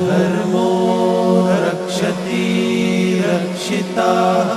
ಧರ್ಮೋ ರಕ್ಷತಿ ರಕ್ಷಿತಾಃ.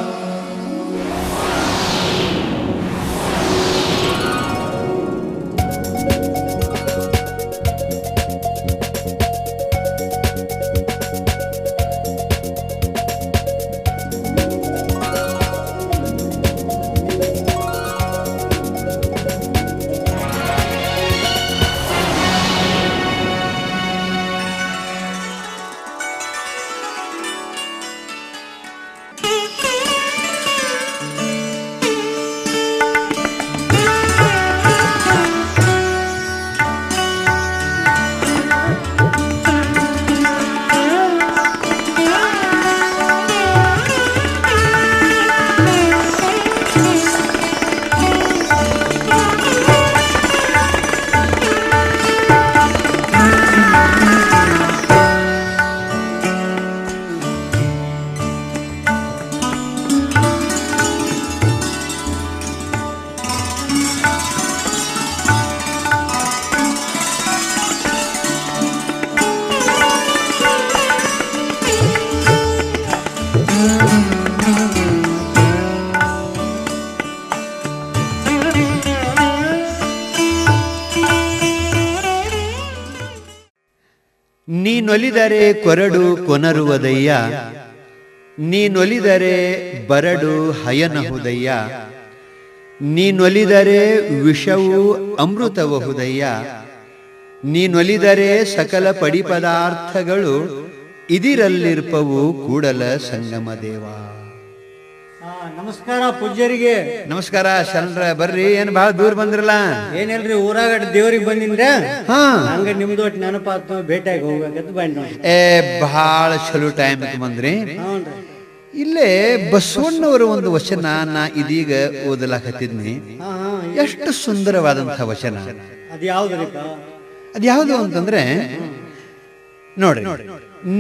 ನೀನೊಲಿದರೆ ಕೊರಡು ಕೊನರುವುದಯ್ಯ, ನೀನೊಲಿದರೆ ಬರಡು ಹಯನಹುದಯ್ಯ, ನೀನೊಲಿದರೆ ವಿಷವು ಅಮೃತವಹುದಯ್ಯ, ನೀನೊಲಿದರೆ ಸಕಲ ಪಡಿಪದಾರ್ಥಗಳು ಇದಿರಲ್ಲಿರ್ಪವು ಕೂಡಲ ಸಂಗಮ ದೇವ. ನಮಸ್ಕಾರ ಪೂಜ್ಯರಿಗೆ. ನಮಸ್ಕಾರ ಶರಣರ, ಬರ್ರಿ. ಏನ್ ಬಹಳ ದೂರ ಬಂದ್ರಲ್ಲ? ಏನಿಲ್ರಿ, ಊರಾಗ ದೇವ್ರಿಗೆ ಬಂದಿನ್ರ. ಹಂಗ ನಿಮ್ದು ಒಟ್ಟು ನೆನಪಾತು, ಭೇಟಿಯಾಗಿ ಹೋಗ್ಬೇಕಂತ ಬಂದ್. ಬಹಳ ಚಲೋ ಟೈಮ್ ಬಂದ್ರಿ. ಇಲ್ಲೇ ಬಸವಣ್ಣವರ ಒಂದು ವಚನ ನಾ ಇದೀಗ ಓದಲಾಕತ್ತಿದ್ನಿ. ಎಷ್ಟು ಸುಂದರವಾದಂತಹ ವಚನ. ಅದ್ಯಾವುದು ಅಂತಂದ್ರೆ ನೋಡ್ರಿ,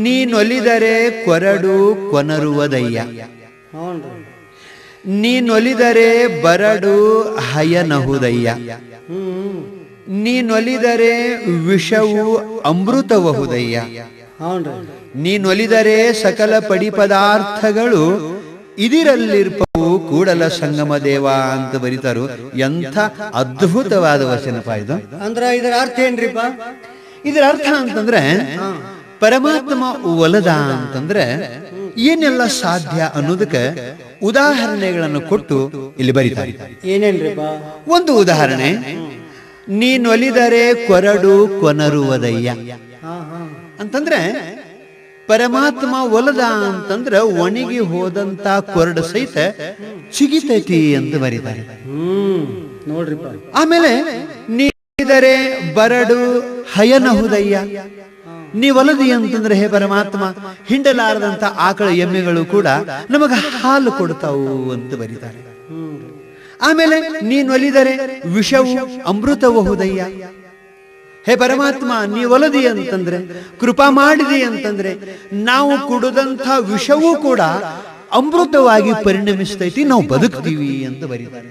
ನೀನೊಲಿದರೆ ಕೊರಡು ಕೊನರುವುದಯ್ಯ, ನೀನೊಲಿದರೆ ಬರಡು ಹಯನಹುದಯ್ಯ, ನೀನೊಲಿದರೆ ವಿಷವು ಅಮೃತವಹುದಯ್ಯ, ನೀನೊಲಿದರೆ ಸಕಲ ಪಡಿಪದಾರ್ಥಗಳು ಇದಿರಲ್ಲಿರ್ಪವು ಕೂಡಲ ಸಂಗಮ ದೇವ ಅಂತ ಬರೀತಾರು. ಎಂಥ ಅದ್ಭುತವಾದ ವಚನಪ ಇದು. ಅಂದ್ರ ಇದರ ಅರ್ಥ ಏನ್ರಿಪ್ಪ? ಇದರ ಅರ್ಥ ಅಂತಂದ್ರೆ ಪರಮಾತ್ಮ ಒಲದ ಅಂತಂದ್ರೆ ಏನೆಲ್ಲ ಸಾಧ್ಯ ಅನ್ನೋದಕ್ಕೆ ಉದಾಹರಣೆಗಳನ್ನು ಕೊಟ್ಟು ಇಲ್ಲಿ ಬರೀತಾರೆ. ಏನೇನ್ರಿಪ್ಪ? ಒಂದು ಉದಾಹರಣೆ, ನೀನೊಲಿದರೆ ಕೊರಡು ಕೊನರುವುದಯ್ಯ ಅಂತಂದ್ರೆ ಪರಮಾತ್ಮ ಒಲದ ಅಂತಂದ್ರೆ ಒಣಗಿ ಹೋದಂತ ಕೊರಡು ಸಹಿತ ಚಿಗಿತೈತಿ ಅಂತ ಬರೀತಾರೆ. ನೋಡ್ರಿಪ್ಪ. ಆಮೇಲೆ ನೀನೊಲಿದರೆ ಬರಡು ಹಯನಹುದಯ್ಯ, ನೀವಲದಿ ಅಂತಂದ್ರೆ ಹೇ ಪರಮಾತ್ಮ ಹಿಂಡಲಾರದಂತ ಆಕಳ ಎಮ್ಮೆಗಳು ಕೂಡ ನಮಗ ಹಾಲು ಕೊಡ್ತಾವು ಅಂತ ಬರೀತಾರೆ. ಆಮೇಲೆ ನೀನೊಲಿದರೆ ವಿಷವು ಅಮೃತವಹುದಯ್ಯ, ಹೇ ಪರಮಾತ್ಮ ನೀವಲದಿ ಅಂತಂದ್ರೆ ಕೃಪಾ ಮಾಡಿದೆ ಅಂತಂದ್ರೆ ನಾವು ಕುಡಿದಂಥ ವಿಷವೂ ಕೂಡ ಅಮೃತವಾಗಿ ಪರಿಣಮಿಸ್ತೈತಿ, ನಾವು ಬದುಕ್ತೀವಿ ಅಂತ ಬರೀತಾರೆ.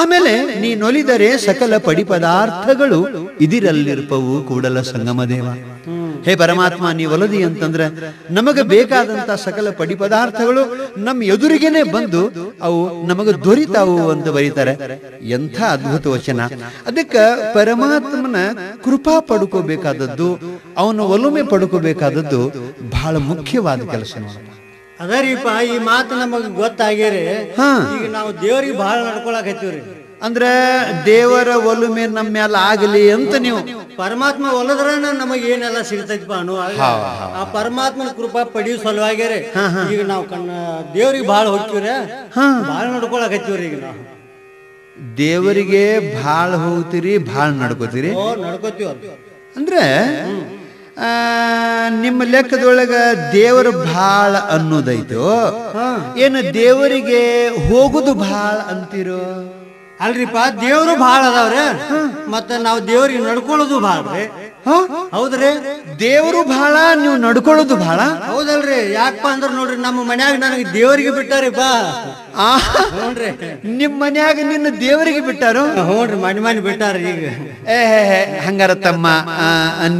ಆಮೇಲೆ ನೀನೊಲಿದರೆ ಸಕಲ ಪಡಿಪದಾರ್ಥಗಳು ಇದಿರಲ್ಲಿರ್ಪವು ಕೂಡಲ ಸಂಗಮ ದೇವ, ಹೇ ಪರಮಾತ್ಮ ನೀವಲದಿ ಅಂತಂದ್ರೆ ನಮಗ ಬೇಕಾದಂತ ಸಕಲ ಪಡಿಪದಾರ್ಥಗಳು ನಮ್ಮ ಎದುರಿಗೇನೆ ಬಂದು ಅವು ನಮಗ ದೊರಿತಾವು ಅಂತ ಬರೀತಾರೆ. ಎಂಥ ಅದ್ಭುತ ವಚನ. ಅದಕ್ಕೆ ಪರಮಾತ್ಮನ ಕೃಪಾ ಪಡ್ಕೋಬೇಕಾದದ್ದು, ಅವನ ಒಲುಮೆ ಪಡ್ಕೋಬೇಕಾದದ್ದು ಬಹಳ ಮುಖ್ಯವಾದ ಕೆಲಸ. ಅದರಿಪ್ಪ, ಈ ಮಾತು ನಮಗ್ ಗೊತ್ತಾಗ್ಯಾರಿ. ಈಗ ನಾವು ದೇವ್ರಿಗೆ ಬಹಳ ನಡ್ಕೊಳಕತ್ತೀವ್ರಿ. ಅಂದ್ರೆ ದೇವರ ಒಲುಮೆ ನಮ್ಮ ಮ್ಯಾಲ ಆಗಲಿ ಅಂತ ನೀವು ಪರಮಾತ್ಮ ಒಲದ್ರ ನಮಗ್ ಏನೆಲ್ಲ ಸಿಗ್ತೈತಿಪ್ಪ ಅನ್ನೋ ಆ ಪರಮಾತ್ಮನ ಕೃಪಾ ಪಡಿಯೋ ಸಲುವಾಗ್ಯಾರಿ. ಈಗ ನಾವು ದೇವ್ರಿಗೆ ಬಹಳ ಹೋಗ್ತೀವ್ರಿ, ಬಹಳ ನಡ್ಕೊಳಕತ್ತೀವ್ರಿ. ಈಗ ನಾವು ದೇವರಿಗೆ ಬಹಳ ಹೋಗ್ತೀರಿ, ಬಹಳ ನಡ್ಕೋತೀರಿ. ನಡ್ಕೋತೀವ ಅಂದ್ರೆ ನಿಮ್ಮ ಲೆಕ್ಕದೊಳಗ ದೇವರು ಬಹಳ ಅನ್ನೋದೈತೋ ಏನು ದೇವರಿಗೆ ಹೋಗುದು ಬಹಳ ಅಂತೀರೋ? ಅಲ್ರಿಪ್ಪ, ದೇವ್ರು ಬಹಳ ಅದಾವ್ರೆ, ಮತ್ತ ನಾವು ದೇವ್ರಿಗೆ ನಡ್ಕೊಳ್ಳೋದು ಬಹಳ. ಹೌದ್ರಿ, ದೇವರು ಬಹಳ, ನೀವು ನಡ್ಕೊಳ್ಳೋದು ಬಹಳ. ಹೌದಲ್ರಿ. ಯಾಕಪ್ಪ ಅಂದ್ರ ನೋಡ್ರಿ, ನಮ್ಮ ಮನ್ಯಾಗ ನನಗೆ ದೇವರಿಗೆ ಬಿಟ್ಟಾರಿಪ್ಪ. ಹ್ಞೂನ್ರಿ ನಿಮ್ ಮನ್ಯಾಗ ನಿನ್ನ ದೇವರಿಗೆ ಬಿಟ್ಟಾರು? ಹ್ಞೂನ್ರಿ ಮನೆ ಬಿಟ್ಟಾರ ಈಗ. ಹಂಗಾರ ತಮ್ಮ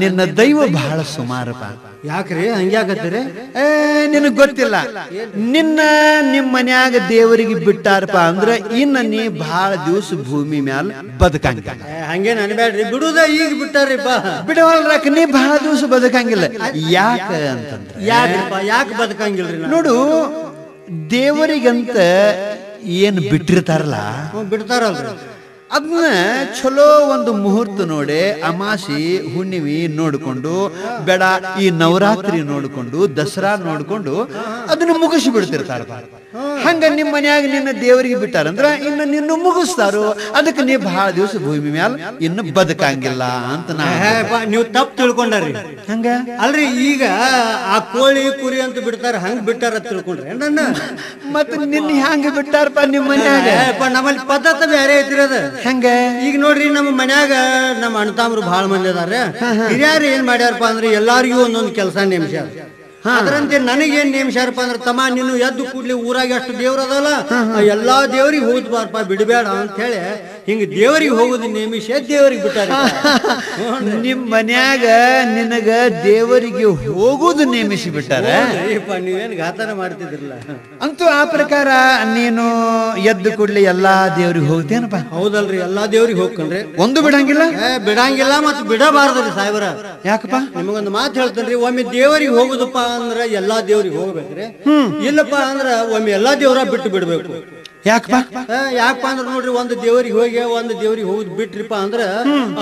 ನಿನ್ನ ದೈವ ಬಹಳ ಸುಮಾರಪ್ಪ. ಯಾಕ್ರಿ ಹಂಗ್ಯಾಕತ್ತೀರಿ? ನಿನಗ್ ಗೊತ್ತಿಲ್ಲ, ನಿಮ್ ಮನ್ಯಾಗ ದೇವರಿಗೆ ಬಿಟ್ಟಾರಪ್ಪ ಅಂದ್ರ ಇನ್ನ ನೀ ಬಹಳ ದಿವಸ ಭೂಮಿ ಮ್ಯಾಲ ಬದುಕಂಗಿಲ್ಲ. ಹಂಗೇನ್ ಅನ್ಬೇಡ್ರಿ, ಬಿಡುದ ಈಗ ಬಿಟ್ಟಾರಿಪ್ಪ. ಬಿಡವಲ್ರಕ್ಕ ನೀ ಬಹಳ ದಿವಸ ಬದುಕಂಗಿಲ್ಲ. ಯಾಕ ಅಂತಂದ್ರ ಯಾಕೆ ಬದುಕಂಗಿಲ್ರಿ? ನೋಡು, ದೇವರಿಗಂತ ಏನ್ ಬಿಟ್ಟಿರ್ತಾರಲ್ಲ, ಬಿಡ್ತಾರಲ್ರಿ, ಅದನ್ನ ಚಲೋ ಒಂದು ಮುಹೂರ್ತ ನೋಡಿ, ಅಮಾಸಿ ಹುಣ್ಣಿಮೆ ನೋಡ್ಕೊಂಡು, ಬೇಡ ಈ ನವರಾತ್ರಿ ನೋಡ್ಕೊಂಡು, ದಸರಾ ನೋಡ್ಕೊಂಡು ಅದನ್ನ ಮುಗಿಸಿ ಬಿಡ್ತಿರ್ತಾರ. ಹಂಗ ನಿಮ್ ಮನ್ಯಾಗ ನಿನ್ನ ದೇವರಿಗೆ ಬಿಟ್ಟಾರಂದ್ರ ಇನ್ನು ನಿನ್ನ ಮುಗಿಸ್ತಾರೋ. ಅದಕ್ಕೆ ನೀ ಬಹಳ ದಿವಸ ಭೂಮಿ ಮ್ಯಾಲ ಇನ್ನು ಬದುಕಂಗಿಲ್ಲ ಅಂತ ನೀವು ತಪ್ಪು ತಿಳ್ಕೊಂಡ್ರಿ. ಹಂಗ ಅಲ್ರಿ, ಈಗ ಆ ಕೋಳಿ ಕುರಿ ಅಂತ ಬಿಡ್ತಾರ, ಹಂಗ ಬಿಟ್ಟಾರ ತಿಳ್ಕೊಂಡ್ರಿ ನನ್ನ. ಮತ್ತ ನಿನ್ನ ಹ್ಯಾಂಗ ಬಿಟ್ಟಾರಪ್ಪ ನಿಮ್ ಮನ್ಯಾಗ? ನಮ್ಮಲ್ಲಿ ಪದ್ಧತಿ ಬೇರೆ ಐತಿರೋದ. ಹಂಗ ಈಗ ನೋಡ್ರಿ, ನಮ್ಮ ಮನ್ಯಾಗ ನಮ್ಮ ಅಣ್ಣತಾಮ್ರು ಬಹಳ ಮಂದಿ ಅದಾರ. ಹಿರಿಯರು ಏನ್ ಮಾಡ್ಯಾರಪ್ಪ ಅಂದ್ರೆ ಎಲ್ಲಾರಿಗೂ ಒಂದೊಂದು ಕೆಲಸ ನೇಮಿಸ್ಯಾರ. ಅದರಂತೆ ನನಗೇನ್ ನೇಮಿಸ್ಯಾರಪ್ಪ ಅಂದ್ರೆ, ತಮ್ಮ ನೀನು ಎದ್ದು ಕೂಡ್ಲಿ ಊರಾಗ ಎಷ್ಟು ದೇವ್ರ ಅದಲ್ಲ, ಎಲ್ಲಾ ದೇವ್ರಿಗೆ ಹೋಗ್ಬಾರಪ್ಪ, ಬಿಡಬೇಡ ಅಂತ ಹೇಳಿ ಹಿಂಗ ದೇವರಿಗೆ ಹೋಗುದು ನೇಮಿಸಿ ದೇವರಿಗೆ ಬಿಟ್ಟಾರ. ನಿಮ್ ಮನ್ಯಾಗ ನಿನಗ ದೇವರಿಗೆ ಹೋಗುದು ನೇಮಿಸಿ ಬಿಟ್ಟಾರ. ನೀವೇನ್ ಘಾತನ ಮಾಡ್ತಿದ್ರಲ್ಲ. ಅಂತೂ ಆ ಪ್ರಕಾರ ನೀನು ಎದ್ದು ಕೂಡ್ಲಿ ಎಲ್ಲಾ ದೇವ್ರಿಗೆ ಹೋಗ್ತೇನಪ್ಪ? ಹೌದಲ್ರಿ, ಎಲ್ಲಾ ದೇವ್ರಿಗೆ ಹೋಗ್ಕಂಡ್ರಿ, ಒಂದು ಬಿಡಂಗಿಲ್ಲ. ಬಿಡಂಗಿಲ್ಲ ಮತ್ತು ಬಿಡಬಾರ್ದ್ರಿ ಸಾಹೇಬರ. ಯಾಕಪ್ಪ? ನಿಮಗೊಂದು ಮಾತು ಹೇಳ್ತೇನ್ರಿ, ಒಮ್ಮೆ ದೇವರಿಗೆ ಹೋಗುದಪ್ಪ ಅಂದ್ರ ಎಲ್ಲಾ ದೇವ್ರಿಗೆ ಹೋಗ್ಬೇಕ್ರಿ. ಇಲ್ಲಪ್ಪ ಅಂದ್ರ ಒಮ್ಮೆ ಎಲ್ಲಾ ದೇವ್ರ ಬಿಟ್ಟು ಬಿಡ್ಬೇಕು. ಯಾಕಪ್ಪ? ಯಾಕಪ್ಪ ಅಂದ್ರ ನೋಡ್ರಿ, ಒಂದು ದೇವರಿಗೆ ಹೋಗಿ ಒಂದು ದೇವ್ರಿಗೆ ಹೋಗುದ್ ಬಿಟ್ರಿಪ್ಪ ಅಂದ್ರ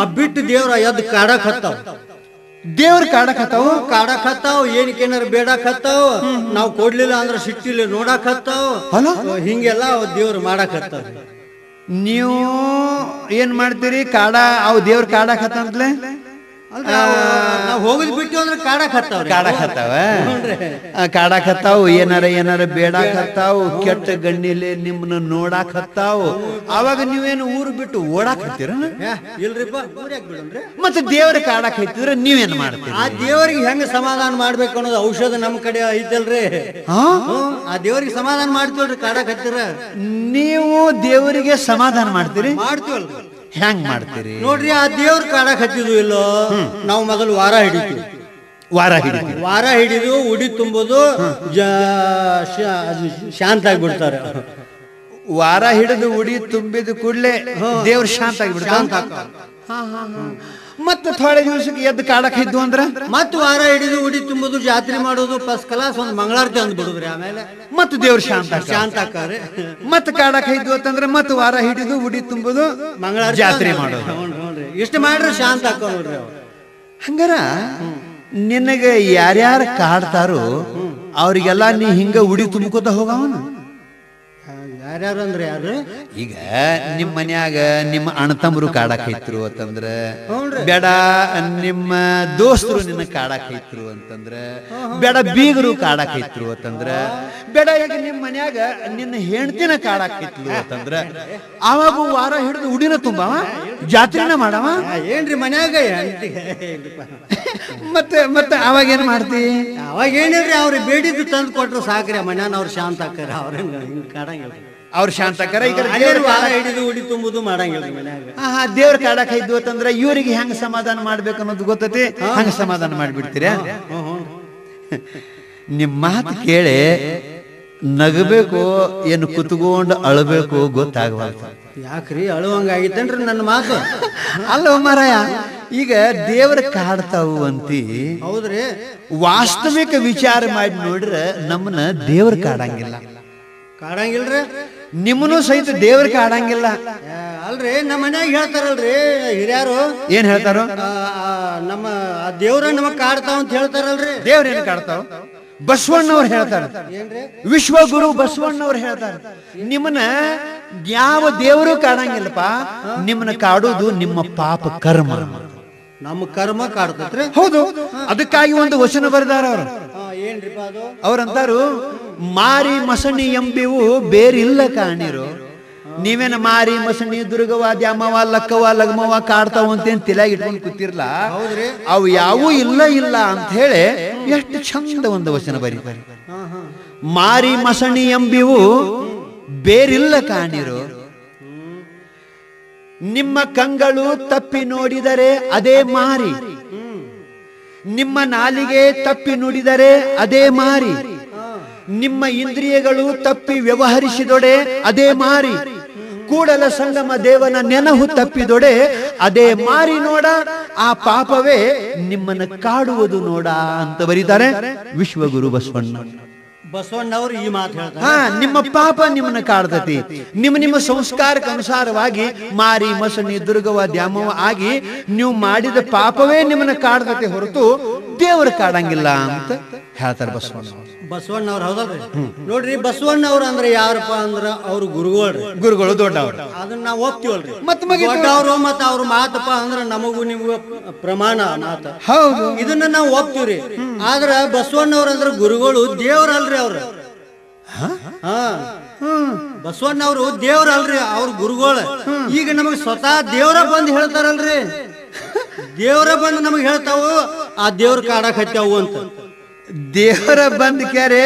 ಆ ಬಿಟ್ಟು ದೇವ್ರ ಎದ್ದು ಕಾಡಕ್ ಹತ್ತಾವ. ದೇವ್ರ ಕಾಡಕ್ ಹತ್ತಾವ, ಏನಕ್ಕೇನಾರ ಬೇಡಕ್ ಹತ್ತಾವ. ನಾವ್ ಕೊಡ್ಲಿಲ್ಲ ಅಂದ್ರ ಸಿಟ್ಟಿಲ್ಲ ನೋಡಕ್ ಹತ್ತಾವ. ಹಿಂಗೆಲ್ಲ ದೇವ್ರು ಮಾಡಕ್ ಹತ್ತಾವ. ನೀವು ಏನ್ ಮಾಡ್ತೀರಿ? ಅವ್ ದೇವ್ರ ಕಾಡಕ್ ಹತ್ತಂತ್ಲೆ ನಾವ್ ಹೋಗುದ್ ಬಿಟ್ಟು ಅಂದ್ರೆ ಕಾಡಕ್ ಹತ್ತಾವು. ಏನಾರ ಬೇಡಾಕ್ ಹತ್ತಾವು, ಕೆಟ್ಟ ಗಣ್ಣಿಲೆ ನಿಮ್ನ ನೋಡಾಕ್ ಹತ್ತಾವು. ಅವಾಗ ನೀವೇನು ಊರು ಬಿಟ್ಟು ಓಡಾಕ್ ಹತ್ತೀರ? ಇಲ್ರಿಪ್ಪ, ಮತ್ತೆ ದೇವ್ರ ಕಾಡಕ್ ಹತ್ತಿದ್ರ ನೀವೇನ್ ಮಾಡ್ತೀರಿ? ಆ ದೇವರಿಗೆ ಹೆಂಗ ಸಮಾಧಾನ ಮಾಡ್ಬೇಕು ಅನ್ನೋದು ಔಷಧ ನಮ್ ಕಡೆ ಐತಲ್ರಿ. ಆ ದೇವರಿಗೆ ಸಮಾಧಾನ ಮಾಡ್ತೀವಲ್ರಿ ಕಾಡಕ್ ಹತ್ತಿರ. ನೀವು ದೇವರಿಗೆ ಸಮಾಧಾನ ಮಾಡ್ತೀರಿ? ಮಾಡ್ತೀವಲ್ರಿ. ಹೆಂಗ್ ಮಾಡ್ತೀರಿ ನೋಡ್ರಿ? ಆ ದೇವ್ರ ಕಾಡಕ್ ಹತ್ತಿದ್ವು ಇಲ್ಲೋ, ನಾವು ಮೊದಲು ವಾರ ಹಿಡಿದು ಉಡಿ ತುಂಬೋದು, ಶಾಂತ ಆಗಿಬಿಡ್ತಾರೆ. ವಾರ ಹಿಡಿದು ಉಡಿ ತುಂಬಿದ ಕೂಡ್ಲೆ ದೇವ್ರ ಶಾಂತ ಆಗಿಬಿಡ್ತಾರೆ. ಮತ್ತೆ ಥೋಡೆ ದಿವಸಕ್ಕೆ ಎದ್ದು ಕಾಡಕ್ ಇದ್ದು ಅಂದ್ರ ಮತ್ ವಾರ ಹಿಡಿದು ಉಡಿ ತುಂಬುದು, ಜಾತ್ರೆ ಮಾಡೋದು, ಫಸ್ಟ್ ಕ್ಲಾಸ್ ಒಂದು ಮಂಗಳಾರತಿ ಅಂದ್ ಬಿಡುದ್ರಿ. ಆಮೇಲೆ ಮತ್ ದೇವ್ರ ಶಾಂತ ಆಕಾರೆ. ಮತ್ ಕಾಡಕ್ ಇದ್ದು ಅಂತಂದ್ರೆ ಮತ್ ವಾರ ಹಿಡಿದು ಉಡಿ ತುಂಬುದು, ಮಂಗಳಾರತಿ, ಜಾತ್ರೆ ಮಾಡೋದು. ಇಷ್ಟ ಮಾಡ್ರಿ ಶಾಂತ ಆಕ ನೋಡ್ರಿ. ಹಂಗಾರ ನಿನಗೆ ಯಾರ್ಯಾರ ಕಾಡ್ತಾರೋ ಅವ್ರಿಗೆಲ್ಲಾ ನೀ ಹಿಂಗ ಉಡಿ ತುಂಬ್ಕೋತ ಹೋಗವನ. ಯಾರ್ಯಾರು ಅಂದ್ರೆ ಯಾರು? ಈಗ ನಿಮ್ ಮನ್ಯಾಗ ನಿಮ್ಮ ಅಣ್ಣತಮ್ಮರು ಕಾಡಾಕೈತ್ರು ಅಂತಂದ್ರ ಬೇಡ, ನಿಮ್ಮ ದೋಸ್ತರು ನಿನ್ನ ಕಾಡಾಕೈತ್ರು ಅಂತಂದ್ರ ಬೇಡ, ಬೀಗರು ಕಾಡಾಕೈತ್ರು ಅಂತಂದ್ರ ಬೇಡ, ಈಗ ನಿಮ್ ಮನ್ಯಾಗ ನಿನ್ನ ಹೆಂಡತಿನ ಕಾಡಾಕೈತ್ಲು ಅಂತಂದ್ರ ಅವಾಗ ವಾರ ಹಿಡಿದು ಉಡಿನ ತುಂಬವ, ಜಾತ್ರೆನ ಮಾಡವ. ಏನ್ರಿ ಮನ್ಯಾಗ ಮತ್ತೆ ಅವಾಗ ಏನ್ ಮಾಡ್ತಿ? ಅವಾಗ ಏನಿಲ್ರಿ, ಅವ್ರಿಗೆ ಬೇಡಿದ್ದು ತಂದು ಕೊಟ್ರು ಸಾಕ್ರಿ, ಮನ್ಯಾನ ಅವ್ರು ಶಾಂತ ಆಕಾರ. ಅವ್ರ ಕಾಡಂಗಿಲ್ಲ, ಅವ್ರು ಶಾಂತ ಆಕಾರ. ಈಗ ವಾರ ಹಿಡಿದು ಉಡಿ ತುಂಬುದು ಮಾಡಂಗಿಲ್ಲ ಮನ್ಯಾಗ. ದೇವ್ರ ಕಾಡಕ್ ಇದ್ವು ಅಂತಂದ್ರ ಇವ್ರಿಗೆ ಹೆಂಗ ಸಮಾಧಾನ ಮಾಡ್ಬೇಕು ಅನ್ನೋದು ಗೊತ್ತೈತಿ, ಹಂಗ ಸಮಾಧಾನ ಮಾಡ್ಬಿಡ್ತೀರ. ನಿಮ್ ಮಾತು ಕೇಳಿ ನಗಬೇಕು ಏನು ಕುತ್ಕೊಂಡು ಅಳಬೇಕು ಗೊತ್ತಾಗಬಾರ್ದು. ಯಾಕ್ರಿ ಅಳುವಂಗ ಆಗಿತ್ತೇನ್ರಿ ನನ್ನ ಮಾತು? ಅಲ್ಲ ಮಾರಾಯ, ಈಗ ದೇವ್ರ ಕಾಡ್ತಾವು ಅಂತಿ. ಹೌದ್ರಿ, ವಾಸ್ತವಿಕ ವಿಚಾರ ಮಾಡಿ ನೋಡ್ರ ನಮ್ಮನ್ನ ದೇವ್ರ ಕಾಡಂಗಿಲ್ರಿ. ನಿಮ್ಮನು ಸಹಿತ ದೇವ್ರ ಕಾಡಂಗಿಲ್ಲ. ಅಲ್ರಿ, ನಮ್ಮ ಮನ್ಯಾಗ ಹೇಳ್ತಾರಲ್ರಿ ಹಿರಿಯಾರು. ಏನ್ ಹೇಳ್ತಾರೋ? ನಮ್ಮ ದೇವ್ರ ನಮಗ್ ಕಾಡ್ತಾವ ಅಂತ ಹೇಳ್ತಾರಲ್ರಿ. ದೇವ್ರ ಏನ್ ಕಾಡ್ತಾವ? ಬಸವಣ್ಣವ್ರು ಹೇಳ್ತಾರ, ವಿಶ್ವಗುರು ಬಸವಣ್ಣವ್ರು ಹೇಳ್ತಾರ, ನಿಮ್ಮನ್ನ ಯಾವ ದೇವರು ಕಾಡಂಗಿಲ್ಲಪ್ಪ, ನಿಮ್ಮನ್ನ ಕಾಡುದು ನಿಮ್ಮ ಪಾಪ ಕರ್ಮ. ನಮ್ಮ ಕರ್ಮ ಕಾಡ್ತತ್ರಿ. ಹೌದು, ಅದಕ್ಕಾಗಿ ಒಂದು ವಚನ ಬರೆದಾರ ಅವರು. ಏನ್ರಿಪ್ಪ ಅದು? ಅವ್ರಂತಾರು, ಮಾರಿ ಮಸಣಿ ಎಂಬಿವು ಬೇರಿಲ್ಲ ಕಾಣಿರು. ನೀವೇನ ಮಾರಿ ಮಸಣಿ ದುರ್ಗವ ದ್ಯಾಮವ ಲಕ್ಕವ ಲಗ್ಮವ ಕಾಡ್ತಾವ ಅಂತೇನ್ ತಲೆಯಾಗಿ ಇಟ್ಕೊಂಡು ಕೂತಿರ್ಲ, ಅವು ಯಾವೂ ಇಲ್ಲ ಅಂತ ಹೇಳಿ ಎಷ್ಟು ಚಂದ ಒಂದು ವಚನ ಬರೀತಾರೆ. ಮಾರಿ ಮಸಣಿ ಎಂಬಿವು ಬೇರಿಲ್ಲ ಕಾಣಿರೋ. ನಿಮ್ಮ ಕಂಗಳು ತಪ್ಪಿ ನೋಡಿದರೆ ಅದೇ ಮಾರಿ, ನಿಮ್ಮ ನಾಲಿಗೆ ತಪ್ಪಿ ನುಡಿದರೆ ಅದೇ ಮಾರಿ, ನಿಮ್ಮ ಇಂದ್ರಿಯಗಳು ತಪ್ಪಿ ವ್ಯವಹರಿಸಿದೊಡೆ ಅದೇ ಮಾರಿ, ಕೂಡಲ ಸಂಗಮ ದೇವನ ನೆನಹು ತಪ್ಪಿದೊಡೆ ಅದೇ ಮಾರಿ ನೋಡ, ಆ ಪಾಪವೇ ನಿಮ್ಮನ್ನು ಕಾಡುವುದು ನೋಡ ಅಂತ ಬರೀತಾರೆ ವಿಶ್ವಗುರು ಬಸವಣ್ಣ. ಬಸವಣ್ಣವ್ರು ಈ ಮಾತು ಹೇಳ್ತಾರೆ. ನಿಮ್ಮ ಪಾಪ ನಿಮ್ಮನ್ನ ಕಾಡ್ತತಿ. ನಿಮ್ಮ ಸಂಸ್ಕಾರಕ್ಕೆ ಅನುಸಾರವಾಗಿ ಮಾರಿ ಮಸಣಿ ದುರ್ಗವ ದ್ಯಾಮವ ಆಗಿ ನೀವು ಮಾಡಿದ ಪಾಪವೇ ನಿಮ್ಮನ್ನ ಕಾಡ್ತತಿ ಹೊರತು ದೇವರು ಕಾಡಂಗಿಲ್ಲ ಅಂತ ಹೇಳ್ತಾರೆ ಬಸವಣ್ಣವ್ರು. ಹೌದಲ್ರಿ? ನೋಡ್ರಿ, ಬಸವಣ್ಣವ್ರು ಅಂದ್ರೆ ಯಾರಪ್ಪ ಅಂದ್ರ ಅವ್ರು ಗುರುಗಳು ದೊಡ್ಡವ್ರು. ಅದನ್ನ ನಾವು ಒಪ್ತೀವಲ್ರಿ. ದೊಡ್ಡವ್ರು ಮತ್ತ ಅವ್ರ ಮಾತಪ್ಪ ಅಂದ್ರ ನಮಗೂ ನಿಮ್ಗೂ ಪ್ರಮಾಣ ಮಾತ. ಹೌದು, ಇದನ್ನ ನಾವು ಒಪ್ತೀವ್ರಿ. ಆದ್ರ ಬಸವಣ್ಣವ್ರ ಅಂದ್ರ ಗುರುಗಳು ದೇವ್ರಲ್ರಿ ಅವ್ರು. ಬಸವಣ್ಣವ್ರು ದೇವ್ರಲ್ರಿ, ಅವ್ರ ಗುರುಗಳು. ಈಗ ನಮಗ್ ಸ್ವತಃ ದೇವ್ರ ಬಂದ್ ಹೇಳ್ತಾರಲ್ರಿ, ದೇವ್ರ ಬಂದ್ ನಮಗ್ ಹೇಳ್ತಾವು ಆ ದೇವ್ರ ಕಾಡಕ್ ಹತ್ತಾವು ಅಂತ. ದೇವರ ಬಂದ್ ಕ್ಯಾರೆ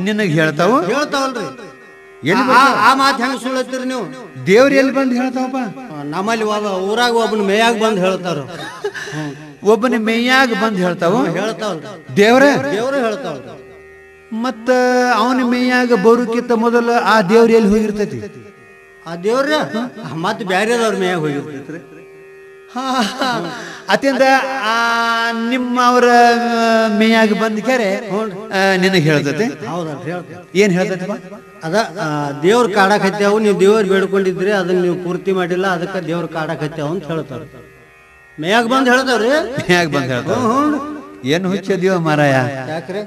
ನಿನಗ್ ಹೇಳ್ತಾವಲ್ರಿ. ಆ ಮಾತು ಹೆಂಗ ಸುಳ್ಳತ್ತೀರಿ ನೀವು? ದೇವ್ರ ಎಲ್ಲಿ ಬಂದ್ ಹೇಳ್ತಾವಪ್ಪ? ನಮ್ಮಲ್ಲಿ ಊರಾಗ ಒಬ್ಬನ ಮೇಯಾಗ ಬಂದ್ ಹೇಳ್ತಾರ. ಒಬ್ಬನ ಮೇಯಾಗ ಬಂದ್ ಹೇಳ್ತಾವಲ್ರಿ ದೇವ್ರ ಹೇಳ್ತಾವಲ್ರಿ. ಮತ್ತ ಅವನ ಮೇಯಾಗ ಬರೋಕ್ಕಿಂತ ಮೊದಲ ಆ ದೇವ್ರ ಎಲ್ಲಿ ಹೋಗಿರ್ತೈತಿ? ಆ ದೇವ್ರ ಮತ್ ಬ್ಯಾರೆದವ್ರ ಮೇಯಾಗ ಹೋಗಿರ್ತೈತ್ರಿ. ಅತ್ಯಂತ ನಿಮ್ಮವ್ರ ಮೇಯಾಗ ಬಂದ ಕೆರೆ ನಿನಗೆ ಹೇಳ್ತೈತಿ. ಏನ್ ಹೇಳ್ತೈತಿ? ಅದ ದೇವ್ರ ಕಾಡಕ್ ಹತ್ಯಾವು, ನೀವು ದೇವ್ರ ಬೇಡ್ಕೊಂಡಿದ್ರಿ ಅದನ್ನ ನೀವು ಪೂರ್ತಿ ಮಾಡಿಲ್ಲ, ಅದಕ್ಕೆ ದೇವ್ರ ಕಾಡಕ್ ಹತ್ಯಾವು ಅಂತ ಹೇಳ್ತಾರ. ಮೇಯಾಗ ಬಂದ್ ಹೇಳ್ತಾವ್ರಿ. ಮೇಯಾಗ ಬಂದ್ ಹೇಳ್ತಾವ. ಏನ್ ಹುಚ್ಚದಿವ ಮಾರಾಯ? ಯಾಕ್ರೆ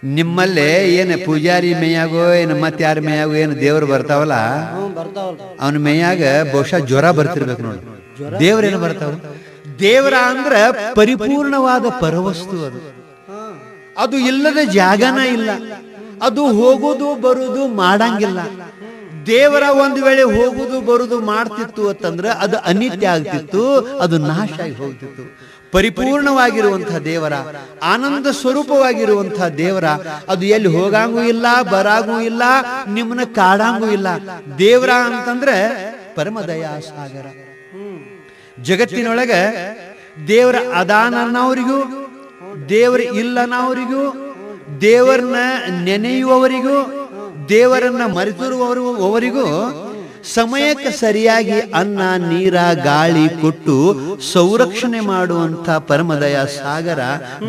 ನಿಮ್ಮಲ್ಲೇ ಏನ್ ಪೂಜಾರಿ ಮೇಯಾಗೋ ಏನ್ ಮತ್ ಯಾರ ಮೇಯಾಗೋ ಏನ್ ದೇವ್ರು ಬರ್ತಾವಲ್ಲ, ಅವನ ಮೇಯಾಗ ಬಹುಶಃ ಜ್ವರ ಬರ್ತಿರ್ಬೇಕು ನೋಡಿ. ದೇವರೇನು ಬರ್ತಾವ? ದೇವರ ಅಂದ್ರ ಪರಿಪೂರ್ಣವಾದ ಪರವಸ್ತು. ಅದು ಇಲ್ಲದ ಜಾಗನ ಇಲ್ಲ. ಅದು ಹೋಗುದು ಬರುದು ಮಾಡಂಗಿಲ್ಲ. ದೇವರ ಒಂದು ವೇಳೆ ಹೋಗುದು ಬರುದು ಮಾಡ್ತಿತ್ತು ಅಂತಂದ್ರೆ ಅದು ಅನಿತ್ಯ ಆಗ್ತಿತ್ತು, ಅದು ನಾಶ ಆಗಿ ಹೋಗ್ತಿತ್ತು. ಪರಿಪೂರ್ಣವಾಗಿರುವಂತಹ ದೇವರ, ಆನಂದ ಸ್ವರೂಪವಾಗಿರುವಂತಹ ದೇವರ, ಅದು ಎಲ್ಲಿ ಹೋಗಂಗೂ ಇಲ್ಲ, ಬರಾಗೂ ಇಲ್ಲ, ನಿಮ್ಮನ್ನ ಕಾಡಂಗೂ ಇಲ್ಲ. ದೇವರ ಅಂತಂದ್ರೆ ಪರಮದಯಾ ಸಾಗರ. ಜಗತ್ತಿನೊಳಗ ದೇವರ ಅದಾನನ್ನವರಿಗೂ, ದೇವರ ಇಲ್ಲನವರಿಗೂ, ದೇವರನ್ನ ನೆನೆಯುವವರಿಗೂ, ದೇವರನ್ನ ಮರೆತಿರುವವರಿಗೂ ಸಮಯಕ್ಕೆ ಸರಿಯಾಗಿ ಅನ್ನ ನೀರ ಗಾಳಿ ಕೊಟ್ಟು ಸಂರಕ್ಷಣೆ ಮಾಡುವಂತ ಪರಮದಯ ಸಾಗರ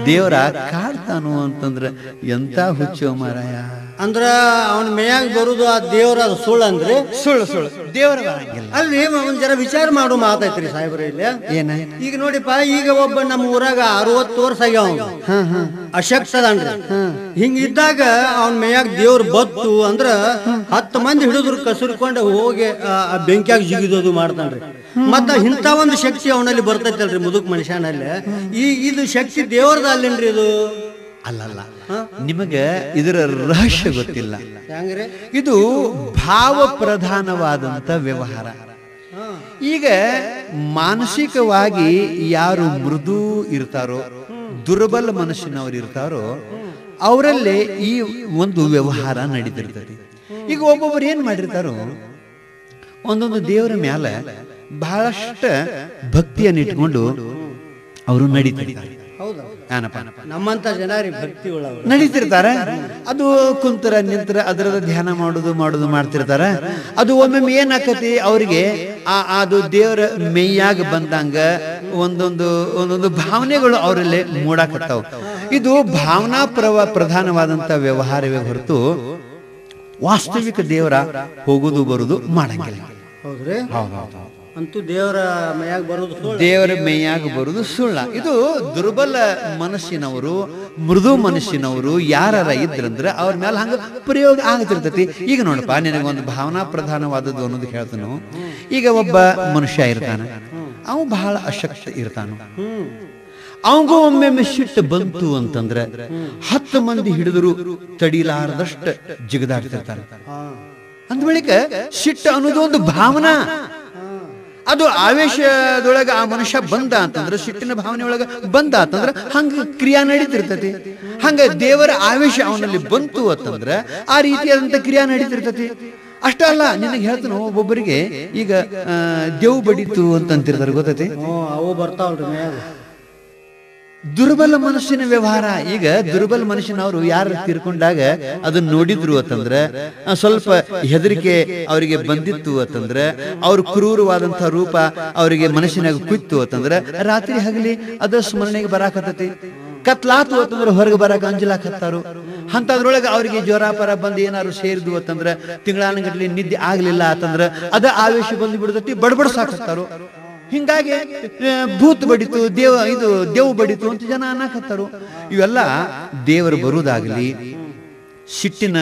ದೇವರ ಕಾಡ್ತಾನು ಅಂತಂದ್ರ ಎಂತ ಹುಚ್ಚೋ ಮಾರಾಯ. ಅಂದ್ರ ಅವನ ಮೇಯಾಗ ಬರುದು ಆ ದೇವ್ರ ಅದು ಸುಳ್ಳು ಅಂದ್ರೆ ಸುಳ್ಳು ದೇವರ ಅಲ್ರಿ. ಒಂದ್ ಜರ ವಿಚಾರ ಮಾಡು ಮಾತೈತ್ರಿ ಸಾಹೇಬ್ರ. ಇಲ್ಲಿ ಏನ ಈಗ ನೋಡಿಪ್ಪ, ಈಗ ಒಬ್ಬ ನಮ್ಮ ಊರಾಗ 60 ವರ್ಷ ಆಗ್ಯಾವ, ಅಶಕ್ತದನ್ರಿ. ಹಿಂಗಿದ್ದಾಗ ಅವನ ಮೇಯಾಗ ದೇವ್ರ ಬತ್ತು ಅಂದ್ರ 10 ಮಂದಿ ಹಿಡಿದ್ರು ಕಸುರ್ಕೊಂಡು ಹೋಗಿ ಬೆಂಕಿಯಾಗ ಜಿಗಿದೋದು ಮಾಡ್ತಾನ್ರಿ. ಮತ್ತ ಇಂಥ ಒಂದು ಶಕ್ತಿ ಅವನಲ್ಲಿ ಬರ್ತೈತಲ್ರಿ ಮುದುಕ್ ಮನುಷ್ಯನಲ್ಲಿ. ಇದು ಶಕ್ತಿ ದೇವ್ರದ ಅಲ್ಲೇನ್ರಿ? ಇದು ಅಲ್ಲಲ್ಲ, ನಿಮಗ ಇದರ ರಹಸ್ಯ ಗೊತ್ತಿಲ್ಲ. ಹೆಂಗ್ರಿ? ಇದು ಭಾವ ಪ್ರಧಾನವಾದಂತ ವ್ಯವಹಾರ. ಈಗ ಮಾನಸಿಕವಾಗಿ ಯಾರು ಮೃದು ಇರ್ತಾರೋ, ದುರ್ಬಲ ಮನಸ್ಸಿನವರು ಇರ್ತಾರೋ, ಅವರಲ್ಲೇ ಈ ಒಂದು ವ್ಯವಹಾರ ನಡೀತಿರ್ತದೆ. ಈಗ ಒಬ್ಬೊಬ್ಬರು ಏನ್ ಮಾಡಿರ್ತಾರೋ, ಒಂದೊಂದು ದೇವರ ಮ್ಯಾಲ ಬಹಳಷ್ಟು ಭಕ್ತಿಯನ್ನು ಇಟ್ಕೊಂಡು ಅವರು ನಡೀತಿರ್ತಾರೆ. ನಮ್ಮಂತ ಜನ ಭಕ್ತಿ ನಡೀತಿರ್ತಾರೆ. ಅದು ಕುಂತರ ನಿಂತರ ಅದರದ ಧ್ಯಾನ ಮಾಡುದು ಮಾಡ್ತಿರ್ತಾರೆ. ಅದು ಒಮ್ಮೊಮ್ಮೆ ಏನಾಕತಿ ಅವ್ರಿಗೆ ಅದು ದೇವರ ಮೇಯಾಗ ಬಂದಂಗ ಒಂದೊಂದು ಭಾವನೆಗಳು ಅವರಲ್ಲಿ ಮೂಡಾಕತ್ತಾವ. ಇದು ಭಾವನಾ ಪ್ರಧಾನವಾದಂತ ವ್ಯವಹಾರವೇ ಹೊರತು ವಾಸ್ತವಿಕ ದೇವರ ಹೋಗುದು ಬರುದು ಮಾಡಂಗಿಲ್ಲ. ಹೌದ್ರಿ? ಅಂತೂ ದೇವರ ಮೇಯಾಗ ಬರುದು ಸುಳ್ಳ. ಇದು ದುರ್ಬಲ ಮನಸ್ಸಿನವರು, ಮೃದು ಮನಸ್ಸಿನವರು ಯಾರ ಇದ್ರಂದ್ರೆ ಅವ್ರ ಮೇಲೆ ಹಂಗ ಪ್ರಯೋಗ ಆಗತಿರ್ತೈತಿ. ಈಗ ನೋಡಪ್ಪ, ನಿನಗೊಂದು ಭಾವನಾ ಪ್ರಧಾನವಾದದ್ದು ಅನ್ನೋದು ಹೇಳ್ತಾನು. ಈಗ ಒಬ್ಬ ಮನುಷ್ಯ ಇರ್ತಾನ, ಅವ ಬಹಳ ಅಶಕ್ತ ಇರ್ತಾನ. ಅವಂಗೂ ಒಮ್ಮೊಮ್ಮೆ ಸಿಟ್ಟು ಬಂತು ಅಂತಂದ್ರೆ 10 ಮಂದಿ ಹಿಡಿದ್ರು ತಡಿಲಾರದಷ್ಟು ಜಿಗದಾಡ್ತಿರ್ತಾರ. ಅಂದ ಬಳಿಕ ಸಿಟ್ಟು ಅನ್ನೋದು ಒಂದು ಭಾವನಾ. ಅದು ಆವೇಶದೊಳಗ ಆ ಮನುಷ್ಯ ಬಂದ ಅಂತಂದ್ರ, ಸಿಟ್ಟಿನ ಭಾವನೆ ಒಳಗ ಬಂದ ಅಂತಂದ್ರ ಹಂಗ ಕ್ರಿಯಾ ನಡೀತಿರ್ತತಿ. ಹಂಗ ದೇವರ ಆವೇಶ ಅವನಲ್ಲಿ ಬಂತು ಅಂತಂದ್ರ ಆ ರೀತಿಯಾದಂತ ಕ್ರಿಯಾ ನಡೀತಿರ್ತತಿ. ಅಷ್ಟ ಅಲ್ಲ, ನಿನಗೆ ಹೇಳ್ತಾನು ಒಬ್ಬೊಬ್ಬರಿಗೆ ಈಗ ದೇವ್ ಬಡಿತು ಅಂತಂತಿರ್ತಾರೆ, ಗೊತ್ತೈತಿ? ಅವು ಬರ್ತಾವಲ್ರಿ ಮ್ಯಾಗ. ದುರ್ಬಲ ಮನುಷ್ಯನ ವ್ಯವಹಾರ. ಈಗ ದುರ್ಬಲ ಮನುಷ್ಯನವರು ಯಾರು ತೀರ್ಕೊಂಡಾಗ ಅದನ್ನ ನೋಡಿದ್ರು ಅಂತಂದ್ರೆ ಸ್ವಲ್ಪ ಹೆದರಿಕೆ ಅವರಿಗೆ ಬಂದಿತ್ತು ಅಂತಂದ್ರೆ, ಅವ್ರ ಕ್ರೂರವಾದಂತ ರೂಪ ಅವರಿಗೆ ಮನಸ್ಸಿನಾಗ ಕುಯ್ತು ಅಂತಂದ್ರೆ, ರಾತ್ರಿ ಹಗಲಿ ಅದ ಸ್ಮರಣೆಗೆ ಬರಾಕತ್ತೈತಿ. ಕತ್ಲಾತು ಅಂತಂದ್ರೆ ಹೊರಗೆ ಬರಾಕ ಅಂಜಲಾಕತ್ತಾರು. ಅಂತದ್ರೊಳಗೆ ಅವರಿಗೆ ಜ್ವರ ಪರ ಬಂದು ಏನಾದ್ರು ಸೇರಿದ್ವು ಅಂತಂದ್ರೆ, ತಿಂಗಳಾನಗಟ್ಲಿ ನಿದ್ದೆ ಆಗ್ಲಿಲ್ಲ ಅಂತಂದ್ರೆ ಅದ ಆವೇಶ ಬಂದು ಬಿಡ್ತೈತಿ, ಬಡಬಡ್ಸಾಕತ್ತಾರು. ಹಿಂಗಾಗಿ ಭೂತ್ ಬಡಿತು, ದೇವ್ ಬಡಿತು ಅಂತ ಜನ ಅನ್ನಕತ್ತಾರು. ಇವೆಲ್ಲ ದೇವರು ಬರುವುದಾಗಲಿ, ಸಿಟ್ಟಿನ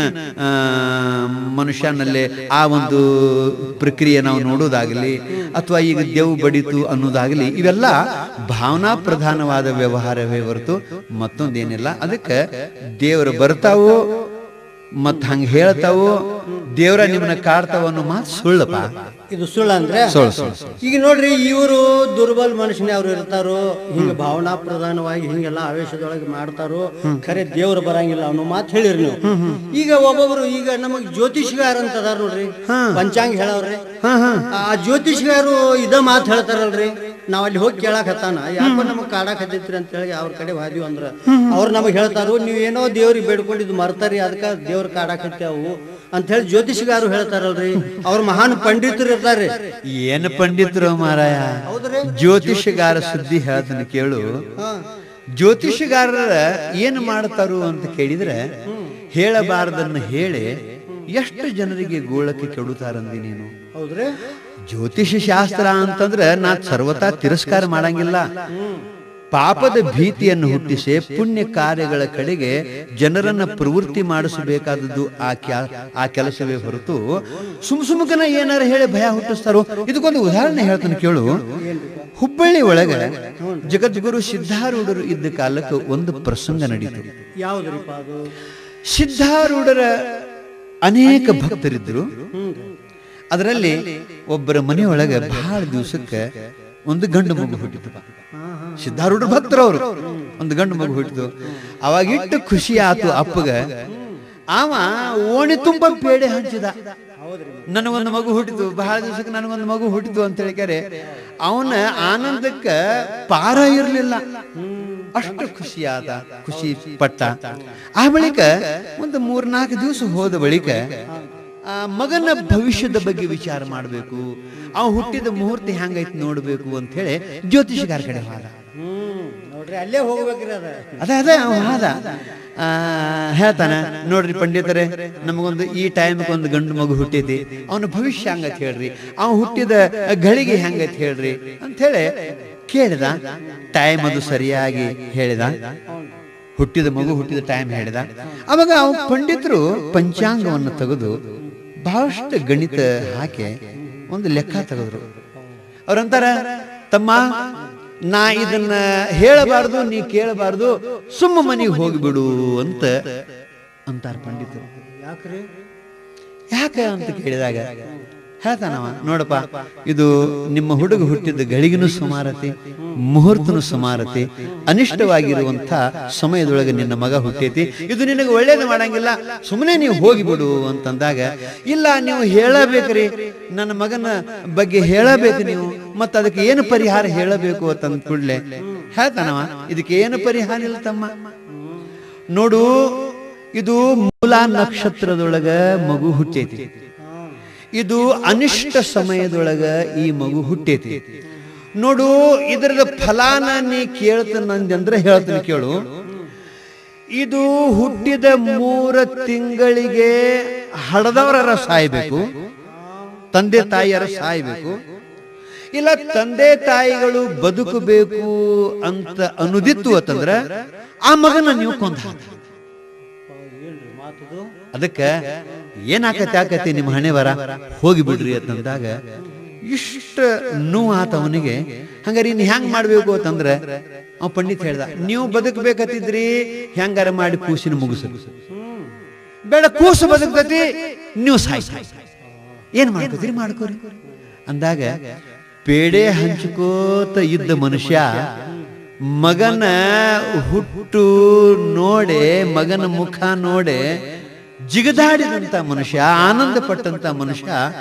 ಮನುಷ್ಯನಲ್ಲೇ ಆ ಒಂದು ಪ್ರಕ್ರಿಯೆ ನಾವು ನೋಡೋದಾಗಲಿ, ಅಥವಾ ಈಗ ದೇವ್ ಬಡಿತು ಅನ್ನೋದಾಗಲಿ, ಇವೆಲ್ಲ ಭಾವನಾ ಪ್ರಧಾನವಾದ ವ್ಯವಹಾರವೇ ಹೊರತು ಮತ್ತೊಂದೇನಿಲ್ಲ. ಅದಕ್ಕೆ ದೇವರು ಬರ್ತಾವೋ ಮತ್ ಹಂಗ ಹೇಳ್ತಾವೋ, ದೇವ್ರ ನಿಮ್ಮನ್ನ ಕಾಡ್ತಾವ ಅನ್ನೋ ಮಾತು ಸುಳ್ಳಪ್ಪ. ಇದು ಸುಳ್ಳು ಅಂದ್ರೆ ಈಗ ನೋಡ್ರಿ, ಇವರು ದುರ್ಬಲ ಮನುಷ್ಯನ ಅವ್ರು ಇರ್ತಾರೋ, ಹಿಂಗ ಭಾವನಾ ಪ್ರಧಾನವಾಗಿ ಹಿಂಗೆಲ್ಲ ಆವೇಶದೊಳಗೆ ಮಾಡ್ತಾರೋ, ಖರೆ ದೇವ್ರು ಬರಂಗಿಲ್ಲ ಅನ್ನೋ ಮಾತು ಹೇಳಿರಿ ನೀವು. ಈಗ ಒಬ್ಬೊಬ್ರು ಈಗ ನಮಗ್ ಜ್ಯೋತಿಷ್ಗಾರ ಅಂತ ಅದಾರ ನೋಡ್ರಿ, ಪಂಚಾಂಗ ಹೇಳವ್ರಿ. ಆ ಜ್ಯೋತಿಷ್ಗಾರು ಇದ ಮಾತು ಹೇಳ್ತಾರಲ್ರಿ, ನಾವ್ ಅಲ್ಲಿ ಹೋಗಿ ಕೇಳಾಕ್ ಹತ್ತಾನ, ಯಾಕೋ ನಮಗ್ ಕಾಡಾಕ್ ಹತ್ತೈತ್ರಿ ಅಂತ ಹೇಳಿ ಅವ್ರ ಕಡೆ ವಾದಿವ್ ಅಂದ್ರ ಅವ್ರು ನಮಗ್ ಹೇಳ್ತಾರು, ನೀವ್ ಏನೋ ದೇವ್ರಿಗೆ ಬೇಡ್ಕೊಂಡಿದ್ದು ಮರ್ತಾರಿ, ಅದಕ್ಕ ದೇವ್ರ ಕಾಡಾಕ್ ಹತ್ಯಾವು ಅಂತ ಹೇಳಿ ಜ್ಯೋತಿಷಗಾರು ಹೇಳ್ತಾರಲ್ರಿ. ಅವ್ರ ಮಹಾನ್ ಪಂಡಿತರು ಇರ್ತಾರೆ. ಏನು ಪಂಡಿತರು ಮಾರಾಯ, ಜ್ಯೋತಿಷಗಾರ ಸುದ್ದಿ ಹೇಳ್ತಾನೆ ಕೇಳು. ಜ್ಯೋತಿಷಗಾರರ ಏನ್ ಮಾಡ್ತಾರು ಅಂತ ಕೇಳಿದ್ರೆ, ಹೇಳಬಾರದನ್ನ ಹೇಳಿ ಎಷ್ಟು ಜನರಿಗೆ ಗೋಳಕ್ಕೆ ಕೆಡುತ್ತಾರಂದಿ ನೀನು. ಹೌದ್ರಿ, ಜ್ಯೋತಿಷ ಶಾಸ್ತ್ರ ಅಂತಂದ್ರೆ ನಾ ಸರ್ವತಾ ತಿರಸ್ಕಾರ ಮಾಡಂಗಿಲ್ಲ. ಪಾಪದ ಭೀತಿಯನ್ನು ಹುಟ್ಟಿಸಿ ಪುಣ್ಯ ಕಾರ್ಯಗಳ ಕಡೆಗೆ ಜನರನ್ನ ಪ್ರವೃತ್ತಿ ಮಾಡಿಸಬೇಕಾದದ್ದು ಆ ಕೆಲಸವೇ ಹೊರತು ಸುಮ್ಕನ ಏನಾರ ಹೇಳಿ ಭಯ ಹುಟ್ಟಿಸ್ತಾರೋ. ಇದಕ್ಕೊಂದು ಉದಾಹರಣೆ ಹೇಳ್ತಾನೆ ಕೇಳು. ಹುಬ್ಬಳ್ಳಿ ಒಳಗ ಜಗದ್ಗುರು ಸಿದ್ಧಾರೂಢರು ಇದ್ದ ಕಾಲಕ್ಕೆ ಒಂದು ಪ್ರಸಂಗ ನಡೀತು. ಯಾವ್ದ್ರಿಪ್ಪ ಅದು? ಸಿದ್ಧಾರೂಢರ ಅನೇಕ ಭಕ್ತರಿದ್ರು. ಅದರಲ್ಲಿ ಒಬ್ಬರ ಮನೆಯೊಳಗೆ ಬಹಳ ದಿವಸಕ್ಕೆ ಒಂದು ಗಂಡು ಮಗು ಹುಟ್ಟಿತು. ಸಿದ್ಧಾರೂಢ ಭಕ್ತರವರು ಒಂದು ಗಂಡು ಮಗು ಹುಟ್ಟಿತು. ಅವಾಗ ಇಟ್ಟು ಖುಷಿ ಆತು ಅಪ್ಪಗ. ಅವ ಓಣಿ ತುಂಬ ಪೇಡೆ ಹಂಚಿದ, ನನಗೊಂದು ಮಗು ಹುಟ್ಟಿತು, ಬಹಳ ದಿವಸಕ್ಕೆ ನನಗೊಂದು ಮಗು ಹುಟ್ಟಿತು ಅಂತ ಹೇಳಿಕಾರೆ ಅವನ ಆನಂದಕ್ಕ ಪಾರ ಇರ್ಲಿಲ್ಲ. ಅಷ್ಟು ಖುಷಿ ಆದ, ಖುಷಿ ಪಟ್ಟ. ಆ ಬಳಿಕ ಒಂದು 3-4 ದಿವಸ ಹೋದ ಬಳಿಕ ಆ ಮಗನ ಭವಿಷ್ಯದ ಬಗ್ಗೆ ವಿಚಾರ ಮಾಡಬೇಕು, ಅವ ಹುಟ್ಟಿದ ಮುಹೂರ್ತ ಹೆಂಗೈತಿ ನೋಡ್ಬೇಕು ಅಂತ ಹೇಳಿ ಜ್ಯೋತಿಷಗಾರ ಕಡೆ ಹೋದ. ನೋಡ್ರಿ, ಅಲ್ಲೇ ಹೋಗ್ಬೇಕ್ರಿ. ಅದೇ ಅವ ಹೋದ. ಹೇಳ್ತಾನ, ನೋಡ್ರಿ ಪಂಡಿತರೇ, ನಮಗೊಂದು ಈ ಟೈಮ್ಗೆ ಒಂದು ಗಂಡು ಮಗು ಹುಟ್ಟೈತಿ, ಅವನ ಭವಿಷ್ಯ ಹಂಗತ್ ಹೇಳ್ರಿ, ಅವ ಹುಟ್ಟಿದ ಗಳಿಗೆ ಹೆಂಗತ್ ಹೇಳ್ರಿ ಅಂತ ಹೇಳಿ ಕೇಳಿದ. ಟೈಮ್ ಅದು ಸರಿಯಾಗಿ ಹೇಳಿದ, ಹುಟ್ಟಿದ ಮಗು ಹುಟ್ಟಿದ ಟೈಮ್ ಹೇಳಿದ. ಅವಾಗ ಅವ ಪಂಡಿತರು ಪಂಚಾಂಗವನ್ನು ತೆಗೆದು ಬಹಳಷ್ಟು ಗಣಿತ ಹಾಕಿ ಒಂದು ಲೆಕ್ಕ ತೆಗೆದ್ರು. ಅವ್ರಂತಾರ, ತಮ್ಮ ನಾ ಇದನ್ನ ಹೇಳಬಾರ್ದು, ನೀ ಕೇಳಬಾರ್ದು, ಸುಮ್ಮ ಮನೆಗೆ ಹೋಗಿಬಿಡು ಅಂತ ಅಂತಾರ ಪಂಡಿತರು. ಯಾಕೆ ಅಂತ ಕೇಳಿದಾಗ ಹೇಳ್ತಾನವ, ನೋಡಪ್ಪ, ಇದು ನಿಮ್ಮ ಹುಡುಗ ಹುಟ್ಟಿದ ಗಳಿಗಿನೂ ಸುಮಾರತೆ, ಮುಹೂರ್ತನು ಸುಮಾರತೆ, ಅನಿಷ್ಟವಾಗಿರುವಂತ ಸಮಯದೊಳಗೆ ನಿನ್ನ ಮಗ ಹುಟ್ಟೈತಿ, ಇದು ನಿನಗೆ ಒಳ್ಳೇದು ಮಾಡಂಗಿಲ್ಲ, ಸುಮ್ಮನೆ ನೀವು ಹೋಗಿಬಿಡು ಅಂತಂದಾಗ, ಇಲ್ಲ ನೀವು ಹೇಳಬೇಕ್ರಿ, ನನ್ನ ಮಗನ ಬಗ್ಗೆ ಹೇಳಬೇಕು ನೀವು, ಮತ್ತ ಅದಕ್ಕೆ ಏನು ಪರಿಹಾರ ಹೇಳಬೇಕು ಅಂತಂದ ಕೂಡಲೇ ಹೇಳ್ತಾನವ, ಇದಕ್ಕೆ ಏನು ಪರಿಹಾರ ಇಲ್ಲ ತಮ್ಮ, ನೋಡು, ಇದು ಮೂಲ ನಕ್ಷತ್ರದೊಳಗ ಮಗು ಹುಟ್ಟೈತಿ, ಇದು ಅನಿಷ್ಟ ಸಮಯದೊಳಗ ಈ ಮಗು ಹುಟ್ಟೈತಿ, ನೋಡು, ಇದರದ ಫಲಾನ ನೀ ಕೇಳ್ತಾನಂದ್ರೆ ಹೇಳ್ತೀನಿ ಕೇಳು. ಇದು ಹುಟ್ಟಿದ 3 ತಿಂಗಳಿಗೆ ಹಡದವರ ಸಾಯ್ಬೇಕು, ತಂದೆ ತಾಯಿಯರ ಸಾಯ್ಬೇಕು, ಇಲ್ಲ ತಂದೆ ತಾಯಿಗಳು ಬದುಕಬೇಕು ಅಂತ ಅನ್ನುದಿತ್ತು ಅಂತಂದ್ರ ಆ ಮಗನ ನೀವು ಕೊಂದ. ಅದಕ್ಕೆ ಏನಾಕತಿ ನಿಮ್ಮ ಹಣೆ ಬರ, ಹೋಗಿ ಬಿಡ್ರಿ ಅಂತಂದಾಗ ಇಷ್ಟ ನೋವು ಆತ ಅವನಿಗೆ. ಹಂಗಾರೆ ಇನ್ ಹೆಂಗ್ ಮಾಡ್ಬೇಕು ಅಂತಂದ್ರೆ ಅವ ಪಂಡಿತ್ ಹೇಳ್ದ, ನೀವು ಬದುಕಬೇಕತ್ತಿದ್ರಿ ಹೆಂಗಾರ ಮಾಡಿ ಕೂಸಿನ ಮುಗಿಸ, ಬೇಡ ಕೂಸು ಬದುಕತಿ, ನೀವು ಸಾಯ್, ಏನ್ ಮಾಡ್ಕೋತೀರಿ ಮಾಡ್ಕೋರಿ ಅಂದಾಗ ಪೇಡೆ ಹಂಚ್ಕೋತ ಇದ್ದ ಮನುಷ್ಯ ಮಗನ ಹುಟ್ಟು ನೋಡೆ, ಮಗನ ಮುಖ ನೋಡೆ ಜಿಗದಾಡಿದಂತ ಮನುಷ್ಯ, ಆನಂದ ಪಟ್ಟಂತ ಮನುಷ್ಯ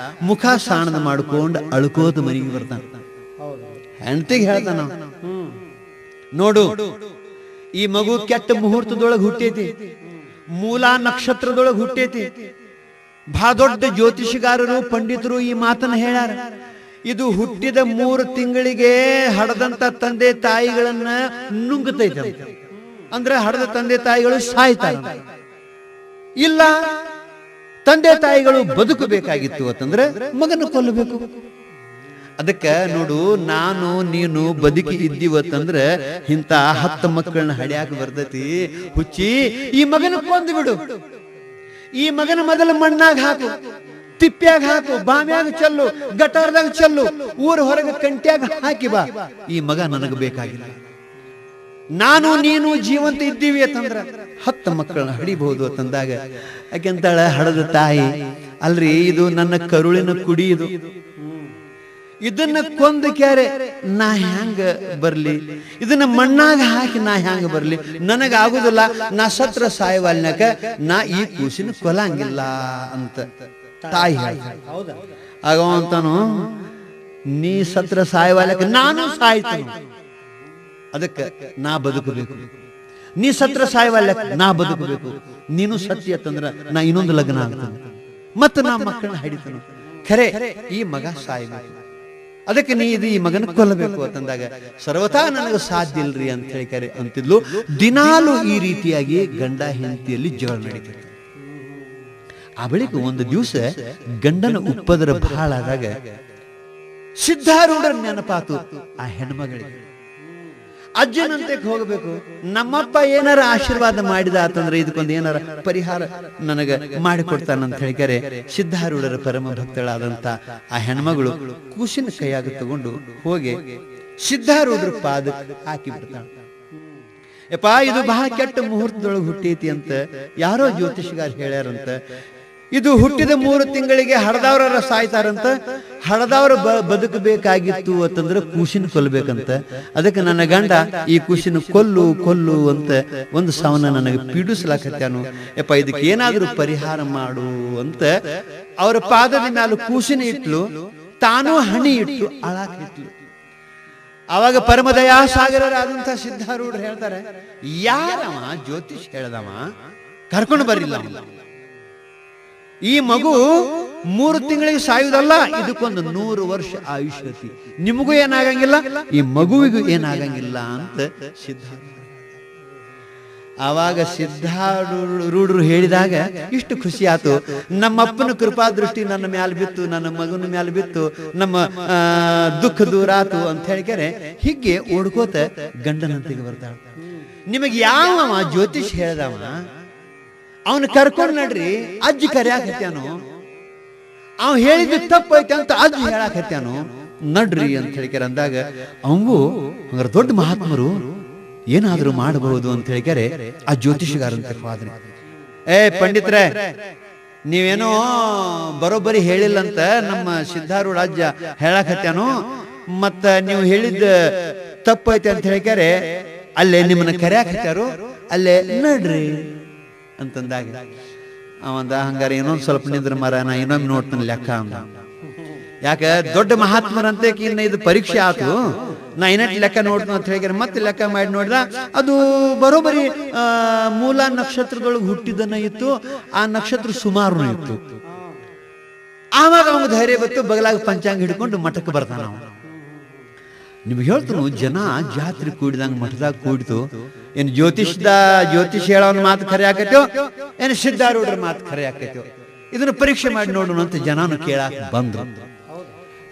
ಮುಖ ಸಾಣದ ಮಾಡ್ಕೊಂಡು ಅಳ್ಕೋತ ಮನೆಗೆ ಬರ್ತಾನ. ಹೆಂಡತಿಗೆ ಹೇಳ್ತಾನ, ನೋಡು ಈ ಮಗು ಕೆಟ್ಟ ಮುಹೂರ್ತದೊಳಗೆ ಹುಟ್ಟೈತಿ, ಮೂಲ ನಕ್ಷತ್ರದೊಳಗೆ ಹುಟ್ಟೈತಿ. ಬಹಳ ದೊಡ್ಡ ಜ್ಯೋತಿಷಿಗಾರರು ಪಂಡಿತರು ಈ ಮಾತನ್ನ ಹೇಳ್ಯಾರ. ಇದು ಹುಟ್ಟಿದ 3 ತಿಂಗಳಿಗೆ ಹಡದಂತ ತಂದೆ ತಾಯಿಗಳನ್ನ ನುಂಗುತ್ತೈತೆ. ಅಂದ್ರೆ ಹಡದ ತಂದೆ ತಾಯಿಗಳು ಸಾಯ್ತಾರೆ. ಇಲ್ಲ ತಂದೆ ತಾಯಿಗಳು ಬದುಕಬೇಕಾಗಿತ್ತು ಅಂತಂದ್ರೆ ಮಗನ ಕೊಲ್ಲಬೇಕು. ಅದಕ್ಕೆ ನೋಡು, ನಾನು ನೀನು ಬದುಕಿ ಇದ್ದೀವತ್ತಂದ್ರೆ ಇಂಥ 10 ಮಕ್ಕಳನ್ನ ಹಡ್ಯಾಕ ಬರ್ತೈತಿ. ಹುಚ್ಚಿ, ಈ ಮಗನ ಕೊಂದು ಬಿಡು. ಈ ಮಗನ ಮೊದಲ ಮಣ್ಣಾಗ ಹಾಕು, ತಿಪ್ಪ್ಯಾಗ ಹಾಕು, ಬಾಮ್ಯಾಗ ಚೆಲ್ಲು, ಗಟಾರದಾಗ ಚೆಲ್ಲು, ಊರ ಹೊರಗೆ ಕಂಟ್ಯಾಗ ಹಾಕಿ ಬಾ. ಈ ಮಗ ನನಗೆ ಬೇಕಾಗಿಲ್ಲ. ನಾನು ನೀನು ಜೀವಂತ ಇದ್ದೀವಿ ಅಂತಂದ್ರ 10 ಮಕ್ಕಳನ್ನ ಹಡಿಬಹುದು ಅಂತಂದಾಗ ಯಾಕೆಂತಾಳ ಹಡದ ತಾಯಿ, ಅಲ್ರಿ ಇದು ನನ್ನ ಕರುಳಿನ ಕುಡಿ, ಇದನ್ನ ಕೊಂದ ಕ್ಯಾರೆ ನಾ ಹ್ಯಾಂಗ ಬರ್ಲಿ, ಇದನ್ನ ಮಣ್ಣಾಗ ಹಾಕಿ ನಾ ಹ್ಯಾಂಗ ಬರ್ಲಿ, ನನಗಾಗುದಿಲ್ಲ. ನಾ ಸತ್ರ ಸಾಯವಾಲ್ನಕ ನಾ ಈ ಕೂಸಿನ ಕೊಲಂಗಿಲ್ಲ ಅಂತ ತಾಯಿ ಆಗ ಅಂತಾನು, ನೀ ಸತ್ರ ಸಾಯವಾಲ್ನಕ ನಾನು ಸಾಯ್ತೀನಿ, ಅದಕ್ಕೆ ನಾ ಬದುಕಬೇಕು. ನೀ ಸತ್ರ ಸಾಯವಾಲ್ನಕ ನಾ ಬದುಕಬೇಕು. ನೀನು ಸತ್ಯ ಅಂತಂದ್ರ ನಾ ಇನ್ನೊಂದು ಲಗ್ನ ಆಗ್ತಾನೆ, ಮತ್ತ ನಾ ಮಕ್ಕಳನ್ನ ಹಿಡಿತಾನ. ಖರೆ ಈ ಮಗ ಸಾಯ್ಬೇಕು, ಅದಕ್ಕೆ ನೀ ಇದು ಈ ಮಗನ ಕೊಲ್ಲಬೇಕು ಅಂತಂದಾಗ ಸರ್ವತಾ ನನಗೆ ಸಾಧ್ಯ ಇಲ್ರಿ ಅಂತ ಹೇಳಿ ಅಂತಿದ್ಲು. ದಿನಾಲು ಈ ರೀತಿಯಾಗಿ ಗಂಡ ಹೆಂಡತಿಯಲ್ಲಿ ಜಗಳ ನಡೀತಿತ್ತು. ಆ ಬಳಿಕ ಒಂದು ದಿವಸ ಗಂಡನ ಉಪದ್ರ ಬಹಳ ಆದಾಗ ಸಿದ್ಧಾರೂಢರ ನೆನಪಾತು ಆ ಹೆಣ್ಮಗಳಿಗೆ. ಅಜ್ಜನಂತೆ ಹೋಗಬೇಕು, ನಮ್ಮಪ್ಪ ಏನಾರ ಆಶೀರ್ವಾದ ಮಾಡಿದ ಅಂತಂದ್ರೆ ಇದಕ್ಕೊಂದು ಏನಾರ ಪರಿಹಾರ ನನಗೆ ಮಾಡಿಕೊಡ್ತಾನಂತ ಹೇಳಿಕರೆ ಸಿದ್ಧಾರೂಢರ ಪರಮ ಭಕ್ತಳಾದಂತ ಆ ಹೆಣ್ಮಗಳು ಕೂಸಿನ ಕೈಯಾಗ ತಗೊಂಡು ಹೋಗಿ ಸಿದ್ಧಾರೂಢರ ಪಾದಕ್ಕೆ ಹಾಕಿ ಬಿಡ್ತಾಳ. ಯಪ್ಪ, ಇದು ಬಹಳ ಕೆಟ್ಟ ಮುಹೂರ್ತದೊಳಗೆ ಹುಟ್ಟೈತಿ ಅಂತ ಯಾರೋ ಜ್ಯೋತಿಷಿಗಾರ ಹೇಳ್ಯಾರಂತ. ಇದು ಹುಟ್ಟಿದ 3 ತಿಂಗಳಿಗೆ ಹಡದವ್ರ ಸಾಯ್ತಾರಂತ. ಹಡದವ್ರ ಬದುಕಬೇಕಾಗಿತ್ತು ಅಂತಂದ್ರೆ ಕೂಸಿನ ಕೊಲ್ಲಬೇಕಂತ. ಅದಕ್ಕೆ ನನ್ನ ಗಂಡ ಈ ಕೂಸಿನ ಕೊಲ್ಲು ಕೊಲ್ಲು ಅಂತ ಒಂದು ಸಾವನ್ನ ನನಗೆ ಪೀಡಿಸ್ಲಾಕತ್ಯಾನು. ಯಪ್ಪ, ಇದಕ್ಕೆ ಏನಾದ್ರೂ ಪರಿಹಾರ ಮಾಡು ಅಂತ ಅವರ ಪಾದದ ಮ್ಯಾಲ ಕೂಸಿನ ಇಟ್ಲು, ತಾನು ಹಣಿ ಇಟ್ಟು ಅಳಾಕಿಟ್ಲು. ಅವಾಗ ಪರಮದಯಾ ಸಾಗರರಾದಂತ ಸಿದ್ಧಾರೂಢರು ಹೇಳ್ತಾರೆ, ಯಾರವ ಜ್ಯೋತಿಷ್ ಹೇಳ್ದವ, ಕರ್ಕೊಂಡು ಬರಿಲ್ಲ. ಈ ಮಗು 3 ತಿಂಗಳಿಗೆ ಸಾಯುವುದಲ್ಲ, ಇದಕ್ಕೊಂದು 100 ವರ್ಷ ಆಯುಷ್ಯತಿ. ನಿಮಗೂ ಏನಾಗಂಗಿಲ್ಲ, ಈ ಮಗುವಿಗೂ ಏನಾಗಂಗಿಲ್ಲ ಅಂತ ಸಿದ್ಧಾರೂಢರು. ಆವಾಗ ಸಿದ್ಧಾರೂಢರು ಹೇಳಿದಾಗ ಇಷ್ಟು ಖುಷಿ ಆತು. ನಮ್ಮಪ್ಪನ ಕೃಪಾ ದೃಷ್ಟಿ ನನ್ನ ಮ್ಯಾಲ ಬಿತ್ತು, ನನ್ನ ಮಗನ ಮ್ಯಾಲ ಬಿತ್ತು, ನಮ್ಮ ದುಃಖ ದೂರ ಆತು ಅಂತ ಹೇಳಿಕರೆ ಹೀಗೆ ಓಡ್ಕೋತ ಗಂಡನಂತಿಗೆ ಬರ್ತಾಳ. ನಿಮಗೆ ಯಾವ ಜ್ಯೋತಿಷ್ ಹೇಳ್ದವ, ಅವನು ಕರ್ಕೊಂಡು ನಡ್ರಿ, ಅಜ್ಜಿ ಕರ್ಯಾಕತ್ಯಾನು, ಅವ್ ಹೇಳಿದ ತಪ್ಪೈತೆ ಅಂತ ಅಜ್ಜಿ ಹೇಳಾಕತ್ಯಾನು, ನಡ್ರಿ ಅಂತ ಹೇಳಿಕರೆ ಅಂದಾಗ ಅವಂಗೂ ಹಂಗಾರ ದೊಡ್ಡ ಮಹಾತ್ಮರು ಏನಾದ್ರೂ ಮಾಡಬಹುದು ಅಂತ ಹೇಳಿಕರೆ ಆ ಜ್ಯೋತಿಷಿಗಾರಂತೆ ಹೋದ್ರಿ. ಪಂಡಿತ್ರೆ, ನೀವೇನೋ ಬರೋಬ್ಬರಿ ಹೇಳಿಲ್ಲಂತ ನಮ್ಮ ಸಿದ್ಧಾರೂಢ ಅಜ್ಜ ಹೇಳಾಕತ್ಯಾನು, ಮತ್ತ ನೀವು ಹೇಳಿದ ತಪ್ಪೈತೆ ಅಂತ ಹೇಳಿಕರೆ ಅಲ್ಲೇ ನಿಮ್ಮನ್ನ ಕರ್ಯಾಕತ್ಯಾರು, ಅಲ್ಲೇ ನಡ್ರಿ ಅಂತಂದಾಗ ಅವಂದ ಹಂಗಾರ ಇನ್ನೊಂದು ಸ್ವಲ್ಪ ನಿಂದ್ರ ಮರ, ನಾ ಇನ್ನೊಮ್ಮೆ ನೋಡ್ತಾನೆ ಲೆಕ್ಕ ಅಂದ. ಯಾಕ ದೊಡ್ಡ ಮಹಾತ್ಮರಂತೆ ಇನ್ನ ಇದು ಪರೀಕ್ಷೆ ಆತು, ನಾ ಇನ್ನಟ್ ಲೆಕ್ಕ ನೋಡ್ತಾನ ಅಂತ ಹೇಳಿದ್ರೆ ಮತ್ತೆ ಲೆಕ್ಕ ಮಾಡಿ ನೋಡಿದ ಅದು ಬರೋಬರಿ ಮೂಲ ನಕ್ಷತ್ರದೊಳಗೆ ಹುಟ್ಟಿದನ್ನ ಇತ್ತು. ಆ ನಕ್ಷತ್ರ ಸುಮಾರು ಇತ್ತು. ಆವಾಗ ಅವಾಗ ಧೈರ್ಯ ಬತ್ತು, ಬಗಲಾಗ ಪಂಚಾಂಗ ಹಿಡ್ಕೊಂಡು ಮಠಕ್ಕೆ ಬರ್ತಾನ. ನಿಮ್ಗೆ ಹೇಳ್ತಾನು, ಜನ ಜಾತ್ರೆ ಕೂಡಿದಂಗ ಮಠದಾಗ ಕೂಡಿತು. ಏನ್ ಜ್ಯೋತಿಷ್ ಹೇಳೋನ್ ಮಾತು ಖರೆ ಆಕೈತೋ, ಏನ್ ಸಿದ್ಧಾರೂಢರ ಮಾತು ಖರೆ ಆಕೈತೋ, ಇದನ್ನ ಪರೀಕ್ಷೆ ಮಾಡಿ ನೋಡೋಣ ಅಂತ ಜನನು ಕೇಳಾಕ ಬಂದ್ರು.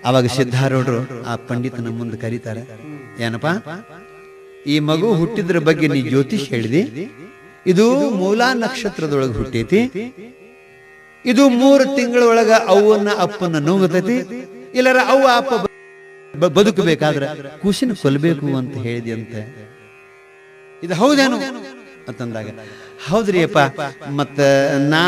ಅವಾಗ ಸಿದ್ಧಾರೂಢರು ಆ ಪಂಡಿತನ ಮುಂದೆ ಕರೀತಾರೆ, ಏನಪ್ಪಾ ಈ ಮಗು ಹುಟ್ಟಿದ್ರ ಬಗ್ಗೆ ನೀ ಜ್ಯೋತಿಷ್ ಹೇಳಿದಿ, ಇದು ಮೂಲ ನಕ್ಷತ್ರದೊಳಗೆ ಹುಟ್ಟೈತಿ, ಇದು 3 ತಿಂಗಳೊಳಗ ಅವ್ವನ್ನ ಅಪ್ಪನ್ನ ನುಂಗತೈತಿ, ಇಲ್ಲರ ಅವ್ವ ಅಪ್ಪ ಬದುಕಬೇಕಾದ್ರೆ ಕೂಸಿನ ಕೊಲ್ಲಬೇಕು ಅಂತ ಹೇಳಿದಿ ಅಂತ, ಇದು ಹೌದೇನು ಅಂತಂದಾಗ ಹೌದ್ರಿ ಅಪ್ಪ, ಮತ್ತ ನಾ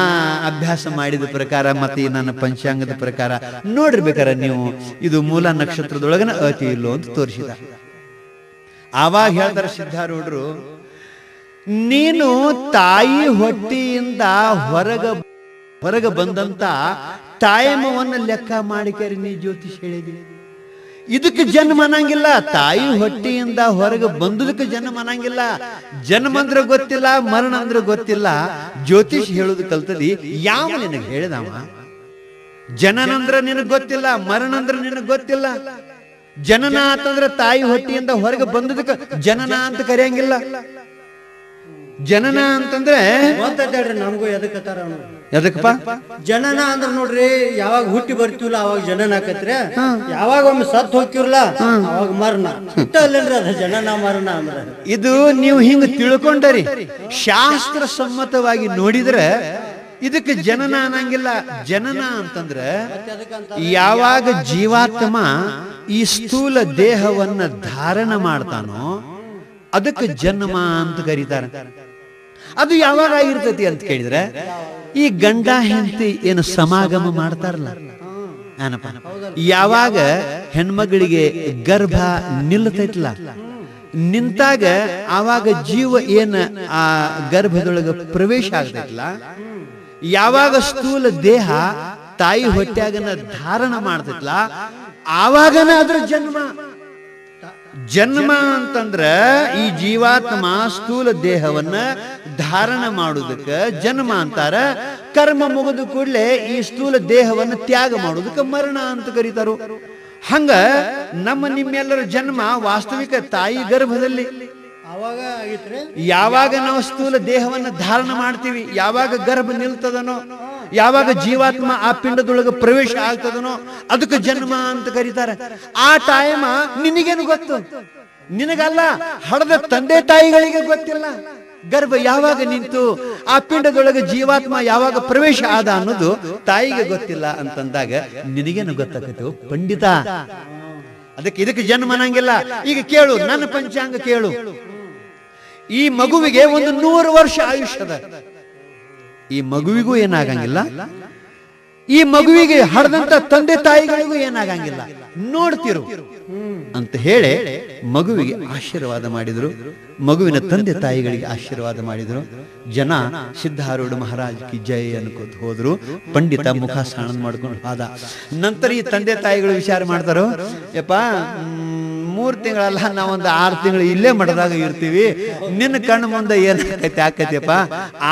ಅಭ್ಯಾಸ ಮಾಡಿದ ಪ್ರಕಾರ ಮತ್ತೆ ನನ್ನ ಪಂಚಾಂಗದ ಪ್ರಕಾರ ನೋಡಿರ್ಬೇಕಾರ ನೀವು ಇದು ಮೂಲ ನಕ್ಷತ್ರದೊಳಗನ ಅತಿ ಇಲ್ಲೋ ಅಂತ ತೋರಿಸಿದ. ಆವಾಗ ಹೇಳ್ತಾರೆ ಸಿದ್ಧಾರೂಢರು, ನೀನು ತಾಯಿ ಹೊಟ್ಟಿಯಿಂದ ಹೊರಗ ಹೊರಗೆ ಬಂದಂತ ಟೈಮವನ್ನು ಲೆಕ್ಕ ಮಾಡಿಕರಿ ನೀ ಜ್ಯೋತಿಷ್ ಹೇಳಿದಿ. ಇದಕ್ಕೆ ಜನ್ಮ ಅನ್ನಂಗಿಲ್ಲ. ತಾಯಿ ಹೊಟ್ಟೆಯಿಂದ ಹೊರಗೆ ಬಂದುದಕ್ಕೆ ಜನ್ಮ ಅನ್ನಂಗಿಲ್ಲ. ಜನ್ಮ ಅಂದ್ರೆ ಗೊತ್ತಿಲ್ಲ, ಮರಣ ಅಂದ್ರೆ ಗೊತ್ತಿಲ್ಲ. ಜ್ಯೋತಿಷ್ ಹೇಳುದು ಕಲ್ತದಿ ಯಾವ ನಿನಗೆ ಹೇಳಿದವ? ಜನನ ಅಂದ್ರೆ ನಿನಗೆ ಗೊತ್ತಿಲ್ಲ, ಮರಣ ಅಂದ್ರೆ ನಿನಗೆ ಗೊತ್ತಿಲ್ಲ. ಜನನ ಅಂತಂದ್ರೆ ತಾಯಿ ಹೊಟ್ಟೆಯಿಂದ ಹೊರಗೆ ಬಂದುದಕ್ಕೆ ಜನನ ಅಂತ ಕರೆಯಂಗಿಲ್ಲ. ಜನನ ಅಂತಂದ್ರೆ ಗೊತ್ತೈತೇಳ್ರಿ ನಮಗೂ ಎದಕ್ಕಪ್ಪ ಜನನ ಅಂದ್ರ ನೋಡ್ರಿ, ಯಾವಾಗ ಹುಟ್ಟಿ ಬರ್ತೀವಲ್ಲ ಅವಾಗ ಜನನ ಆಕತ್ರಿ, ಯಾವಾಗ ಒಮ್ಮೆ ಸತ್ ಹೋಗ್ತಿವ್ರಲ್ಲ ಅವಾಗ ಮರಣ. ಅಲ್ಲೇನ್ರಿ ಅದ ಜನನ ಮರಣ ಅಂದ್ರೆ. ಇದು ನೀವು ಹಿಂಗ ತಿಳ್ಕೊಂಡರಿ. ಶಾಸ್ತ್ರ ಸಮ್ಮತವಾಗಿ ನೋಡಿದ್ರೆ ಇದಕ್ಕೆ ಜನನ ಅನ್ನಂಗಿಲ್ಲ. ಜನನ ಅಂತಂದ್ರೆ ಯಾವಾಗ ಜೀವಾತ್ಮ ಈ ಸ್ಥೂಲ ದೇಹವನ್ನ ಧಾರಣ ಮಾಡ್ತಾನೋ ಅದಕ್ಕೆ ಜನ್ಮ ಅಂತ ಕರೀತಾರೆ. ಅದು ಯಾವಾಗ ಆಗಿರ್ತತಿ ಅಂತ ಕೇಳಿದ್ರೆ, ಈ ಗಂಡ ಹೆಂಡತಿ ಏನು ಸಮಾಗಮ ಮಾಡ್ತಾರಲ್ಲ, ಏನಪ್ಪ, ಯಾವಾಗ ಹೆಣ್ಮಗಳಿಗೆ ಗರ್ಭ ನಿಲ್ಲತೈತಲ್ಲ, ನಿಂತಾಗ ಆವಾಗ ಜೀವ ಏನ ಆ ಗರ್ಭದೊಳಗ ಪ್ರವೇಶ ಆಗ್ತೈತಲ್ಲ, ಯಾವಾಗ ಸ್ಥೂಲ ದೇಹ ತಾಯಿ ಹೊಟ್ಯಾಗನ ಧಾರಣ ಮಾಡ್ತೈತಲ್ಲ, ಆವಾಗನ ಅದ್ರ ಜನ್ಮ. ಜನ್ಮ ಅಂತಂದ್ರ ಈ ಜೀವಾತ್ಮ ಸ್ಥೂಲ ದೇಹವನ್ನ ಧಾರಣ ಮಾಡುವುದಕ್ಕೆ ಜನ್ಮ ಅಂತಾರ. ಕರ್ಮ ಮುಗಿದ ಕೂಡಲೇ ಈ ಸ್ಥೂಲ ದೇಹವನ್ನು ತ್ಯಾಗ ಮಾಡುವುದಕ್ಕೆ ಮರಣ ಅಂತ ಕರೀತಾರೋ. ಹಂಗ ನಮ್ಮ ನಿಮ್ಮೆಲ್ಲರ ಜನ್ಮ ವಾಸ್ತವಿಕ ತಾಯಿ ಗರ್ಭದಲ್ಲಿ. ಯಾವಾಗ ನಾವು ಸ್ಥೂಲ ದೇಹವನ್ನ ಧಾರಣ ಮಾಡ್ತೀವಿ, ಯಾವಾಗ ಗರ್ಭ ನಿಲ್ತದನೋ, ಯಾವಾಗ ಜೀವಾತ್ಮ ಆ ಪಿಂಡದೊಳಗೆ ಪ್ರವೇಶ ಆಗ್ತದನೋ ಅದಕ್ಕೆ ಜನ್ಮ ಅಂತ ಕರೀತಾರೆ. ಆ ಟೈಮ ನಿನಗೇನು ಗೊತ್ತು? ನಿನಗಲ್ಲ, ಹಡದ ತಂದೆ ತಾಯಿಗಳಿಗೆ ಗೊತ್ತಿಲ್ಲ. ಗರ್ಭ ಯಾವಾಗ ನಿಂತು ಆ ಪಿಂಡದೊಳಗೆ ಜೀವಾತ್ಮ ಯಾವಾಗ ಪ್ರವೇಶ ಆದ ಅನ್ನೋದು ತಾಯಿಗೆ ಗೊತ್ತಿಲ್ಲ ಅಂತಂದಾಗ ನಿನಗೇನು ಗೊತ್ತಾಗತ್ತೆ ಪಂಡಿತ? ಇದಕ್ಕೆ ಜನ್ಮ ಅನ್ನಂಗಿಲ್ಲ. ಈಗ ಕೇಳು, ನನ್ನ ಪಂಚಾಂಗ ಕೇಳು. ಈ ಮಗುವಿಗೆ 100 ವರ್ಷ ಆಯುಷ್ಯದ. ಈ ಮಗುವಿಗೂ ಏನಾಗಂಗಿಲ್ಲ, ಈ ಮಗುವಿಗೆ ಹಡದಂತ ತಂದೆ ತಾಯಿಗಳಿಗೂ ಏನಾಗಂಗಿಲ್ಲ. ನೋಡ್ತಿರು ಅಂತ ಹೇಳಿ ಮಗುವಿಗೆ ಆಶೀರ್ವಾದ ಮಾಡಿದ್ರು. ಮಗುವಿನ ತಂದೆ ತಾಯಿಗಳಿಗೆ ಆಶೀರ್ವಾದ ಮಾಡಿದ್ರು. ಜನ ಸಿದ್ಧಾರೂಢ ಮಹಾರಾಜ್ ಕಿ ಜೈ ಅನ್ಕೋತ ಹೋದ್ರು. ಪಂಡಿತ ಮುಖ ಸಾಣದ್ ಮಾಡ್ಕೊಂಡು ಹೋದ. ನಂತರ ಈ ತಂದೆ ತಾಯಿಗಳು ವಿಚಾರ ಮಾಡ್ತಾರೋ, ಯಪ್ಪ 3 ತಿಂಗಳಲ್ಲ, ನಾವೊಂದು 6 ತಿಂಗಳು ಇಲ್ಲೇ ಮಠದಾಗ ಇರ್ತೀವಿ, ನಿನ್ನ ಕಣ್ಣು ಮುಂದೆ ಏನಾಕೈತಿ ಆಕೈತಿಯಪ್ಪ.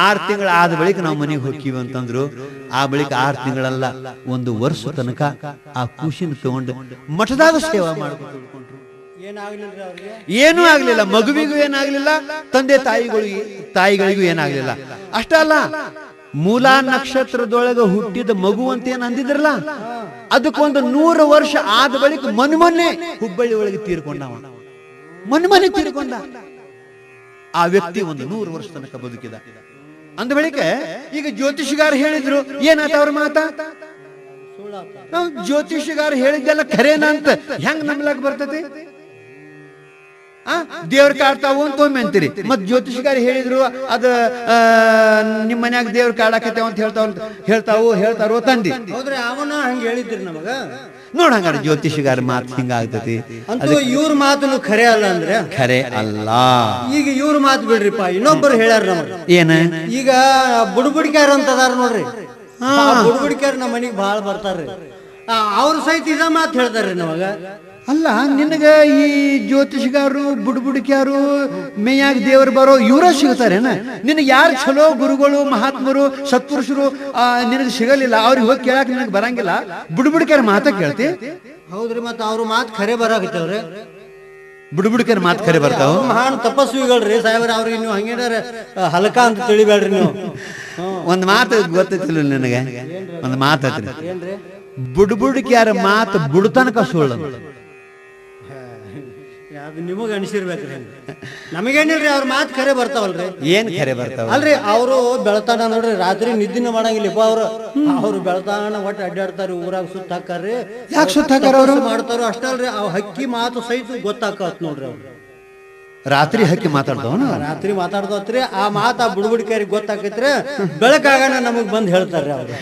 6 ತಿಂಗಳು ಆದ ಬಳಿಕ ನಾವು ಮನೆಗೆ ಹೋಗ್ತೀವಿ ಅಂತಂದ್ರು. ಆ ಬಳಿಕ 6 ತಿಂಗಳಲ್ಲ, 1 ವರ್ಷ ತನಕ ಆ ಕೂಸಿನ ತಗೊಂಡು ಮಠದಾಗ ಸೇವಾ ಮಾಡ್ಕೊಂಡು ಏನೂ ಆಗ್ಲಿಲ್ಲ. ಮಗುವಿಗೂ ಏನಾಗ್ಲಿಲ್ಲ, ತಂದೆ ತಾಯಿಗಳಿಗೂ ಏನಾಗ್ಲಿಲ್ಲ. ಅಷ್ಟ ಅಲ್ಲ, ಮೂಲಾ ನಕ್ಷತ್ರದೊಳಗ ಹುಟ್ಟಿದ ಮಗು ಅಂತ ಏನ್ ಅಂದಿದ್ರಲ್ಲ, ಅದಕ್ಕೊಂದು 100 ವರ್ಷ ಆದ ಬಳಿಕ ಮೊನ್ನೆ ಹುಬ್ಬಳ್ಳಿ ಒಳಗೆ ತೀರ್ಕೊಂಡವ. ಮೊನ್ನೆ ತೀರ್ಕೊಂಡ ಆ ವ್ಯಕ್ತಿ 100 ವರ್ಷ ತನಕ ಬದುಕಿದ. ಅಂದ ಬಳಿಕ ಈಗ ಜ್ಯೋತಿಷಿಗಾರ ಹೇಳಿದ್ರು, ಏನಾತ ಅವ್ರ ಮಾತಾ? ಜ್ಯೋತಿಷಿಗಾರ ಹೇಳಿದ್ದೆಲ್ಲ ಖರೇನ ಅಂತ ಹೆಂಗ್ ನಂಬ್ಲಾಕ್ ಬರ್ತೈತಿ? ದೇವ್ರ ಕಾಡ್ತಾವು ಅಂತ ಒಮ್ಮೆ ಅಂತೀರಿ, ಮತ್ ಜ್ಯೋತಿಷಿಗಾರ ಹೇಳಿದ್ರು ಅದ ನಿಮ್ ಮನ್ಯಾಗ ದೇವ್ರ ಕಾಡಾಕತ್ತೇವ ಅಂತ ಹೇಳ್ತಾರೋ ತಂದಿ. ಹೌದ್ರಿ, ಅವನ ಹಂಗ ಹೇಳಿದ್ರಿ ನಮಗ. ನೋಡ, ಹಂಗಾರ ಜ್ಯೋತಿಷಿಗಾರ ಮಾತು ಹಿಂಗ ಆಗ್ತತಿ. ಇವ್ರ ಮಾತು ಖರೆ ಅಲ್ಲ ಅಂದ್ರೆ ಖರೆ ಅಲ್ಲ. ಈಗ ಇವ್ರ ಮಾತು ಬಿಡ್ರಿಪ್ಪ, ಇನ್ನೊಬ್ಬರು ಹೇಳ್ಯಾರ ನಮಗ. ಏನ? ಈಗ ಬುಡ್ಬುಡಿಕ್ಯಾರ ಅಂತ ಅದಾರ ನೋಡ್ರಿ. ಬುಡ್ಬುಡಿಕ್ಯಾರ ನಮ್ಮ ಮನಿಗ್ ಬಾಳ ಬರ್ತಾರ್ರಿ. ಅವ್ರ ಸಹಿತ ಇದ ಮಾತು ಹೇಳ್ತಾರ್ರಿ ನಮಗ. ಅಲ್ಲ, ನಿನಗ ಈ ಜ್ಯೋತಿಷಿಗಾರು ಬುಡ್ಬುಡಿಕ್ಯಾರು ಮೇಯಾಗ ದೇವರು ಬರೋ ಇವರ ಸಿಗ್ತಾರೇನ? ನಿನಗೆ ಯಾರು ಚಲೋ ಗುರುಗಳು ಮಹಾತ್ಮರು ಸತ್ಪುರುಷರು ನಿನಗೆ ಸಿಗಲಿಲ್ಲ, ಅವ್ರಿಗೆ ಹೋಗಿ ಕೇಳಕ್ ನಿನಗೆ ಬರಂಗಿಲ್ಲ, ಬುಡ್ಬುಡಿಕ್ಯಾರ ಮಾತ ಕೇಳ್ತಿ? ಹೌದ್ರಿ, ಮತ್ತ ಅವ್ರ ಮಾತು ಖರೆ ಬರಾಕತ್ತವ್ರಿ. ಬುಡ್ಬುಡಿಕ್ಯಾರ ಮಾತು ಖರೆ ಬರ್ತಾವ. ಮಹಾನ್ ತಪಸ್ವಿಗಳ್ರಿ ಸಾಹೇಬ್ರ, ಅವ್ರಿಗೆ ನೀವು ಹಂಗೇನಾರ ಹಲಕ ಅಂತ ತಿಳಿಬೇಡ್ರಿ ನೀವು. ಒಂದ್ ಮಾತು ಗೊತ್ತೈತಿಲ್ಲ ನಿನಗೆ? ಒಂದ್ ಮಾತೈತ್ರಿ, ಬುಡ್ಬುಡಿಕ್ಯಾರ ಮಾತು ಬುಡ್ತನಕ ಸುಳ್ಳು. ಅದು ನಿಮಗ ಅನಿಸಿರ್ಬೇಕ್ರಿ, ನಮಗೇನಿಲ್ರಿ. ಅವ್ರ ಮಾತು ಖರೆ ಬರ್ತಾವಲ್ರಿ. ಏನ್ ಖರೆ ಬರ್ತಾವ? ಅಲ್ರಿ, ಅವರು ಬೆಳತಾನ ನೋಡ್ರಿ, ರಾತ್ರಿ ನಿದ್ದಿನ ಮಾಡಂಗಿಲ್ಲಪ್ಪ. ಅವ್ರು ಬೆಳತಾನ ಒಟ್ಟು ಅಡ್ಡಾಡ್ತಾರ, ಊರಾಗ ಸುತ್ತ ಹಾಕಾರ್ರಿ. ಯಾಕೆ ಸುತ್ತ ಹಾಕಾರ? ಅವ್ರು ಮಾಡ್ತಾರ ಅಷ್ಟಲ್ರಿ, ಅವ್ ಹಕ್ಕಿ ಮಾತು ಸಹಿತ ಗೊತ್ತಾಕತ್ ನೋಡ್ರಿ. ಅವ್ರು ರಾತ್ರಿ ಹಕ್ಕಿ ಮಾತಾಡ್ತಾವ, ರಾತ್ರಿ ಮಾತಾಡ್ದತ್ರಿ. ಆ ಮಾತು ಆ ಬುಡ್ಬುಡಿಕ್ಯಾರಿಗೆ ಗೊತ್ತಾಕೈತ್ರಿ. ಬೆಳಕಾಗಣ ನಮಗ್ ಬಂದ್ ಹೇಳ್ತಾರ್ರಿ ಅವ್ರು.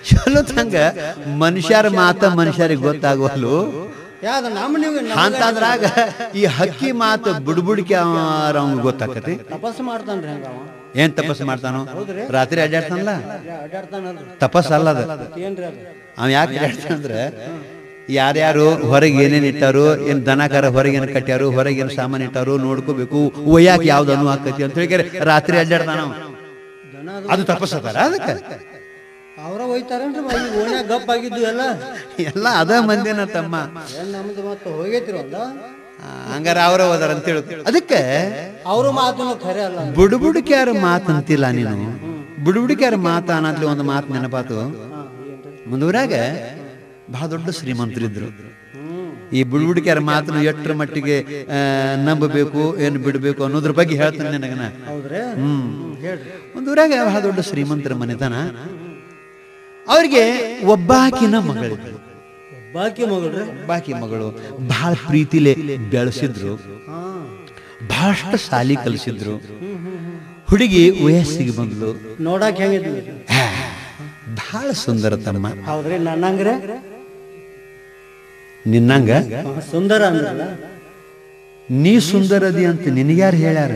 ಚಲೋ ಹಂಗ ಮನುಷ್ಯರ ಮಾತ ಮನುಷ್ಯರಿಗೆ ಗೊತ್ತಾಗುವಲ್ಲು ಅಂತಂದ್ರಾಗ ಈ ಹಕ್ಕಿ ಮಾತು ಬುಡ್ಬುಡಿಕೆ ಅವ್ನಿಗೆ ಗೊತ್ತಾಕತಿ. ತಪಸ್ಸು ಮಾಡ್ತಾನ್ರಿ ಹಂಗ. ಏನ್ ತಪಸ್ಸು ಮಾಡ್ತಾನೋ? ರಾತ್ರಿ ಅಡ್ಡಾಡ್ತಾನಲ್ಲ, ಅಡ್ಡಾಡ್ತಾನಲ್ರಿ. ತಪಸ್ಸು ಅಲ್ಲ ಅದು. ಏನ್ರಿ ಅದು? ಅವ ಯಾಕೆ ಅಡ್ಡಾಡ್ತಾನಂದ್ರೆ ಯಾರ್ಯಾರು ಹೊರಗೆ ಏನೇನು ಇಟ್ಟಾರು, ಏನ್ ದನಕಾರ ಹೊರಗೆ ಏನು ಕಟ್ಟ್ಯಾರು, ಹೊರಗೆ ಏನು ಸಾಮಾನು ಇಟ್ಟಾರು ನೋಡ್ಕೋಬೇಕು, ಒಯ್ಯಾಕೆ ಯಾವ್ದನ್ನು ಆಕತಿ ಅಂತ ಹೇಳಿ ರಾತ್ರಿ ಅಡ್ಡಾಡ್ತಾನ. ಅದು ತಪಸ್ಸು ಅದಾರ ಅದಕ್ಕೆ? ಅವ್ರ ಹೋಯ್ತಾರೇನ್ರಿ ಓಣ್ಯಾಗ ಗಪ್ ಆಗಿದ್ದು ಎಲ್ಲ ಅದ ಮಂದಿನ ತಮ್ಮ. ನಮ್ದು ಮತ್ತೆ ಹೋಗೈತಿರ ಹಂಗಾರ ಅವ್ರ ಹೋದಾರ ಅಂತ ಹೇಳ. ಅದಕ್ಕೆ ಅವ್ರ ಮಾತನ್ನು ಖರೆ ಅಲ್ಲ. ಬುಡುಬುಡಿಕ್ಯಾರ ಮಾತಂತಿಲ್ಲ ನೀನು. ಬುಡುಬುಡಿಕ್ಯಾರ ಮಾತ ಅನ್ನದ್ಲಿ ಒಂದು ಮಾತು ನೆನಪಾತು. ಮುಂದೂರಾಗ ಬಹಳ ದೊಡ್ಡ ಶ್ರೀಮಂತರಿದ್ರು. ಈ ಬುಡುಬುಡಿಕ್ಯಾರ ಮಾತನ್ನು ಎಷ್ಟರ ಮಟ್ಟಿಗೆ ನಂಬಬೇಕು ಏನು ಬಿಡಬೇಕು ಅನ್ನೋದ್ರ ಬಗ್ಗೆ ಹೇಳ್ತಾನೆ ನನಗನ. ಒಂದೂರಾಗ ಬಹಳ ದೊಡ್ಡ ಶ್ರೀಮಂತರ ಮನೆತನ. ಅವ್ರಿಗೆ ಒಬ್ಬಾಕಿನ ಮಗಳಿದ್ರು. ಒಬ್ಬಾಕಿ ಮಗಳು ಬಹಳ ಪ್ರೀತಿಲೆ ಬೆಳೆಸಿದ್ರು, ಬಹಳಷ್ಟು ಸಾಲಿ ಕಲಿಸಿದ್ರು. ಹುಡುಗಿ ವಯಸ್ಸಿಗೆ ಬಂದ್ಲು. ನೋಡಕ್ ಹೆಂಗಿದ್ವಿ? ಬಹಳ ಸುಂದರ ತಮ್ಮ. ಹೌದ್ರಿ? ನನ್ನಂಗ್ರೆ ನಿನ್ನಂಗ ಸುಂದರ ಅಂದ್ರಲ್ಲ. ನೀ ಸುಂದರದಿ ಅಂತ ನಿನಗ್ಯಾರು ಹೇಳ್ಯಾರ?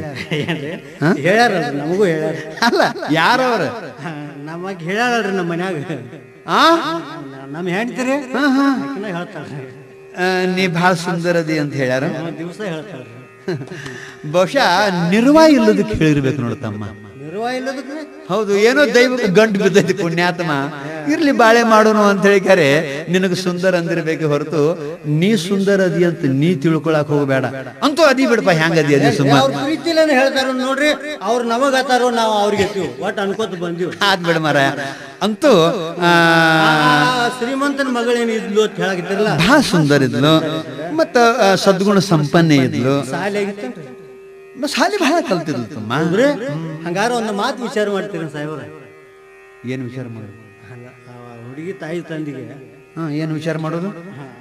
ಹೇಳ್ಯಾರ, ನಮಗೂ ಹೇಳ್ಯಾರ. ಅಲ್ಲ, ಯಾರವ್ರ? ನಮಗ್ ಹೇಳ್ಯಾರಲ್ರಿ ನಮ್ಮ ಮನ್ಯಾಗ. ನಮ್ ಹೆಣ್ತಿರಿ ಹೇಳ್ತಾಳ್ರಿ ನೀ ಬಹಳ ಸುಂದರದಿ ಅಂತ ಹೇಳ್ಯಾರ. ದಿವಸ ಹೇಳ್ತಾಳ್ರಿ. ಬಹುಶಃ ನಿರ್ವಾಹ ಇಲ್ಲದಕ್ಕೆ ಹೇಳಿರ್ಬೇಕು ನೋಡ್ತಮ್ಮ. ನಿರ್ವಾಹ ಇಲ್ಲದಕ್ಕೆ? ಹೌದು, ಏನೋ ದೈವಕ್ಕೆ ಗಂಟು ಬಿದ್ದೈತಿ ಪುಣ್ಯಾತ್ಮ. ಇರ್ಲಿ ಬಾಳೆ ಮಾಡೋನು ಅಂತ ಹೇಳಿಕಾರೆ ನಿನಗ ಸುಂದರ ಅಂದಿರ್ಬೇಕು ಹೊರತು ನೀ ಸುಂದರ ಅದಿ ಅಂತ ನೀ ತಿಳ್ಕೊಳಕ್ ಹೋಗಬೇಡ. ಅಂತೂ ಅದಿ ಬಿಡಪ್ಪ, ಹೆಂಗ ಅದಿ ಅದಿ ಸುಮ್ಮ ಪ್ರೀತಿಲೇನೆ ಹೇಳ್ತಾರ ನೋಡ್ರಿ. ಅವ್ರು ನಮಗತ್ತಾರೋ ನಾವು ಅವ್ರಿಗೆ ಒಟ್ಟು ಅನ್ಕೋತ ಬಂದಿವ್. ಆದ್ ಬಿಡ ಮರ. ಅಂತೂ ಶ್ರೀಮಂತನ ಮಗಳೇನು ಇದ್ಲು ಅಂತ ಹೇಳಾಗಿತ್ತಿರಲ್ಲ, ಬಹಳ ಸುಂದರ ಇದ್ಲು, ಮತ್ತ ಸದ್ಗುಣ ಸಂಪನ್ನ ಇದ್ಲು. ಸಾಲಿ ಆಗಿತ್ತೇನ್ರಿ? ಸಾಲಿ ಬಹಳ ಕಲ್ತಿದ್ಲು ತಮ್ಮ. ಹಂಗಾರ ಒಂದು ಮಾತು ವಿಚಾರ ಮಾಡ್ತೀರಿ ಸಾಹೇಬ್ರ? ಏನ್ ವಿಚಾರ ಮಾಡೋದು? ಹುಡುಗಿ ತಾಯಿ ತಂದಿಗೆ ಏನ್ ವಿಚಾರ ಮಾಡೋದು?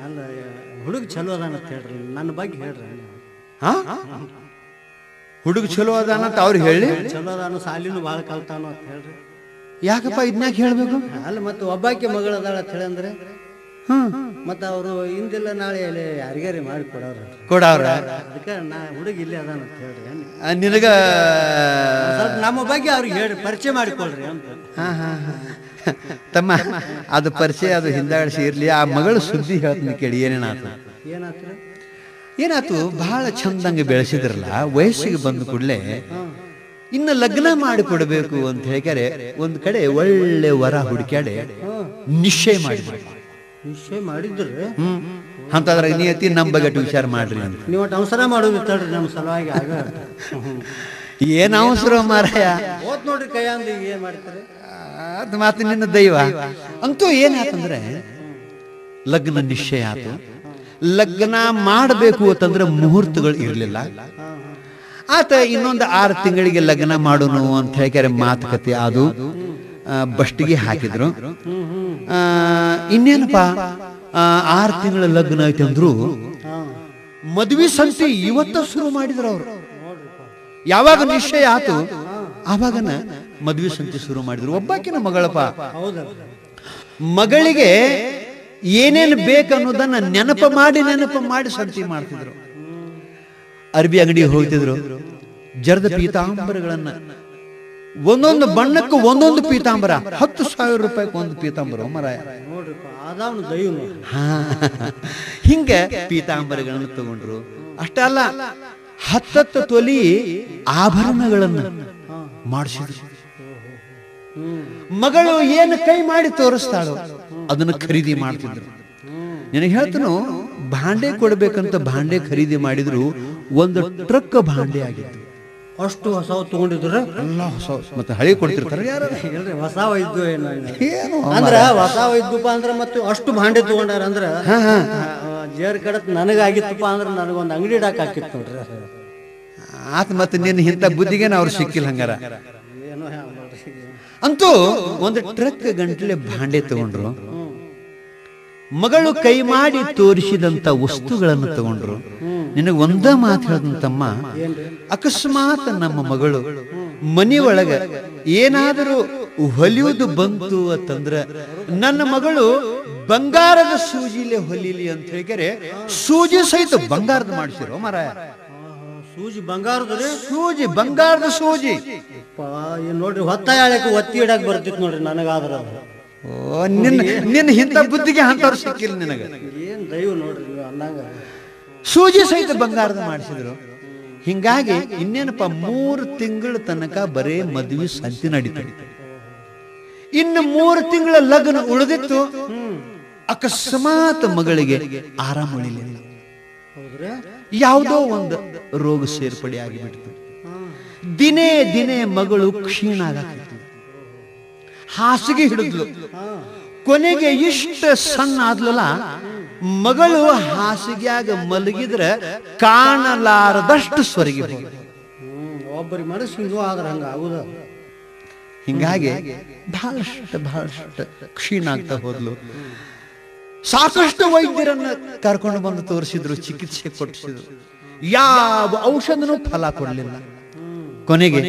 ಅಲ್ಲ, ಹುಡುಗ ಚಲೋ ಅದಾನ ಅಂತ ಹೇಳ್ರಿ, ನನ್ನ ಬಗ್ಗೆ ಹೇಳ್ರಿ. ಹುಡುಗ ಚಲೋ ಅದಾನ ಅಂತ ಅವ್ರು ಹೇಳಿ? ಚಲೋ ಅದಾನು, ಸಾಲಿನೂ ಭಾಳ ಕಲ್ತಾನು ಅಂತ ಹೇಳ್ರಿ. ಯಾಕಪ್ಪ ಇದನ್ಯಾಕ ಹೇಳ್ಬೇಕು? ಅಲ್ಲ, ಮತ್ತೆ ಒಬ್ಬಾಕಿ ಮಗಳದಾಳ ಅಂತ ಹೇಳಿ ಅಂದ್ರೆ ಮತ್ತ ಅವರು ಇಂದಿಲ್ಲ ನಾಳೆ ಯಾರಿಗಾರಿ ಮಾಡಿ ಕೊಡವ್ರ. ಅದಕ್ಕೆ ನಾ ಹುಡುಗ ಇಲ್ಲೇ ಅದಾನ ಅಂತ ಹೇಳ್ರಿ. ನಿನಗ ಸ್ವಲ್ಪ ನಮ್ಮ ಬಗ್ಗೆ ಅವ್ರಿಗೆ ಹೇಳ್ರಿ, ಪರಿಚಯ ಮಾಡಿಕೊಳ್ರಿ ಅಂತ. ತಮ್ಮ, ಅದು ಪರಿಚಯ ಅದು ಹಿಂದಾಡಿಸಿ ಇರ್ಲಿ. ಆ ಮಗಳು ಸುದ್ದಿ ಹೇಳ್ತೀನಿ ಕೇಳಿ. ಏನೇನಾತು? ಏನಾತು? ಬಹಳ ಚಂದಂಗೆ ಬೆಳೆಸಿದ್ರಲ್ಲ, ವಯಸ್ಸಿಗೆ ಬಂದ ಕೂಡಲೇ ಇನ್ನು ಲಗ್ನ ಮಾಡಿ ಕೊಡಬೇಕು ಅಂತ ಹೇಳಿದರೆ ಒಂದ್ ಕಡೆ ಒಳ್ಳೆ ವರ ಹುಡುಕ್ಯಾಡೆ ನಿಶ್ಚಯ ಮಾಡಿದ್ರು. ಅಂತಂದ್ರೆ ನೀತಿ ನಮ್ಮ ಬಗ್ಗೆ ವಿಚಾರ ಮಾಡ್ರಿ ಅಂತ. ನೀವು ಅವಸರ ಮಾಡೋದು ತಡ್ರಿ, ನಮ್ಮ ಸಲುವಾಗಿ ಆಗ ಏನ್ ಅವಸರ ಮಾರಾಯ. ಓದ್ ನೋಡ್ರಿ ಕೈ ಅಂದ್ ಏನ್ ಮಾಡ್ತಾರೆ ಅದು ಮಾತು ನಿನ್ನ ದೈವ. ಅಂತೂ ಏನಾತಂದ್ರೆ ಲಗ್ನ ನಿಶ್ಚಯ ಆತು. ಲಗ್ನ ಮಾಡಬೇಕು ಅಂತಂದ್ರೆ ಮುಹೂರ್ತಗಳು ಇರ್ಲಿಲ್ಲ. ಆತ ಇನ್ನೊಂದು 6 ತಿಂಗಳಿಗೆ ಲಗ್ನ ಮಾಡೋನು ಅಂತ ಹೇಳಿದರೆ ಮಾತುಕತೆ ಅದು ಬಸ್ಟಿಗೆ ಹಾಕಿದ್ರು. ಇನ್ನೇನಪ್ಪ 6 ತಿಂಗಳ ಲಗ್ನ ಐತೆ ಅಂದ್ರು ಮದ್ವಿ ಸಂತೆ ಇವತ್ತ ಶುರು ಮಾಡಿದ್ರು ಅವರು. ಯಾವಾಗ ನಿಶ್ಚಯ ಆತು ಆವಾಗನ ಮದ್ವಿ ಸಂತೆ ಶುರು ಮಾಡಿದ್ರು. ಒಬ್ಬಾಕಿನ ಮಗಳಪ್ಪ, ಮಗಳಿಗೆ ಏನೇನು ಬೇಕನ್ನೋದನ್ನ ನೆನಪ ಮಾಡಿ ಸಂತೆ ಮಾಡ್ತಿದ್ರು. ಅರ್ಬಿ ಅಂಗಡಿಗೆ ಹೋಗ್ತಿದ್ರು. ಜರ್ದ ಪೀತಾಂಬರಗಳನ್ನ ಒಂದೊಂದು ಬಣ್ಣಕ್ಕೂ ಒಂದೊಂದು ಪೀತಾಂಬರ, 10,000 ರೂಪಾಯಿಗೆ ಒಂದು ಪೀತಾಂಬರ ಮರಾಯ. ಹಿಂಗ ಪೀತಾಂಬರಗಳನ್ನು ತಗೊಂಡ್ರು. ಅಷ್ಟ ಅಲ್ಲ, 10 ತೊಲಿ ಆಭರಣಗಳನ್ನ ಮಾಡಿಸಿದ್ರು. ಮಗಳು ಏನು ಕೈ ಮಾಡಿ ತೋರಿಸ್ತಾಳೋ ಅದನ್ನ ಖರೀದಿ ಮಾಡ್ತಿದ್ರು. ನಿನಗೆ ಹೇಳ್ತನು, ಭಾಂಡೆ ಕೊಡ್ಬೇಕಂತ ಭಾಂಡೆ ಖರೀದಿ ಮಾಡಿದ್ರು. ಒಂದು ಟ್ರಕ್ ಭಾಂಡೆ ಆಗಿತ್ತು. ಅಷ್ಟು ಹೊಸ ತಗೊಂಡಿದ್ರು. ಎಲ್ಲ ಹೊಸ, ಮತ್ತೆ ಹಳಿ ಕೊಡ್ತಿರ್ತಾರೆ ಯಾರು? ಹೊಸ ವೈದ್ಯು ಏನು ಅಂದ್ರ ಹೊಸ ವೈದ್ಯಪ್ಪ ಅಂದ್ರ ಮತ್ತೆ ಅಷ್ಟು ಭಾಂಡೆ ತಗೊಂಡಾರ ಅಂದ್ರ ಜೇರ್ ಕಡತ್ ನನಗಾಗಿತ್ತಪ್ಪ ಅಂದ್ರ ನನಗೊಂದು ಅಂಗಡಿ ಇಡಾಕ್ ಹಾಕಿತ್ತು ನೋಡ್ರಿ. ಆತ ಮತ್ತೆ ನಿನ್ನ ಇಂಥ ಬುದ್ಧಿಗೆ ಅವ್ರು ಸಿಕ್ಕಿಲ್ಲ ಹಂಗಾರ. ಅಂತೂ ಒಂದು ಟ್ರಕ್ ಗಂಟಲೆ ಭಾಂಡೆ ತಗೊಂಡ್ರು. ಮಗಳು ಕೈ ಮಾಡಿ ತೋರಿಸಿದಂತ ವಸ್ತುಗಳನ್ನು ತಗೊಂಡ್ರು. ನಿನಗೆ ಒಂದ ಮಾತು ಹೇಳ್ದಂತಮ್ಮ, ಅಕಸ್ಮಾತ್ ನಮ್ಮ ಮಗಳು ಮನಿ ಒಳಗ ಏನಾದರೂ ಹೊಲಿಯುವುದು ಬಂತು ಅಂತಂದ್ರ ನನ್ನ ಮಗಳು ಬಂಗಾರದ ಸೂಜಿಲೆ ಹೊಲಿಲಿ ಅಂತ ಹೇಳಿದರೆ ಸೂಜಿ ಸಹಿತ ಬಂಗಾರದ ಮಾಡಿಸಿರೋ ಮಾರಾಯ. ಸೂಜಿ ಬಂಗಾರದ್ರಿ ಸೂಜಿ ಬಂಗಾರದ ಸೂಜಿ. ಏನ್ ನೋಡ್ರಿ ಹೊತ್ತ ಹೇಳಕ್ಕೆ ಒತ್ತಿ ಇಡಕ್ ಬರ್ತಿತ್ತು ನೋಡ್ರಿ ನನಗಾದ್ರ ಅದು. ಓ ನಿನ್ನ ಇಂಥ ಬುದ್ಧಿಗೆ ಅಂತವ್ರು ಸಿಕ್ಕಿಲ್ಲ ನಿನಗ. ಏನ್ ದೈವ ನೋಡ್ರಿ ನೀವು ಅನ್ನಂಗ. ಸೂಜಿ ಸಹಿತ ಬಂಗಾರದ ಮಾಡಿಸಿದ್ರು. ಹಿಂಗಾಗಿ ಇನ್ನೇನಪ್ಪ 3 ತಿಂಗಳ ತನಕ ಬರೇ ಮದ್ವಿ ಸಂತಿ ನಡೀತು. ಇನ್ನು 3 ತಿಂಗಳ ಲಗ್ನ ಉಳಿದಿತ್ತು. ಅಕಸ್ಮಾತ್ ಮಗಳಿಗೆ ಆರಾಮ ಉಳಿಲಿಲ್ಲ. ಯಾವುದೋ ಒಂದು ರೋಗ ಸೇರ್ಪಡೆ ಆಗಿಬಿಡ್ತು. ದಿನೇ ದಿನೇ ಮಗಳು ಕ್ಷೀಣ ಆಗತ್ತಿತ್ತು. ಹಾಸಿಗೆ ಹಿಡಿದ್ಲು. ಕೊನೆಗೆ ಇಷ್ಟ ಸಣ್ಣ ಆದ್ಲಲ್ಲ, ಮಗಳು ಹಾಸಿಗೆಯಾಗ ಮಲಗಿದ್ರೆ ಕಾಣಲಾರದಷ್ಟು ಸ್ವರ್ಗಿ ಹೋದ. ಒಬ್ಬರಿ ಮನಸ್ಸು ಇನ್ನೂ ಆದ್ರ ಹಂಗ ಆಗುದ. ಹಿಂಗಾಗಿ ಬಹಳಷ್ಟು ಕ್ಷೀಣ ಆಗ್ತಾ ಹೋದ್ಲು. ಸಾಕಷ್ಟು ವೈದ್ಯರನ್ನ ಕರ್ಕೊಂಡು ಬಂದು ತೋರಿಸಿದ್ರು, ಚಿಕಿತ್ಸೆ ಕೊಡಿಸಿದ್ರು. ಯಾವ ಔಷಧನೂ ಫಲ ಕೊಡಲಿಲ್ಲ. ಕೊನೆಗೆ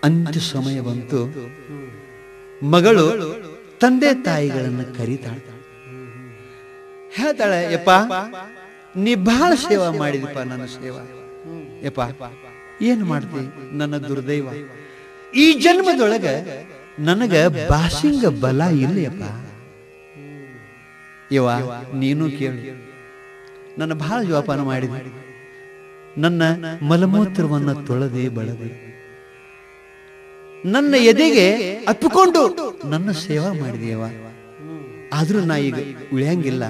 ಅಂತ್ಯ ಸಮಯ ಬಂತು. ಮಗಳು ತಂದೆ ತಾಯಿಗಳನ್ನ ಕರೀತಾಳೆ. ಹೇಳ್ತಾಳೆ, ಯಪ್ಪ ನೀ ಬಹಳ ಸೇವಾ ಮಾಡಿದಪ್ಪ, ನನ್ನ ಸೇವಾ. ಯಪ್ಪ ಏನು ಮಾಡ್ತಿ, ನನ್ನ ದುರ್ದೈವ. ಈ ಜನ್ಮದೊಳಗ ನನಗ ಬಾಸಿಂಗ ಬಲ ಇಲ್ಲಯಪ್ಪ. ಯವ್ವ ನೀನು ಕೇಳು, ನನ್ನ ಬಹಳ ಜೋಪಾನ ಮಾಡಿದೆ. ನನ್ನ ಮಲಮೂತ್ರವನ್ನ ತೊಳೆದೆ ಬಳದೆ, ನನ್ನ ಎದೆಗೆ ಅಪ್ಪಿಕೊಂಡು ನನ್ನ ಸೇವಾ ಮಾಡಿದೆಯವ್ವ. ಆದ್ರೂ ನಾ ಈಗ ಉಳಿಯಂಗಿಲ್ಲ.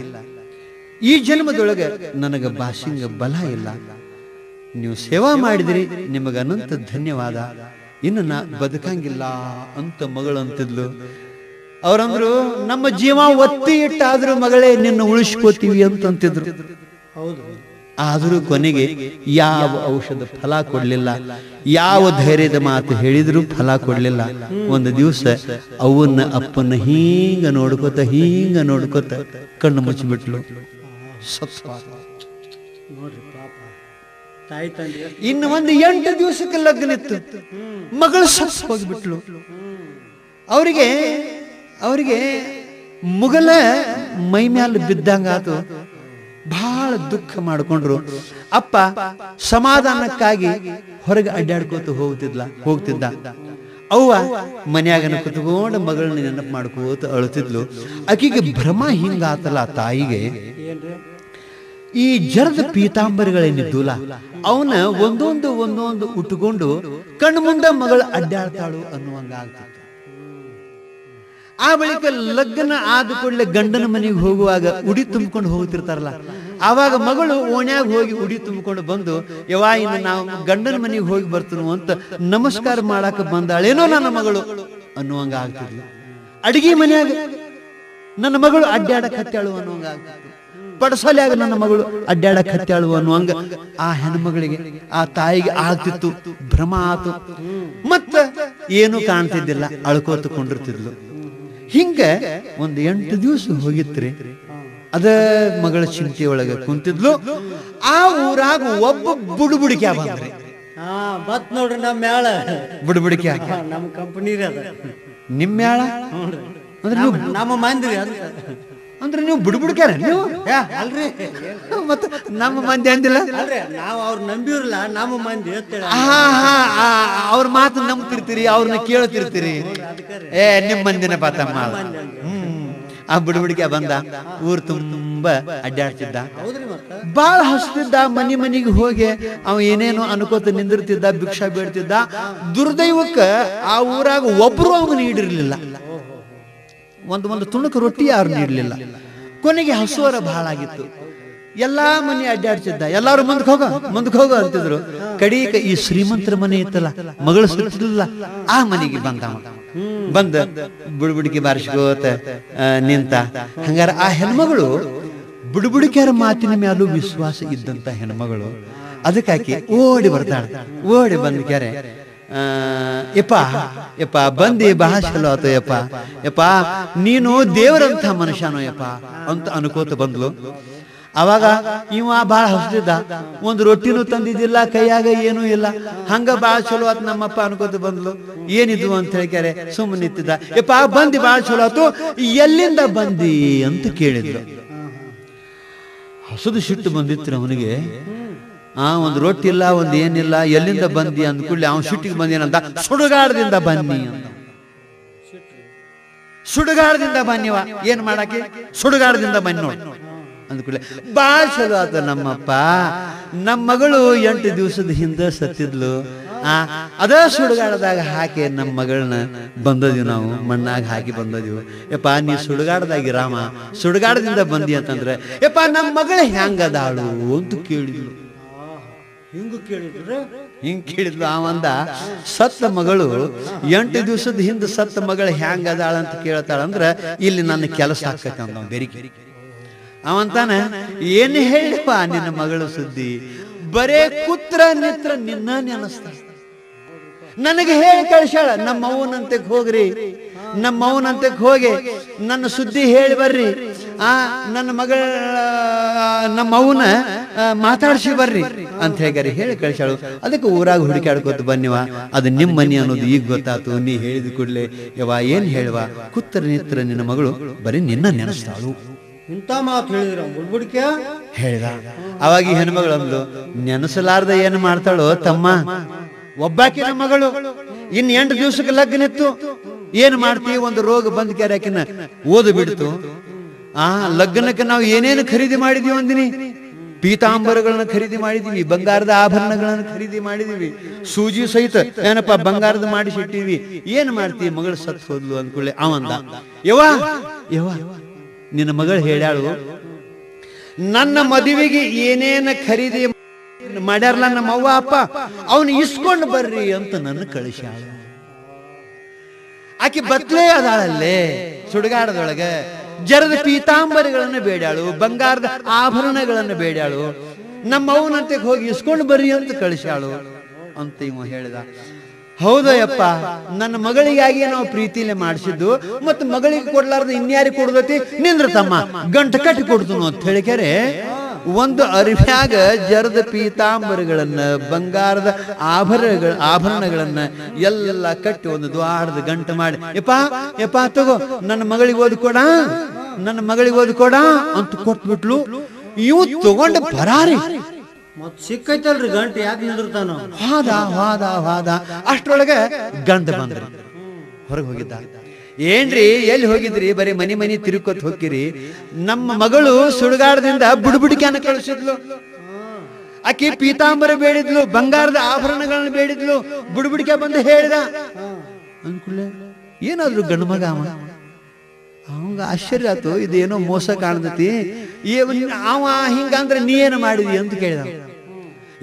ಈ ಜನ್ಮದೊಳಗ ನನಗ ಬಾಸಿಂಗ ಬಲ ಇಲ್ಲ. ನೀವು ಸೇವಾ ಮಾಡಿದ್ರಿ, ನಿಮಗ ಅನಂತ ಧನ್ಯವಾದ. ಇನ್ನು ನಾ ಬದುಕಂಗಿಲ್ಲ ಅಂತ ಮಗಳು ಅಂತಿದ್ಲು. ಅವ್ರಂದ್ರು, ನಮ್ಮ ಜೀವ ಒತ್ತಿ ಇಟ್ಟಾದ್ರೂ ಮಗಳೇ ನಿನ್ನ ಉಳಿಸ್ಕೋತೀವಿ ಅಂತಂತಿದ್ರು. ಆದರೂ ಕೊನೆಗೆ ಯಾವ ಔಷಧ ಫಲ ಕೊಡ್ಲಿಲ್ಲ, ಯಾವ ಧೈರ್ಯದ ಮಾತು ಹೇಳಿದ್ರು ಫಲ ಕೊಡ್ಲಿಲ್ಲ. ಒಂದು ದಿವಸ ಅವನ್ನ ಅಪ್ಪನ ಹೀಂಗ ನೋಡ್ಕೋತ ಕಣ್ಣು ಮುಚ್ಚಿಬಿಟ್ಲು. ಇನ್ನು ಒಂದು 8 ದಿವಸಕ್ಕೆ ಲಗ್ನ ಇತ್ತು. ಮಗಳು ಸತ್ತು ಹೋಗ್ಬಿಟ್ಲು. ಅವರಿಗೆ ಮುಗಲ ಮೈ ಮ್ಯಾಲ ಬಿದ್ದಂಗಾತು. ಬಹಳ ದುಃಖ ಮಾಡ್ಕೊಂಡ್ರು. ಅಪ್ಪ ಸಮಾಧಾನಕ್ಕಾಗಿ ಹೊರಗೆ ಅಡ್ಡಾಡ್ಕೋತ ಹೋಗ್ತಿದ್ದ. ಅವ್ವ ಮನ್ಯಾಗನ ಕುತ್ಕೊಂಡು ಮಗಳನ್ನ ನೆನಪು ಮಾಡ್ಕೋತ ಅಳುತ್ತಿದ್ಲು. ಆಕಿಗೆ ಭ್ರಮ ಹಿಂಗಾತಲ್ಲ ತಾಯಿಗೆ. ಈ ಜರದ ಪೀತಾಂಬರಿಗಳೇನಿದ್ದುಲ್ಲ ಅವನ ಒಂದೊಂದು ಉಟ್ಕೊಂಡು ಕಣ್ಣು ಮುಂದೆ ಮಗಳು ಅಡ್ಡಾಡ್ತಾಳು ಅನ್ನುವಂಗ ಆಗ್ತಿತ್ತು. ಆ ಬಳಿಕ ಲಗ್ನ ಆದ ಕೂಡಲೇ ಗಂಡನ ಮನೆಗೆ ಹೋಗುವಾಗ ಉಡಿ ತುಂಬಿಕೊಂಡು ಹೋಗ್ತಿರ್ತಾರಲ್ಲ, ಆವಾಗ ಮಗಳು ಓಣ್ಯಾಗ ಹೋಗಿ ಉಡಿ ತುಂಬಿಕೊಂಡು ಬಂದು, ಯವ್ವ ಇನ್ನು ನಾವು ಗಂಡನ ಮನೆಗೆ ಹೋಗಿ ಬರ್ತೀನೋ ಅಂತ ನಮಸ್ಕಾರ ಮಾಡಾಕ ಬಂದಾಳೇನೋ ನನ್ನ ಮಗಳು ಅನ್ನುವಂಗ ಆಗ್ತಿದ್ಲು. ಅಡಿಗೆ ಮನ್ಯಾಗ ನನ್ನ ಮಗಳು ಅಡ್ಡಾಡಕ್ ಹತ್ಯಾಳು ಅನ್ನುವಂಗ ಆಗ್ತಿತ್ತು. ಪಡಸಲ್ಯಾಗ ನನ್ನ ಮಗಳು ಅಡ್ಡಾಡಕ್ ಹತ್ಯಾಳು ಅನ್ನುವಂಗ ಆ ಹೆಣ್ಮಗಳಿಗೆ, ಆ ತಾಯಿಗೆ ಆಗ್ತಿತ್ತು. ಭ್ರಮ ಆತು. ಮತ್ತ ಏನು ಕಾಣ್ತಿದ್ದಿಲ್ಲ, ಅಳ್ಕೋತ ಕೊಂಡಿರ್ತಿದ್ಲು. ಹಿಂಗ ಒಂದು 8 ದಿವಸ ಹೋಗಿತ್ರಿ. ಅದ ಮಗಳ ಚಿಂತೆಯೊಳಗ ಕುಂತಿದ್ಲು. ಆ ಊರಾಗ ಒಬ್ಬ ಬುಡುಬುಡಿಕೆ ಬಂದ್ರಿ. ಬತ್ ನೋಡ್ರಿ ನಮ್ಮ ಮೇಳ ಬುಡುಬುಡಿಕೆ ನಮ್ಮ ಕಂಪನಿ ನಿಮ್ ಮೇಳ ಅಂದ್ರೆ ನಮ್ಮ ಮಂದಿ ಅಂದ್ರೆ ನೀವು ಬುಡುಬುಡಿಕ್ಯಾರ ನೀವು ಅಲ್ರಿ. ಮತ್ತೆ ನಮ್ಮ ಮಂದಿ ಅಂದಿಲ್ಲ. ನಾವು ಅವ್ರ ನಂಬಿರಲ್ಲ, ನಮ್ಮ ಮಂದಿ ಅವ್ರ ಮಾತು ನಂಬ್ತಿರ್ತೀರಿ, ಅವ್ರನ್ನ ಕೇಳ್ತಿರ್ತೀರಿ. ನಿಮ್ ಮಂದಿನ ಪಾತಮ್ಮ. ಆ ಬುಡುಬುಡಿಕೆ ಬಂದ. ಊರ್ ತುಂಬಾ ಅಡ್ಡಾಡ್ತಿದ್ದ, ಬಾಳ ಹಸ್ತಿದ್ದ. ಮನಿಗೆ ಹೋಗಿ ಅವ ಏನೇನೋ ಅನ್ಕೋತ ನಿಂದಿರ್ತಿದ್ದ, ಭಿಕ್ಷಾ ಬೇಡ್ತಿದ್ದ. ದುರ್ದೈವಕ್ಕ ಆ ಊರಾಗ ಒಬ್ರು ಅವನು ನೀಡಿರ್ಲಿಲ್ಲ. ಒಂದು ತುಣುಕು ರೊಟ್ಟಿ ಯಾರು ನೀಡಲಿಲ್ಲ. ಕೊನೆಗೆ ಹಸುವರ ಬಹಳ ಆಗಿತ್ತು. ಎಲ್ಲಾ ಮನೆ ಅಡ್ಡಾಡ್ತಿದ್ದ. ಎಲ್ಲಾರು ಮುಂದಕ್ಕೆ ಹೋಗೋ ಅಂತಿದ್ರು. ಕಡೀಕ ಈ ಶ್ರೀಮಂತರ ಮನೆ ಇತ್ತಲ್ಲ, ಮಗಳು ಸುತ್ತಿಲ್ಲ, ಆ ಮನೆಗೆ ಬಂದ ಬುಡುಬುಡಿಕೆ ಬಾರಿಸ್ಕೋತ ನಿಂತ. ಹಂಗಾರ ಆ ಹೆಣ್ಮಗಳು ಬುಡುಬುಡಿಕೆಯರ ಮಾತಿನ ಮ್ಯಾಲೂ ವಿಶ್ವಾಸ ಇದ್ದಂತ ಹೆಣ್ಮಗಳು. ಅದಕ್ಕಾಕಿ ಓಡಿ ಬರ್ತಾಳೆ. ಓಡಿ ಬಂದ ಕ್ಯಾರೆ, ಯಪ್ಪ ಬಂದಿ ಬಹಳ ಚಲೋ ಆತ ಯಪ್ಪ ನೀನು ದೇವರಂತ ಮನುಷ್ಯನೋ ಯಪ್ಪ ಅಂತ ಅನ್ಕೋತ ಬಂದ್ಲು. ಅವಾಗ ಇವ ಬಹಳ ಹಸ್ತಿದ್ದ. ಒಂದು ರೊಟ್ಟಿನೂ ತಂದಿದ್ದಿಲ್ಲ, ಕೈಯಾಗ ಏನೂ ಇಲ್ಲ. ಹಂಗ ಬಹಳ ಚಲೋ ಆತ ನಮ್ಮಪ್ಪ ಅನ್ಕೋತ ಬಂದ್ಲು. ಏನಿದ್ವು ಅಂತ ಹೇಳ್ಕ್ಯಾರೆ ಸುಮ್ಮನೆ ನಿಂತಿದ್ದ. ಯಪ್ಪ ಬಂದಿ ಬಹಳ ಚಲೋ ಆತು, ಎಲ್ಲಿಂದ ಬಂದಿ ಅಂತ ಕೇಳಿದ್ಲು. ಹಸದು ಸಿಟ್ಟು ಬಂದಿತ್ತು ಅವನಿಗೆ. ಒಂದು ರೊಟ್ಟಿ ಇಲ್ಲ, ಒಂದು ಏನಿಲ್ಲ, ಎಲ್ಲಿಂದ ಬಂದಿ ಅಂದ್ಕೂಡ್ಲಿ ಅವ್ನು ಸಿಟ್ಟಿಗೆ ಬಂದೇನಂತ, ಸುಡುಗಾಡದಿಂದ ಬನ್ನಿ ಅಂತ. ಸುಡುಗಾಡದಿಂದ ಬನ್ನಿವ, ಏನ್ ಮಾಡಾಕಿ? ಸುಡುಗಾಡದಿಂದ ಬನ್ನಿ ನೋಡಿ ಅಂದ್ಕೂಡ್ಲೆ ಬಾಳ ಚಲೋ ಆತ. ನಮ್ಮಪ್ಪ ನಮ್ಮ ಮಗಳು 8 ದಿವಸದ ಹಿಂದೆ ಸತ್ತಿದ್ಲು, ಅದ ಸುಡುಗಾಡದಾಗ ಹಾಕಿ ನಮ್ಮ ಮಗಳನ್ನ ಬಂದದೀವಿ, ನಾವು ಮಣ್ಣಾಗ ಹಾಕಿ ಬಂದದೀವಿ. ಯಪ್ಪ ನೀ ಸುಡುಗಾಡದಾಗಿ ರಾಮ, ಸುಡುಗಾಡದಿಂದ ಬಂದಿ ಅಂತಂದ್ರೆ ಯಪ್ಪ ನಮ್ಮ ಮಗಳು ಹೆಂಗದಾಳು ಅಂತ ಕೇಳಿದ್ಲು. ಹಿಂಗ್ ಕೇಳಿದ್ಲು. ಅವಂದ ಸತ್ತ ಮಗಳು 8 ದಿವಸದ ಹಿಂದೆ ಸತ್ತ ಮಗಳು ಹೆಂಗ ಅದಾಳ ಅಂತ ಕೇಳ್ತಾಳಂದ್ರ ಇಲ್ಲಿ ನನ್ನ ಕೆಲಸ ಹಾಕತ್ತೆ ಅಂದ ಬೆರಿಕೆ. ಅವಂತಾನ ಏನ್ ಹೇಳಿಪ್ಪ ನಿನ್ನ ಮಗಳು ಸುದ್ದಿ, ಬರೇ ಕುತ್ರ ನಿತ್ರ ನಿನ್ನ ನೆನಸ್ತ. ನನಗೆ ಹೇಳಿ ಕಳ್ಸ್ಯಾಳ, ನಮ್ಮ ಅವ್ವನಂತೆ ಹೋಗ್ರಿ, ನಮ್ಮ ಅವ್ವನಂತೆ ಹೋಗಿ ನನ್ನ ಸುದ್ದಿ ಹೇಳಿ ಬರ್ರಿ, ನನ್ನ ಮಗಳ ನಮ್ಮ ಅವ್ವನ ಮಾತಾಡ್ಸಿ ಬರ್ರಿ ಅಂತ ಹೇಳಿ ಕಳ್ಸ್ಯಾಳು. ಅದಕ್ಕೆ ಊರಾಗ ಹುಡುಕಾಡ್ಕೋತ ಬನ್ನಿವ, ಅದು ನಿಮ್ಮ ಮನಿ ಅನ್ನೋದು ಈಗ ಗೊತ್ತಾತು. ನೀ ಹೇಳಿದ ಕೂಡ್ಲೆ ಯವ್ವ ಏನ್ ಹೇಳುವ, ಕುತ್ರ ನಿತ್ರ ನಿನ್ನ ಮಗಳು ಬರೀ ನಿನ್ನ ನೆನಸ್ತಾಳು ಇಂಥ ಮಾತು ಹೇಳಿದ್ರ ಬುಡ್ಬುಡಿಕೆ ಹೇಳಿದ. ಅವಾಗ ಈ ಹೆಣ್ಮಗಳಂದು, ನೆನಸಲಾರ್ದ ಏನ್ ಮಾಡ್ತಾಳೋ ತಮ್ಮ, ಒಬ್ಬಾಕಿನ ಮಗಳು ಇನ್ 8 ದಿವಸಕ್ಕೆ ಲಗ್ನ ಇತ್ತು, ಏನ್ ಮಾಡ್ತೀವಿ? ಒಂದು ರೋಗ ಬಂದ್ ಕ್ಯಾರಕಿನ ಓದು ಬಿಡ್ತು. ಲಗ್ನಕ್ಕೆ ನಾವು ಏನೇನು ಖರೀದಿ ಮಾಡಿದೀವಿ ಅಂದಿನಿ, ಪೀತಾಂಬರಗಳನ್ನ ಖರೀದಿ ಮಾಡಿದೀವಿ, ಬಂಗಾರದ ಆಭರಣಗಳನ್ನ ಖರೀದಿ ಮಾಡಿದೀವಿ, ಸೂಜಿ ಸಹಿತ ಏನಪ್ಪ ಬಂಗಾರದ ಮಾಡಿಸಿಟ್ಟಿವಿ. ಏನ್ ಮಾಡ್ತೀವಿ? ಮಗಳು ಸತ್ ಹೋದ್ಲು ಅಂದ್ಕೊಳ್ಳಿ. ಅವಂದ, ಯವ್ವ ಯವ್ವ ನಿನ್ನ ಮಗಳು ಹೇಳ್ಯಾಳು, ನನ್ನ ಮದುವೆಗೆ ಏನೇನ ಖರೀದಿ ಮಾಡ್ಯಾರಲ್ಲ ನಮ್ಮ ಅವ್ವ ಅಪ್ಪ, ಅವನು ಇಸ್ಕೊಂಡು ಬರ್ರಿ ಅಂತ ನನ್ನ ಕಳಿಸ್ಯಾಳ. ಆಕೆ ಬತ್ಲೇ ಅದಾಳಲ್ಲೇ ಸುಡುಗಾಡದೊಳಗ, ಜರದ ಪೀತಾಂಬರಿಗಳನ್ನು ಬೇಡ್ಯಾಳು, ಬಂಗಾರದ ಆಭರಣಗಳನ್ನು ಬೇಡ್ಯಾಳು, ನಮ್ಮ ಅವನಂತೆ ಹೋಗಿ ಇಸ್ಕೊಂಡು ಬರ್ರಿ ಅಂತ ಕಳಿಸ್ಯಾಳು ಅಂತ ಇವ ಹೇಳಿದ. ಹೌದಯ್ಯಪ್ಪ, ನನ್ನ ಮಗಳಿಗಾಗಿ ನಾವು ಪ್ರೀತಿಲೇ ಮಾಡಿಸಿದ್ದು, ಮತ್ತು ಮಗಳಿಗೆ ಕೊಡ್ಲಾರ್ದ ಇನ್ಯಾರಿಗೆ ಕೊಡ್ದತಿ? ನಿಂದ್ರ ತಮ್ಮ ಗಂಟು ಕಟ್ಟಿ ಕೊಡ್ತು ಅಂತ ಹೇಳಿಕೆರೆ ಒಂದು ಅರಿವ್ಯಾಗ ಜರದ ಪೀತಾಂಬರಿಗಳನ್ನ, ಬಂಗಾರದ ಆಭರಣಗಳನ್ನ ಎಲ್ಲ ಕಟ್ಟಿ ಒಂದು ದ್ವಾರದ ಗಂಟು ಮಾಡಿ, ಯಪ್ಪ ತಗೋ ನನ್ನ ಮಗಳಿಗೆ ಓದ್ಕೊಡ, ನನ್ನ ಮಗಳಿಗೆ ಓದ್ಕೊಡ ಅಂತ ಕೊಟ್ಬಿಟ್ಲು. ಇವು ತಗೊಂಡು ಬರಾರಿ ಮತ್ ಸಿಕ್ಕೈತಲ್ರಿ ಗಂಟು, ಯಾಕೆ ನಿಂದಿರ್ತಾನ? ವಾದ ಅಷ್ಟ್ರೊಳಗೆ ಗಂಡ ಬಂದ್ರಿ, ಹೊರಗೆ ಹೋಗಿದ್ದ. ಏನ್ರಿ ಎಲ್ಲಿ ಹೋಗಿದ್ರಿ? ಬರೀ ಮನಿ ತಿರುಕೋತ್ ಹೋಗಿರಿ. ನಮ್ಮ ಮಗಳು ಸುಡುಗಾಡದಿಂದ ಬುಡ್ಬುಡಿಕೆನ ಕಳಿಸಿದ್ಲು. ಆಕಿ ಪೀತಾಂಬರ ಬೇಡಿದ್ಲು, ಬಂಗಾರದ ಆಭರಣಗಳನ್ನ ಬೇಡಿದ್ಲು. ಬುಡ್ಬುಡಿಕೆ ಬಂದು ಹೇಳಿದ ಅನ್ಕುಳ್ಳೆ ಏನಾದ್ರು ಗಂಡು ಮಗ ಅವ. ಅವಂಗ ಆಶ್ಚರ್ಯ ಆತು, ಇದೇನೋ ಮೋಸ ಕಾಣ್ತತಿ. ಅವ ಹಿಂಗಂದ್ರೆ ನೀ ಏನು ಮಾಡಿದಿ ಅಂತ ಕೇಳಿದ.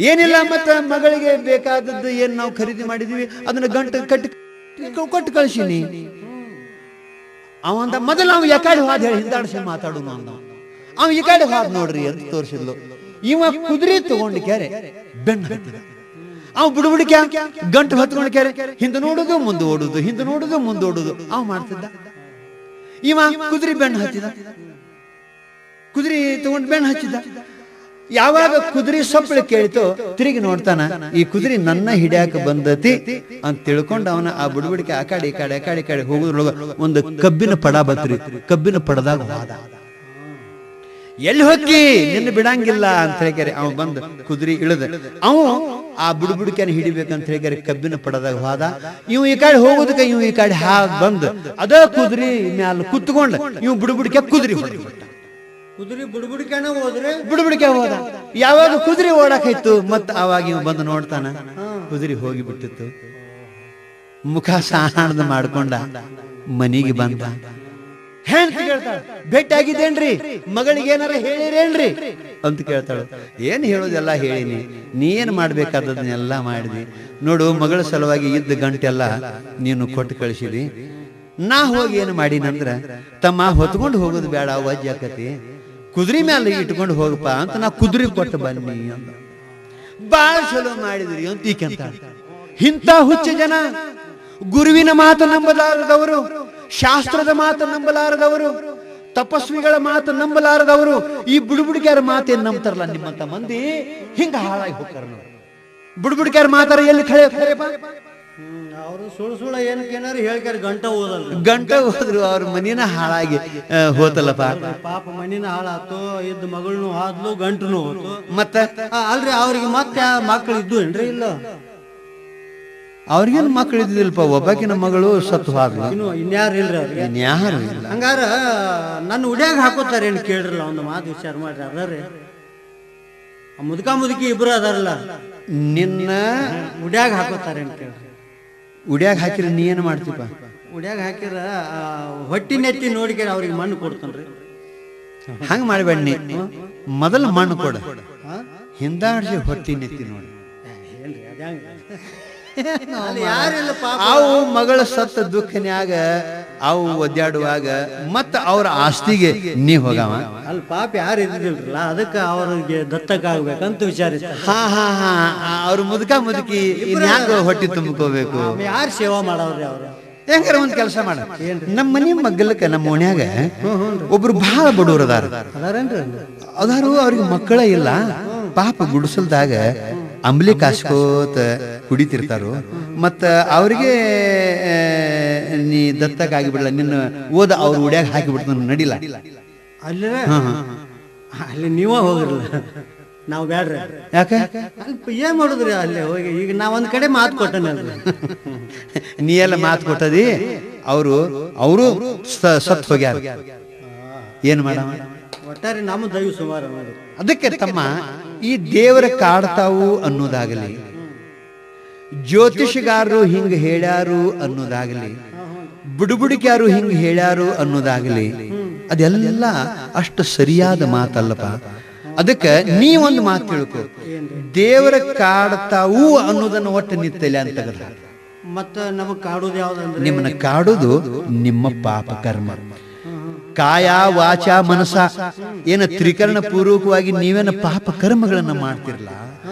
ಏನಿಲ್ಲ, ಮತ್ತ ಮಗಳಿಗೆ ಬೇಕಾದದ್ದು ಏನ್ ನಾವು ಖರೀದಿ ಮಾಡಿದೀವಿ ಅದನ್ನ ಗಂಟು ಕೊಟ್ಟು ಕಳ್ಸಿನಿ. ಅವಂದ ಮೊದಲು ಅವ್ ಯಾಕಡೆ ಹೋದ ಹೇಳಿ ಹಿಂದಾಡ್ಸಿ ಮಾತಾಡುನು ಅಂದ. ಅವ್ ಈ ಕಡೆ ಹೋದ್ ನೋಡ್ರಿ ಅಂತ ತೋರಿಸಿದ್ಲು. ಇವ ಕುದುರೆ ತಗೊಂಡು ಕೆರೆ ಬೆಣ್ಣ ಹತ್ತಿದ. ಅವ್ ಬುಡ್ಬುಡಿಕೆ ಗಂಟು ಹೊತ್ಕೊಂಡು ಕೆರೆ ಹಿಂದೆ ನೋಡುದು ಮುಂದೆ ಓಡುದು, ಹಿಂದೆ ನೋಡುದು ಮುಂದೆ ಓಡುದು ಅವ್ ಮಾಡ್ತಿದ್ದ. ಇವ ಕುದುರೆ ಬೆಣ್ಣ ಹಚ್ಚಿದ, ಕುದುರೆ ತಗೊಂಡು ಬೆಣ್ಣ ಹಚ್ಚಿದ. ಯಾವಾಗ ಕುದುರೆ ಸೊಪ್ಪಳು ಕೇಳಿತೋ ತಿರುಗಿ ನೋಡ್ತಾನ, ಈ ಕುದುರೆ ನನ್ನ ಹಿಡಿಯಾಕ ಬಂದತಿ ಅಂತ ತಿಳ್ಕೊಂಡು ಅವನ ಆ ಬುಡ್ಬುಡಿಕೆ ಆ ಕಡೆ ಹೋಗುದ್ರೊಳಗ ಒಂದು ಕಬ್ಬಿನ ಪಡ ಬತ್ರಿ. ಕಬ್ಬಿನ ಪಡದಾಗ ಹೋದ. ಎಲ್ಲಿ ಹೋಗಿ ನಿನ್ನ ಬಿಡಂಗಿಲ್ಲ ಅಂತ ಹೇಳಿಕೆರೆ ಅವ ಬಂದು ಕುದುರೆ ಇಳಿದ. ಅವ ಆ ಬುಡ್ಬುಡಿಕೆನ ಹಿಡಿಬೇಕಂತ ಹೇಳಿಕೆರೆ ಕಬ್ಬಿನ ಪಡದಾಗ ಹೋದ. ಇವ್ ಈ ಕಡೆ ಹೋಗೋದಕ್ಕೆ ಇವ್ ಈ ಕಡೆ ಬಂದು ಅದ ಕುದುರೆ ಮ್ಯಾಲ ಕುತ್ಕೊಂಡ ಇವ್ ಬುಡ್ಬುಡಿಕೆ ಕುದುರೆ ಹೊಡೆದ್ಬಿಟ್ಟ. ಕುದುರೆ ಬುಡ್ಬುಡಿಕೆನ ಹೋದ್ರೆ ಬುಡ್ಬುಡಿಕೆ ಹೋದ. ಯಾವಾಗ ಕುದುರೆ ಓಡಾಕಿತ್ತು ಮತ್ತ ಅವಾಗ ಇವ್ ಬಂದು ನೋಡ್ತಾನ, ಕುದುರೆ ಹೋಗಿ ಬಿಟ್ಟಿತ್ತು. ಮುಖ ಸಾಣದ ಮಾಡ್ಕೊಂಡ ಮನಿಗೆ ಬಂದ. ಹೆಂಡತಿ ಕೇಳ್ತಾಳ, ಭೇಟಿ ಆಗಿದ್ದೇನ್ರಿ, ಮಗಳಿಗೆ ಏನಾರ ಹೇಳಿರೇನ್ರಿ ಅಂತ ಕೇಳ್ತಾಳು. ಏನ್ ಹೇಳೋದೆಲ್ಲ ಹೇಳಿನಿ, ನೀ ಏನ್ ಮಾಡ್ಬೇಕಾದನ್ನೆಲ್ಲ ಮಾಡಿದಿ. ನೋಡು, ಮಗಳ ಸಲುವಾಗಿ ಇದ್ದ ಗಂಟೆಲ್ಲ ನೀನು ಕೊಟ್ಟು ಕಳಿಸಿದಿ. ನಾ ಹೋಗಿ ಏನು ಮಾಡಿನಂದ್ರ, ತಮ್ಮ ಹೊತ್ಕೊಂಡು ಹೋಗೋದು ಬೇಡ, ವಜ್ಜಾಕತಿ, ಕುದುರೆ ಮ್ಯಾಲ ಇಟ್ಕೊಂಡು ಹೋಗಪ್ಪ ಅಂತ ನಾ ಕುದುರೆ ಕೊಟ್ಟು ಬನ್ನಿ ಅಂದ. ಬಾಳ ಚಲೋ ಮಾಡಿದ್ರಿ ಅಂತ ಈಕೆಂತ. ಇಂಥ ಹುಚ್ಚ ಜನ, ಗುರುವಿನ ಮಾತು ನಂಬಲಾರದವರು, ಶಾಸ್ತ್ರದ ಮಾತು ನಂಬಲಾರದವರು, ತಪಸ್ವಿಗಳ ಮಾತು ನಂಬಲಾರದವರು, ಈ ಬುಡ್ಬುಡಿಕ್ಯಾರ ಮಾತೇನ್ ನಂಬ್ತಾರಲ್ಲ ನಿಮ್ಮಂತ ಮಂದಿ ಹಿಂಗ ಹಾಳಾಗಿ ಹೋಗ್ತಾರ. ಬುಡ್ಬುಡಿಕ್ಯಾರ ಮಾತಾರ ಎಲ್ಲಿ ಖರೇಪ ಅವರು ಸುಳ್ಳು ಏನಕ್ಕೆ ಏನಾರು ಹೇಳ್ಕ್ಯಾರ ಗಂಟ ಓದಲ್ರಿ ಗಂಟೆ ಹೋದ್ರು ಅವ್ರ ಮನಿನ ಹಾಳಾಗಿ ಹೋತಲ್ಲಪ್ಪ. ಪಾಪ ಮನಿನ ಹಾಳಾತು, ಇದ್ದ ಮಗಳನು ಹಾದ್ಲು, ಗಂಟನು ಹೋತು. ಮತ್ತ ಅಲ್ರಿ ಅವ್ರಿಗೆ ಮತ್ತೆ ಮಕ್ಕಳು ಇದ್ದು ಏನ್ರಿ? ಇಲ್ಲ, ಅವ್ರಿಗೇನು ಮಕ್ಳು ಇದ್ದಿಲ್ಲಪ್ಪ. ಒಬ್ಬಾಕಿನ ಮಗಳು ಸತ್ತು ಹೋದ್ಲು. ಇನ್ಯಾರು ಇಲ್ರಿ ಅವ್ರಿಗೆ? ಇನ್ಯಾರು ಇಲ್ಲ. ಹಂಗಾರ ನನ್ನ ಉಡ್ಯಾಗ ಹಾಕೋತಾರ ಏನ್ ಕೇಳ್ರಲ್ಲ, ಒಂದು ಮಾತು ವಿಚಾರ ಮಾಡ್ರಿ. ಅದಾರ್ರಿ ಮುದುಕ ಮುದುಕಿ ಇಬ್ರು ಅದಾರಲ್ಲ, ನಿನ್ನ ಉಡ್ಯಾಗ ಹಾಕೋತಾರ ಏನ್ ಕೇಳ್ರಿ? ಉಡ್ಯಾಗ ಹಾಕಿರ ನೀ ಏನ್ ಮಾಡ್ತೀಪ? ಉಡ್ಯಾಗ ಹಾಕಿರ ಹೊಟ್ಟಿ ನೆತ್ತಿ ನೋಡಿಕೆ ಅವ್ರಿಗೆ ಮಣ್ಣು ಕೊಡ್ತಾನ್ರಿ. ಹಂಗ ಮಾಡಬೇಡ ನೀ. ಮೊದಲು ಮಣ್ಣು ಕೊಡ, ಹಿಂದಾಡ್ಸಿ ಹೊಟ್ಟಿ ನೆತ್ತಿ ನೋಡಿ. ಅವು ಮಗಳ ಸತ್ತ ದುಃಖನ್ಯಾಗ ಅವು ಒದ್ದಾಡುವಾಗ ಮತ್ತ ಅವ್ರ ಆಸ್ತಿಗೆ ನೀ ಹೋಗವ. ಅಲ್ಲಿ ಪಾಪ ಯಾರು ಇದ್ದಿಲ್ರಲ್ಲ, ಅದಕ್ಕೆ ಅವ್ರಿಗೆ ದತ್ತಕ ಆಗ್ಬೇಕಂತ ವಿಚಾರಿಸ್ತಾರೆ. ಹಾ ಹಾ ಹಾ ಅವ್ರ ಮುದುಕ ಮುದುಕಿ ಇನ್ಯಾಗ ಹೊಟ್ಟಿ ತುಂಬ್ಕೋಬೇಕು? ಯಾರು ಸೇವಾ ಮಾಡವ್ರಿ ಅವ್ರು? ಹೆಂಗಾರ ಒಂದ್ ಕೆಲಸ ಮಾಡ, ನಮ್ಮ ಮನಿ ಮಗ್ಗಲಕ್ಕ ನಮ್ಮ ಓಣ್ಯಾಗ ಒಬ್ರು ಬಹಳ ಬಡವ್ರ ಅದಾರು. ಅವ್ರಿಗೆ ಮಕ್ಕಳ ಇಲ್ಲ. ಪಾಪ ಗುಡಿಸಲ್ದಾಗ ಅಂಬ್ಲಿ ಕಾಸ್ಕೋತ ಕುಡಿತಿರ್ತಾರು. ಮತ್ತ ಅವ್ರಿಗೆ ನೀ ದತ್ತಕ್ ಆಗಿಬಿಡಲ್ಲ, ನಿನ್ನ ಓದ ಅವ್ರ ಉಡ್ಯಾಗ ಹಾಕಿಬಿಡ್ತ ನಡಿಲ್ಲ. ಅಲ್ಲೇ ಅಲ್ಲಿ ನೀವ ಹೋಗಿರಲ್ಲ, ನಾವು ಬೇಡ್ರಿ. ಯಾಕೆ? ಏನ್ ಮಾಡುದ್ರಿ ಅಲ್ಲೇ ಹೋಗಿ? ಈಗ ನಾವ್ ಒಂದ್ ಕಡೆ ಮಾತು ಕೊಟ್ಟನ. ನೀ ಎಲ್ಲ ಮಾತು ಕೊಟ್ಟದಿ, ಅವರು ಸತ್ ಹೋಗ್ಯಾರ. ಏನ್ ಮಾಡ? ಒಟ್ಟಾರೆ ನಮ್ಮ ದೈವ ಸುಮಾರು. ಅದಕ್ಕೆ ತಮ್ಮ, ಈ ದೇವರ ಕಾಡ್ತಾವು ಅನ್ನೋದಾಗಲಿ, ಜ್ಯೋತಿಷಗಾರರು ಹಿಂಗ ಹೇಳ್ಯಾರು ಅನ್ನೋದಾಗಲಿ, ಬುಡುಬುಡಿಕ್ಯಾರು ಹಿಂಗ ಹೇಳ್ಯಾರು ಅನ್ನೋದಾಗಲಿ, ಅದೆಲ್ಲ ಅಷ್ಟು ಸರಿಯಾದ ಮಾತಲ್ಲಪ್ಪ. ಅದಕ್ಕೆ ನೀ ಒಂದು ಮಾತು ತಿಳ್ಕೊ, ದೇವರ ಕಾಡ್ತಾವು ಅನ್ನೋದನ್ನ ಒಟ್ಟು ನಿತ್ತಲೆ ಅಂತ. ಮತ್ತ ನಮಗ್ ಕಾಡುದು ಯಾವ್ದಂದ್ರೆ, ನಿಮ್ಮನ್ನ ಕಾಡುದು ನಿಮ್ಮ ಪಾಪ ಕರ್ಮ. ಕಾಯ ವಾಚ ಮನಸ ಏನ ತ್ರಿಕರಣ ಪೂರ್ವಕವಾಗಿ ನೀವೇನ ಪಾಪ ಕರ್ಮಗಳನ್ನ ಮಾಡ್ತಿರಲ್ಲ,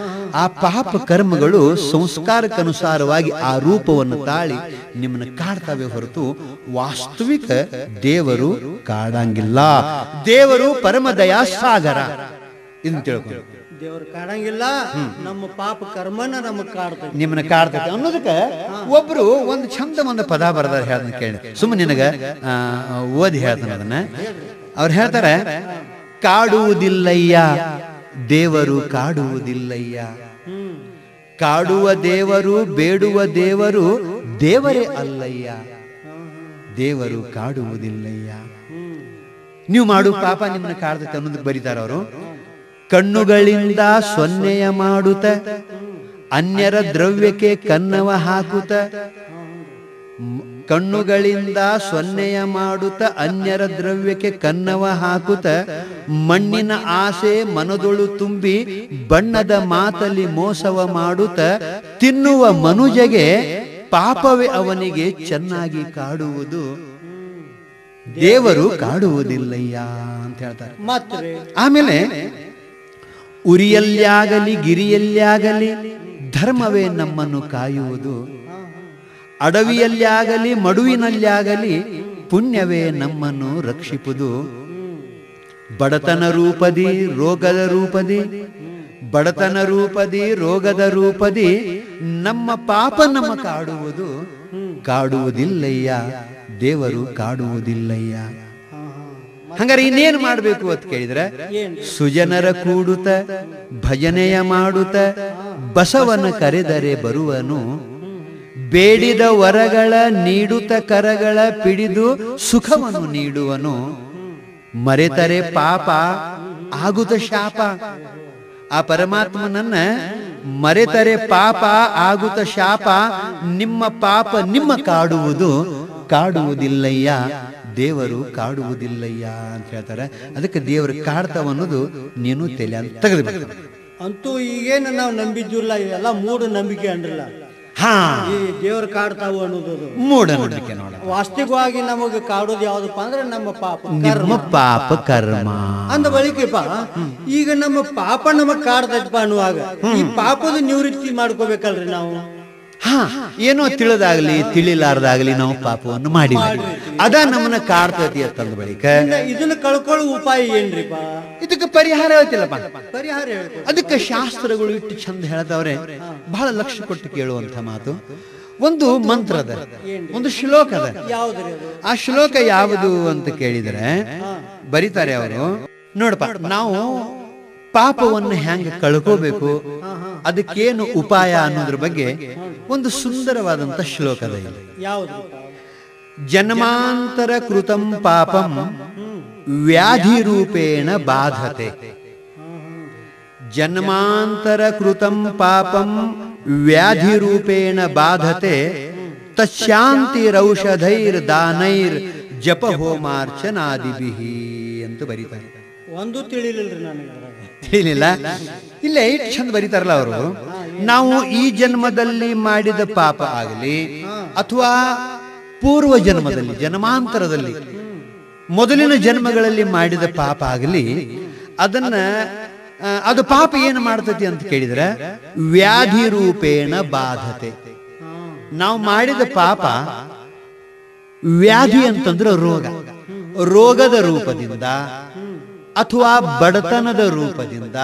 ಆ ಪಾಪ ಕರ್ಮಗಳು ಸಂಸ್ಕಾರಕ್ಕನುಸಾರವಾಗಿ ಆ ರೂಪವನ್ನು ತಾಳಿ ನಿಮ್ಮನ್ನ ಕಾಡ್ತಾವೆ ಹೊರತು ವಾಸ್ತವಿಕ ದೇವರು ಕಾಡಂಗಿಲ್ಲ. ದೇವರು ಪರಮ ದಯಾ ಸಾಗರ. ಇದನ್ನ ತಿಳ್ಕೊ. ದೇವ್ರು ಕಾಡಂಗಿಲ್ಲ, ನಮ್ಮ ಪಾಪ ಕರ್ಮನ ನಮಗ್ ಕಾಡ್ತೈತಿ, ನಿಮ್ಮನ್ನ ಕಾಡ್ತೈತಿ ಅನ್ನೋದಕ್ಕೆ ಒಬ್ರು ಒಂದು ಚಂದ ಒಂದು ಪದ ಬರದಾರ ಹೇಳ್ದ ಕೇಳಿ. ಸುಮ್ಮನೆ ನಿನಗ ಓದಿ ಹೇಳ್ತಾನೆ ಅದನ್ನ. ಅವ್ರು ಹೇಳ್ತಾರೆ, ಕಾಡುವುದಿಲ್ಲಯ್ಯ ದೇವರು ಕಾಡುವುದಿಲ್ಲಯ್ಯ, ಕಾಡುವ ದೇವರು ಬೇಡುವ ದೇವರು ದೇವರೇ ಅಲ್ಲಯ್ಯ, ದೇವರು ಕಾಡುವುದಿಲ್ಲಯ್ಯ. ನೀವು ಮಾಡು ಪಾಪ ನಿಮ್ಮನ್ನ ಕಾಡ್ತೈತೆ ಅನ್ನೋದಕ್ಕೆ ಬರೀತಾರ ಅವರು. ಕಣ್ಣುಗಳಿಂದ ಸೊನ್ನೆಯ ಮಾಡುತ್ತ ಅನ್ಯರ ದ್ರವ್ಯಕ್ಕೆ ಕನ್ನವ ಹಾಕುತ್ತ, ಕಣ್ಣುಗಳಿಂದ ಸೊನ್ನೆಯ ಮಾಡುತ್ತ ಅನ್ಯರ ದ್ರವ್ಯಕ್ಕೆ ಕನ್ನವ ಹಾಕುತ್ತ, ಮಣ್ಣಿನ ಆಸೆ ಮನದೊಳು ತುಂಬಿ ಬಣ್ಣದ ಮಾತಲ್ಲಿ ಮೋಸವ ಮಾಡುತ್ತ, ತಿನ್ನುವ ಮನುಜಗೆ ಪಾಪವೇ ಅವನಿಗೆ ಚೆನ್ನಾಗಿ ಕಾಡುವುದು, ದೇವರು ಕಾಡುವುದಿಲ್ಲಯ್ಯ ಅಂತ ಹೇಳ್ತಾರೆ. ಆಮೇಲೆ ಉರಿಯಲ್ಲಾಗಲಿ ಗಿರಿಯಲ್ಲಾಗಲಿ ಧರ್ಮವೇ ನಮ್ಮನ್ನು ಕಾಯುವುದು, ಅಡವಿಯಲ್ಲಾಗಲಿ ಮಡುವಿನಲ್ಲಾಗಲಿ ಪುಣ್ಯವೇ ನಮ್ಮನ್ನು ರಕ್ಷಿಪುದು. ಬಡತನ ರೂಪದಿ ರೋಗದ ರೂಪದಿ, ಬಡತನ ರೂಪದಿ ರೋಗದ ರೂಪದಿ ನಮ್ಮ ಪಾಪ ನಮ್ಮ ಕಾಡುವುದು, ಕಾಡುವುದಿಲ್ಲಯ್ಯ ದೇವರು ಕಾಡುವುದಿಲ್ಲಯ್ಯ. ಹಂಗಾರೆ ಇನ್ನೇನು ಮಾಡ್ಬೇಕು ಅಂತ ಕೇಳಿದ್ರೆ, ಸುಜನರ ಕೂಡುತ್ತ ಭಜನೆಯ ಮಾಡುತ್ತ ಬಸವನ ಕರೆದರೆ ಬರುವನು, ಬೇಡಿದ ವರಗಳ ನೀಡುತ್ತ ಕರಗಳ ಪಿಡಿದು ಸುಖವನ್ನು ನೀಡುವನು, ಮರೆತರೆ ಪಾಪ ಆಗುತ್ತ ಶಾಪ. ಆ ಪರಮಾತ್ಮನನ್ನ ಮರೆತರೆ ಪಾಪ ಆಗುತ್ತ ಶಾಪ, ನಿಮ್ಮ ಪಾಪ ನಿಮ್ಮ ಕಾಡುವುದು, ಕಾಡುವುದಿಲ್ಲಯ್ಯ ದೇವರು ಕಾಡುವುದಿಲ್ಲಯ್ಯ ಅಂತ ಹೇಳ್ತಾರೆ. ಅದಕ್ಕೆ ದೇವರು ಕಾಡ್ತಾವ ಅನ್ನೋದು ನೀನು ತಲೆ ಅಂತ ತೆಗೆದ್ಬೇಕು. ಅಂತೂ ಈಗೇನು ನಾವು ನಂಬಿದ್ದಿಲ್ಲ, ಇವೆಲ್ಲ ಮೂಢ ನಂಬಿಕೆ ಅಂದ್ರಲ್ಲ. ಹಾ, ಈ ದೇವ್ರ ಕಾಡ್ತಾವು ಅನ್ನೋದು ಮೂಢನಂಬಿಕೆ ನೋಡ. ವಾಸ್ತವಿಕವಾಗಿ ನಮಗ ಕಾಡೋದು ಯಾವ್ದಪ್ಪ ಅಂದ್ರೆ ನಮ್ಮ ಪಾಪ ನಿಮ್ಮ ಪಾಪ ಕರ್ಮ ಅಂದ ಬಳಿಕಪ್ಪ. ಈಗ ನಮ್ಮ ಪಾಪ ನಮಗ್ ಕಾಡ್ತೈತಪ್ಪ ಅನ್ನುವಾಗ ಈ ಪಾಪದ ನಿವೃತ್ತಿ ಮಾಡ್ಕೋಬೇಕಲ್ರಿ ನಾವು. ಹಾ, ಏನೋ ತಿಳಿದಾಗ್ಲಿ ತಿಳಿಲಾರ್ದಾಗ್ಲಿ ನಾವು ಪಾಪವನ್ನು ಮಾಡಿ ಅದ ನಮ್ಮನ್ನ ಕಾಡ್ತೈತಿ ಅಂತಂದ ಬಳಿಕ ಇದನ್ನ ಕಳ್ಕೊಳ್ಳೋ ಉಪಾಯ ಏನ್ರಿಪ್ಪ? ಇದಕ್ಕೆ ಪರಿಹಾರ ಹೇಳ್ತಿಲ್ಲಪ್ಪ. ಪರಿಹಾರ ಹೇಳ್ತೀವಿ. ಅದಕ್ಕೆ ಶಾಸ್ತ್ರಗಳು ಇಟ್ಟು ಚಂದ ಹೇಳ್ತಾವ್ರೆ. ಬಹಳ ಲಕ್ಷ್ಯ ಕೊಟ್ಟು ಕೇಳುವಂತ ಮಾತು. ಒಂದು ಮಂತ್ರ ಅದ, ಒಂದು ಶ್ಲೋಕ ಅದ. ಯಾವ್ದ್ರಿ ಅದು? ಆ ಶ್ಲೋಕ ಯಾವುದು ಅಂತ ಕೇಳಿದ್ರೆ ಬರೀತಾರೆ ಅವರು, ನೋಡಪ್ಪ ನಾವು ಪಾಪವನ್ನು ಹೆಂಗ ಕಳ್ಕೋಬೇಕು, ಅದಕ್ಕೇನು ಉಪಾಯ ಅನ್ನೋದ್ರ ಬಗ್ಗೆ ಒಂದು ಸುಂದರವಾದಂತ ಶ್ಲೋಕ ಅದ ಇಲ್ಲಿ. ಯಾವ್ದು? ಜನ್ಮಾಂತರ ಕೃತಂ ಪಾಪಂ ವ್ಯಾಧಿ ರೂಪೇಣ ಬಾಧತೆ. ಜನ್ಮಾಂತರ ಕೃತಂ ಪಾಪಂ ವ್ಯಾಧಿ ರೂಪೇಣ ಬಾಧತೆ ತಶಾಂತಿರೌಷಧೈರ್ ದಾನೈರ್ ಜಪ ಹೋಮಾರ್ಚನಾದಿಭಿಹಿ ಅಂತ ಬರೀತಾರೆ. ಒಂದು ತಿಳಿಲಿಲ್ರಿ ನನಗೆ. ತಿಳಿಲಿಲ್ಲ? ಇಲ್ಲೇ ಇಷ್ಟು ಚಂದ ಬರೀತಾರಲ್ಲ ಅವರು, ನಾವು ಈ ಜನ್ಮದಲ್ಲಿ ಮಾಡಿದ ಪಾಪ ಆಗಲಿ ಅಥವಾ ಪೂರ್ವ ಜನ್ಮದಲ್ಲಿ ಜನ್ಮಾಂತರದಲ್ಲಿ ಮೊದಲಿನ ಜನ್ಮಗಳಲ್ಲಿ ಮಾಡಿದ ಪಾಪ ಆಗಲಿ, ಅದನ್ನ ಅದು ಪಾಪ ಏನು ಮಾಡ್ತತಿ ಅಂತ ಕೇಳಿದ್ರೆ ವ್ಯಾಧಿ ರೂಪೇಣ ಬಾಧತೆ. ನಾವು ಮಾಡಿದ ಪಾಪ ವ್ಯಾಧಿ ಅಂತಂದ್ರೆ ರೋಗ, ರೋಗದ ರೂಪದಿಂದ ಅಥವಾ ಬಡತನದ ರೂಪದಿಂದ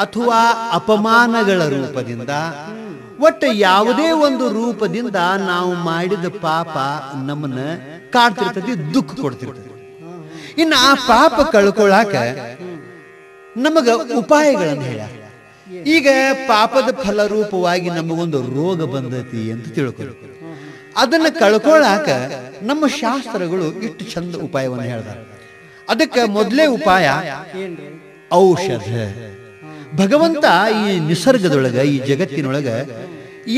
ಅಥವಾ ಅಪಮಾನಗಳ ರೂಪದಿಂದ, ಒಟ್ಟು ಯಾವುದೇ ಒಂದು ರೂಪದಿಂದ ನಾವು ಮಾಡಿದ ಪಾಪ ನಮ್ಮನ್ನ ಕಾಡ್ತಿರ್ತದೆ, ದುಃಖ ಕೊಡ್ತಿರ್ತದೆ. ಇನ್ನು ಆ ಪಾಪ ಕಳ್ಕೊಳಾಕ ನಮಗ ಉಪಾಯಗಳನ್ನು ಹೇಳ. ಈಗ ಪಾಪದ ಫಲರೂಪವಾಗಿ ನಮಗೊಂದು ರೋಗ ಬಂದತಿ ಅಂತ ತಿಳ್ಕೊಳ್ಳಿ. ಅದನ್ನ ಕಳ್ಕೊಳಾಕ ನಮ್ಮ ಶಾಸ್ತ್ರಗಳು ಇಷ್ಟು ಚಂದ ಉಪಾಯವನ್ನು ಹೇಳ್ತಾರೆ. ಅದಕ್ಕೆ ಮೊದಲೇ ಉಪಾಯ ಔಷಧ. ಭಗವಂತ ಈ ನಿಸರ್ಗದೊಳಗ, ಈ ಜಗತ್ತಿನೊಳಗ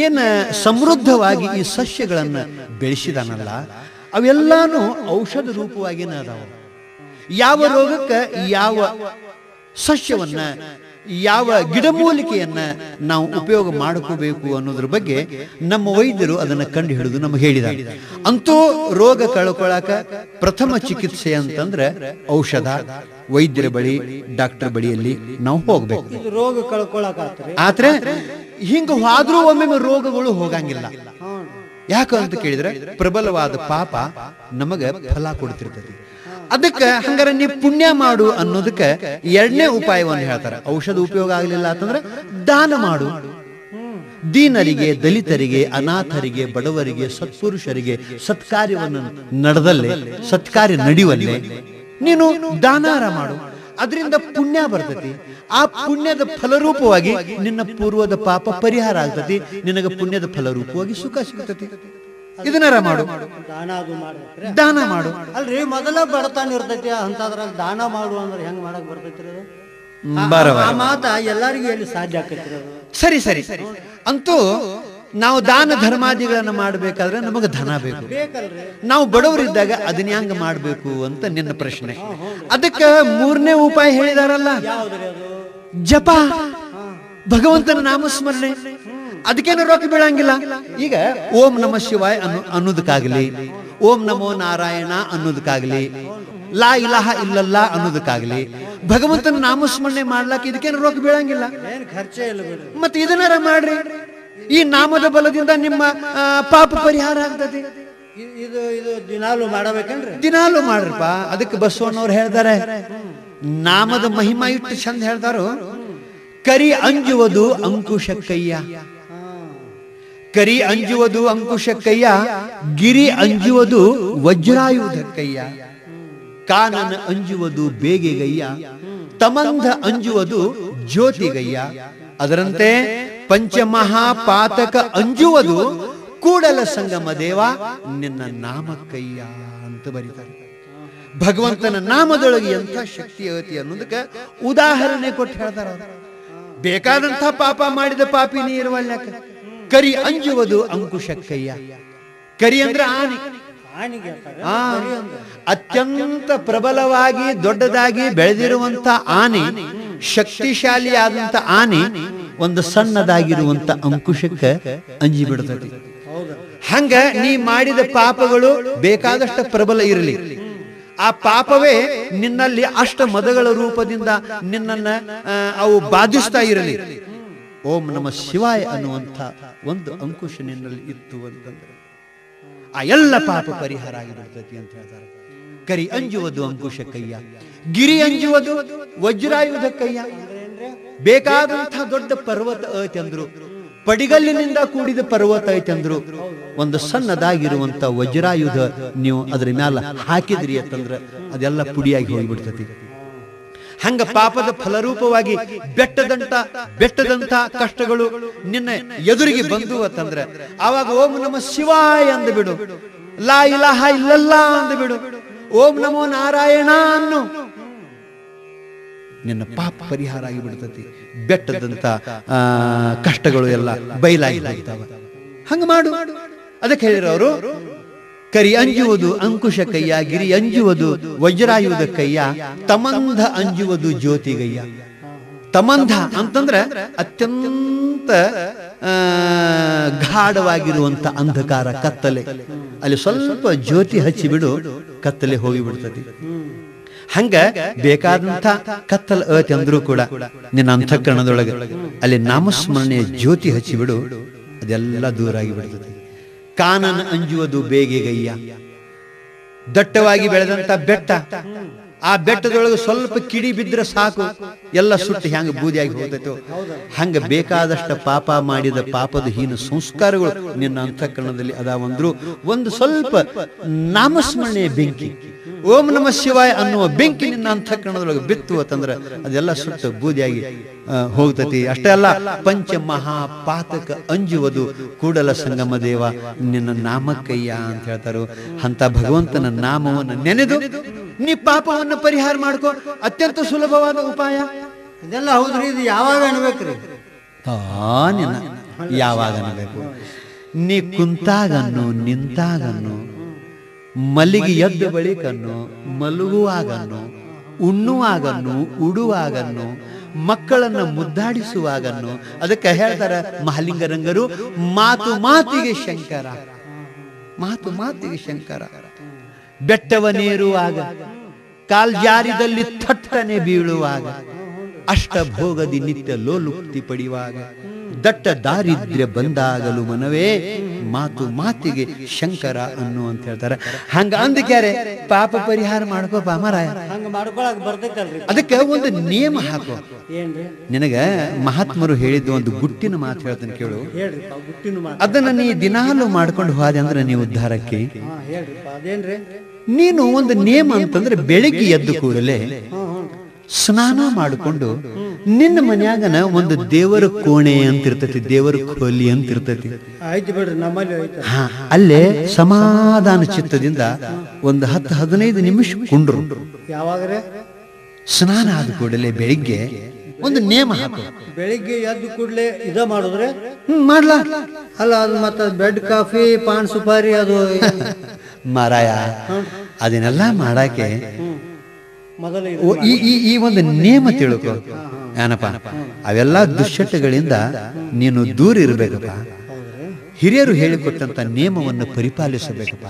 ಏನ ಸಮೃದ್ಧವಾಗಿ ಈ ಸಸ್ಯಗಳನ್ನ ಬೆಳೆಸಿದಾನಲ್ಲ, ಅವೆಲ್ಲಾನು ಔಷಧ ರೂಪವಾಗಿನ ಅದಾವ. ಯಾವ ರೋಗಕ್ಕೆ ಯಾವ ಸಸ್ಯವನ್ನ, ಯಾವ ಗಿಡಮೂಲಿಕೆಯನ್ನ ನಾವು ಉಪಯೋಗ ಮಾಡ್ಕೋಬೇಕು ಅನ್ನೋದ್ರ ಬಗ್ಗೆ ನಮ್ಮ ವೈದ್ಯರು ಅದನ್ನ ಕಂಡು ಹಿಡಿದು ನಮಗೆ ಹೇಳಿದ್ದಾರೆ. ಅಂತೂ ರೋಗ ಕಳ್ಕೊಳಕ ಪ್ರಥಮ ಚಿಕಿತ್ಸೆ ಅಂತಂದ್ರೆ ಔಷಧ. ವೈದ್ಯರ ಬಳಿ, ಡಾಕ್ಟರ್ ಬಳಿಯಲ್ಲಿ ನಾವು ಹೋಗ್ಬೇಕು. ರೋಗ ಕಳ್ಕೊಳಕ ಆದ್ರೆ ಹಿಂಗ ಹೋದ್ರೂ ಒಮ್ಮೆ ರೋಗಗಳು ಹೋಗಂಗಿಲ್ಲ. ಯಾಕ ಅಂತ ಕೇಳಿದ್ರೆ ಪ್ರಬಲವಾದ ಪಾಪ ನಮಗ ಫಲ ಕೊಡ್ತಿರ್ತದೆ. ಅದಕ್ಕೆ ಹಂಗಾರೆ ನೀವು ಪುಣ್ಯ ಮಾಡು ಅನ್ನೋದಕ್ಕೆ ಎರಡನೇ ಉಪಾಯವನ್ನು ಹೇಳ್ತಾರೆ. ಔಷಧ ಉಪಯೋಗ ಆಗಲಿಲ್ಲ ಅಂತಂದ್ರೆ ದಾನ ಮಾಡು. ದೀನರಿಗೆ, ದಲಿತರಿಗೆ, ಅನಾಥರಿಗೆ, ಬಡವರಿಗೆ, ಸತ್ಪುರುಷರಿಗೆ ಸತ್ಕಾರ್ಯವನ್ನು ನಡೆದಲ್ಲೇ, ಸತ್ಕಾರ್ಯ ನಡೆಯುವಲ್ಲೇ ನೀನು ದಾನಾರ ಮಾಡು. ಅದರಿಂದ ಪುಣ್ಯ ಬರ್ತತಿ. ಆ ಪುಣ್ಯದ ಫಲರೂಪವಾಗಿ ನಿನ್ನ ಪೂರ್ವದ ಪಾಪ ಪರಿಹಾರ ಆಗ್ತತಿ. ನಿನಗೆ ಪುಣ್ಯದ ಫಲರೂಪವಾಗಿ ಸುಖ ಸಿಗ್ತತಿ. ಇದನ್ನಾರ ಮಾಡು, ದಾನ ಮಾಡು. ಅಲ್ರಿ, ಮೊದಲ ಬಡತನ ಇರ್ತೈತಿ ಅಂತದ್ರಾಗ ದಾನ ಮಾಡು ಅಂದ್ರೆ ಹೆಂಗ್ ಮಾಡಕ್ ಬರ್ತೈತ್ರಿ? ಆ ಮಾತ ಎಲ್ಲರಿಗೂ ಎಲ್ಲಿ ಸಾಧ್ಯ ಆಕೈತ್ರಿ? ಸರಿ ಸರಿ. ಅಂತೂ ನಾವು ದಾನ ಧರ್ಮಾದಿಗಳನ್ನ ಮಾಡ್ಬೇಕಾದ್ರೆ ನಮಗೆ ಧನ ಬೇಕು. ನಾವು ಬಡವರಿದ್ದಾಗ ಅದನ್ನ ಹೆಂಗ ಮಾಡ್ಬೇಕು ಅಂತ ನಿನ್ನ ಪ್ರಶ್ನೆ. ಅದಕ್ಕೆ ಮೂರನೇ ಉಪಾಯ ಹೇಳಿದಾರಲ್ಲ, ಜಪ, ಭಗವಂತನ ನಾಮಸ್ಮರಣೆ. ಅದಕ್ಕೇನು ರೊಕ್ಕ ಬೀಳಂಗಿಲ್ಲ. ಈಗ ಓಂ ನಮಃ ಶಿವಾಯ ಅನ್ನೋದಕ್ಕಾಗಲಿ, ಓಂ ನಮೋ ನಾರಾಯಣ ಅನ್ನೋದಕ್ಕಾಗಲಿ, ಲಾ ಇಲಾಹ ಇಲ್ಲಲ್ಲಾ ಅನ್ನೋದಕ್ಕಾಗಲಿ, ಭಗವಂತನ ನಾಮಸ್ಮರಣೆ ಮಾಡ್ಲಾಕ ಇದಕ್ಕೇನು ರೊಕ್ಕ ಬೀಳಂಗಿಲ್ಲ, ಖರ್ಚೇ ಇಲ್ಲ. ಮತ್ತೆ ಇದನ್ನಾರ ಮಾಡ್ರಿ. ಈ ನಾಮದ ಬಲದಿಂದ ನಿಮ್ಮ ಪಾಪ ಪರಿಹಾರ ಆಗ್ತದೆ. ಇದು ದಿನಾಲು ಮಾಡಬೇಕೇನ್ರಿ? ದಿನಾಲು ಮಾಡ್ರಪ್ಪ. ಅದಕ್ಕೆ ಬಸವಣ್ಣವ್ರು ಹೇಳ್ತಾರೆ, ನಾಮದ ಮಹಿಮಾ ಇಟ್ಟು ಚಂದ ಹೇಳ್ತಾರೋ, ಕರಿ ಅಂಜುವುದು ಅಂಕುಶಕ್ಕಯ್ಯ, ಕರಿ ಅಂಜುವುದು ಅಂಕುಶಕ್ಕಯ್ಯ, ಗಿರಿ ಅಂಜುವುದು ವಜ್ರಾಯುಧಕ್ಕಯ್ಯ, ಕಾನನ ಅಂಜುವುದು ಬೇಗೆಗಯ್ಯ, ತಮಂಧ ಅಂಜುವುದು ಜ್ಯೋತಿಗಯ್ಯ. ಅದರಂತೆ ಪಂಚಮಹಾಪಾತಕ ಅಂಜುವುದು ಕೂಡಲ ಸಂಗಮ ದೇವ ನಿನ್ನ ನಾಮಕ್ಕಯ್ಯ ಅಂತ ಬರೀತಾರೆ. ಭಗವಂತನ ನಾಮದೊಳಗೆ ಎಂಥ ಶಕ್ತಿ ಐತಿ ಅನ್ನೋದಕ್ಕೆ ಉದಾಹರಣೆ ಕೊಟ್ಟು ಹೇಳ್ತಾರ. ಬೇಕಾದಂಥ ಪಾಪ ಮಾಡಿದ ಪಾಪಿ ನೀ ಇರುವಲ್ಲ. ಕರಿ ಅಂಜುವುದು ಅಂಕುಶಕ್ಕಯ್ಯ. ಕರಿ ಅಂದ್ರೆ ಆನೆ. ಅತ್ಯಂತ ಪ್ರಬಲವಾಗಿ ದೊಡ್ಡದಾಗಿ ಬೆಳೆದಿರುವಂತ ಆನೆ, ಶಕ್ತಿಶಾಲಿಯಾದಂತ ಆನೆ ಒಂದು ಸಣ್ಣದಾಗಿರುವಂತ ಅಂಕುಶಕ್ಕೆ ಅಂಜಿ ಬಿಡ್ತದೆ. ಹಂಗ ನೀ ಮಾಡಿದ ಪಾಪಗಳು ಬೇಕಾದಷ್ಟು ಪ್ರಬಲ ಇರಲಿ, ಆ ಪಾಪವೇ ನಿನ್ನಲ್ಲಿ ಅಷ್ಟ ಮದಗಳ ರೂಪದಿಂದ ನಿನ್ನನ್ನ ಅವು ಬಾಧಿಸ್ತಾ ಇರಲಿ. ಓಂ ನಮಃ ಶಿವಾಯ ಅನ್ನುವಂಥ ಒಂದು ಅಂಕುಶ ನಿನ್ನಲ್ಲಿ ಇತ್ತು ಅಂತಂದ್ರೆ ಆ ಎಲ್ಲ ಪಾಪ ಪರಿಹಾರ ಆಗಿಬಿಡ್ತೈತಿ ಅಂತ ಹೇಳ್ತಾರೆ. ಕರಿ ಅಂಜುವುದು ಅಂಕುಶಕ್ಕಯ್ಯ, ಗಿರಿ ಅಂಜುವುದು ವಜ್ರಾಯುಧಕ್ಕಯ್ಯ. ಬೇಕಾದಂಥ ದೊಡ್ಡ ಪರ್ವತ ಐತಿ ಅಂದ್ರು ಪಡಿಗಲ್ಲಿನಿಂದ ಕೂಡಿದ ಪರ್ವತ ಐತೆ ಅಂದ್ರು. ಒಂದು ಸಣ್ಣದಾಗಿರುವಂತ ವಜ್ರಾಯುಧ ನೀವು ಅದ್ರ ಮ್ಯಾಲ ಹಾಕಿದ್ರಿ ಅಂತಂದ್ರ ಅದೆಲ್ಲ ಪುಡಿಯಾಗಿ ಹೋಗಿಬಿಡ್ತತಿ. ಹಂಗ ಪಾಪದ ಫಲರೂಪವಾಗಿ ಬೆಟ್ಟದಂತ ಕಷ್ಟಗಳು ನಿನ್ನ ಎದುರಿಗೆ ಬಂದು ಅಂತಂದ್ರೆ ಆವಾಗ ಓಂ ನಮಃ ಶಿವಾಯ ಅಂದು ಬಿಡು, ಲಾ ಇಲಾಹ ಇಲ್ಲಲ್ಲಾ ಅಂದು ಬಿಡು, ಓಂ ನಮೋ ನಾರಾಯಣ ಅನ್ನು, ನಿನ್ನ ಪಾಪ ಪರಿಹಾರ ಆಗಿ ಬಿಡ್ತತಿ. ಬೆಟ್ಟದಂತ ಕಷ್ಟಗಳು ಎಲ್ಲ ಬಯಲಾಗಿ ಹೋಗ್ತಾವ. ಹಂಗ ಮಾಡು. ಅದಕ್ಕೆ ಹೇಳಿರೋರು, ಕರಿ ಅಂಜುವುದು ಅಂಕುಶ ಕೈಯ, ಗಿರಿ ಅಂಜುವುದು ವಜ್ರಾಯುಧ ಕೈಯ, ತಮಂಧ ಅಂಜುವುದು ಜ್ಯೋತಿಗಯ್ಯ. ತಮಂಧ ಅಂತಂದ್ರೆ ಅತ್ಯಂತ ಗಾಢವಾಗಿರುವಂತ ಅಂಧಕಾರ, ಕತ್ತಲೆ. ಅಲ್ಲಿ ಸ್ವಲ್ಪ ಜ್ಯೋತಿ ಹಚ್ಚಿಬಿಡು, ಕತ್ತಲೆ ಹೋಗಿಬಿಡ್ತದೆ. ಹಂಗ ಬೇಕಾದಂತ ಕತ್ತಲ ಅತಿ ಅಂದ್ರೂ ಕೂಡ ನಿನ್ನ ಅಂತಃಕರಣದೊಳಗೆ ಅಲ್ಲಿ ನಾಮಸ್ಮರಣೆಯ ಜ್ಯೋತಿ ಹಚ್ಚಿಬಿಡು, ಅದೆಲ್ಲ ದೂರ ಆಗಿ ಬಿಡ್ತದೆ. ಕಾನನ ಅಂಜುವುದು ಬೇಗೆಗಯ್ಯ. ದಟ್ಟವಾಗಿ ಬೆಳೆದಂತ ಬೆಟ್ಟ, ಆ ಬೆಟ್ಟದೊಳಗೆ ಸ್ವಲ್ಪ ಕಿಡಿ ಬಿದ್ರೆ ಸಾಕು, ಎಲ್ಲ ಸುಟ್ಟು ಹೆಂಗ ಬೂದಿಯಾಗಿ ಹೋಗ್ತೈತೋ ಹಂಗ ಬೇಕಾದಷ್ಟ ಪಾಪ ಮಾಡಿದ ಪಾಪದ ಹೀನ ಸಂಸ್ಕಾರಗಳು ನಿನ್ನ ಅಂತಃಕರಣದಲ್ಲಿ ಅದಾವಂದ್ರು. ಒಂದು ಸ್ವಲ್ಪ ನಾಮಸ್ಮರಣೆಯ ಬೆಂಕಿ, ಓಂ ನಮಃ ಶಿವಾಯ ಅನ್ನುವ ಬೆಂಕಿ ನಿನ್ನ ಅಂತಃಕರಣದೊಳಗೆ ಬಿತ್ತು ಅಂತಂದ್ರೆ ಅದೆಲ್ಲ ಸುಟ್ಟು ಬೂದಿಯಾಗಿ ಹೋಗ್ತತಿ. ಅಷ್ಟೇ ಅಲ್ಲ, ಪಂಚ ಮಹಾಪಾತಕ ಅಂಜುವುದು ಕೂಡಲ ಸಂಗಮ ದೇವ ನಿನ್ನ ನಾಮಕ್ಕಯ್ಯ ಅಂತ ಹೇಳ್ತಾರು. ಅಂತ ಭಗವಂತನ ನಾಮವನ್ನು ನೆನೆದು ನೀ ಪಾಪವನ್ನು ಪರಿಹಾರ ಮಾಡ್ಕೋ. ಅತ್ಯಂತ ಸುಲಭವಾದ ಉಪಾಯ ಇದೆಲ್ಲ. ಹೌದ್ರಿ, ಇದು ಯಾವಾಗ ಅನ್ಬೇಕ್ರಿ? ಯಾವಾಗ ಅನ್ಬೇಕು? ನೀ ಕುಂತಾಗನ್ನು, ನಿಂತಾಗನ್ನು, ಮಲ್ಲಿಗೆ ಎದ್ದ ಬಳಿಕನ್ನು, ಮಲಗುವಾಗನ್ನು, ಉಣ್ಣುವಾಗನ್ನು, ಉಡುವಾಗನ್ನು, ಮಕ್ಕಳನ್ನ ಮುದ್ದಾಡಿಸುವಾಗನ್ನು. ಅದಕ್ಕೆ ಹೇಳ್ತಾರ ಮಹಾಲಿಂಗರಂಗರು, ಮಾತು ಮಾತಿಗೆ ಶಂಕರ, ಮಾತು ಮಾತಿಗೆ ಶಂಕರ. ಬೆಟ್ಟವನೇರುವಾಗ, ಕಾಲ್ಜಾರಿದಲ್ಲಿ ಥಟ್ಟನೆ ಬೀಳುವಾಗ, ಅಷ್ಟಭೋಗದಿ ನಿತ್ಯ ಲೋಲುಪ್ತಿ ಪಡೆಯುವಾಗ, ದಟ್ಟ ದಾರಿದ್ರ್ಯ ಬಂದಾಗಲು ಮನವೇ ಮಾತು ಮಾತಿಗೆ ಶಂಕರ ಅನ್ನು ಅಂತ ಹೇಳ್ತಾರೆ. ಹಂಗ ಅಂದಕ್ಯಾರೆ ಪಾಪ ಪರಿಹಾರ ಮಾಡ್ಕೋಪ ಮರಾಯ. ಹಂಗ ಮಾಡ್ಕೊಳಕ್ ಬರ್ತೈತಲ್ರಿ? ಅದಕ್ಕೆ ಒಂದು ನಿಯಮ ಹಾಕೋ. ಏನ್ರಿ? ನಿನಗ ಮಹಾತ್ಮರು ಹೇಳಿದ್ದು ಒಂದು ಗುಟ್ಟಿನ ಮಾತು ಹೇಳ್ತಾನೆ ಕೇಳು. ಹೇಳ್ರಿ, ಗುಟ್ಟಿನ ಮಾತು. ಅದನ್ನ ನೀ ದಿನಾಲು ಮಾಡ್ಕೊಂಡು ಹೋದೆ ಅಂದ್ರೆ ನೀವು ಉದ್ಧಾರಕ್ಕೆ. ಹೇಳ್ರಿ, ಅದೇನ್ರಿ? ನೀನು ಒಂದು ನಿಯಮ ಅಂತಂದ್ರೆ ಬೆಳಿಗ್ಗೆ ಎದ್ದು ಕೂಡಲೇ ಸ್ನಾನ ಮಾಡಿಕೊಂಡು ನಿನ್ನ ಮನ್ಯಾಗನ ಒಂದು ದೇವರ ಕೋಣೆ ಅಂತ ಇರ್ತೈತಿ, ದೇವರ ಕೋಲಿ ಅಂತ ಇರ್ತೈತಿ. ಆಯ್ತು ಬಿಡ್ರಿ, ನಮ್ಮಲ್ಲಿ ಆಯ್ತು. ಅಲ್ಲೇ ಸಮಾಧಾನ ಚಿತ್ತದಿಂದ ಒಂದು 10-15 ನಿಮಿಷ ಕುಂಡ್ರು. ಯಾವಾಗ್ರೆ? ಸ್ನಾನ ಆದ ಕೂಡಲೇ ಬೆಳಿಗ್ಗೆ ಒಂದು ನೇಮ ಹಾಕು. ಬೆಳಿಗ್ಗೆ ಎದ್ದು ಕೂಡಲೇ ಇದ ಮಾಡಿದ್ರೆ ಮಾಡ್ಲಾ? ಅಲ್ಲ, ಅದು ಮತ್ತ ಬೆಡ್ ಕಾಫಿ, ಪಾನ್ ಸುಪಾರಿ ಅದು ಮಾರಾಯ, ಅದನ್ನೆಲ್ಲ ಮಾಡಾಕೆ ಮೊದಲು ಈ ಒಂದು ನೇಮ ತಿಳ್ಕೊ. ಏನಪ್ಪ, ಅವೆಲ್ಲ ದುಶ್ಚಟಗಳಿಂದ ನೀನು ದೂರ ಇರಬೇಕಪ್ಪ. ಹಿರಿಯರು ಹೇಳಿಕೊಟ್ಟಂತ ನೇಮವನ್ನು ಪರಿಪಾಲಿಸಬೇಕಪ್ಪ.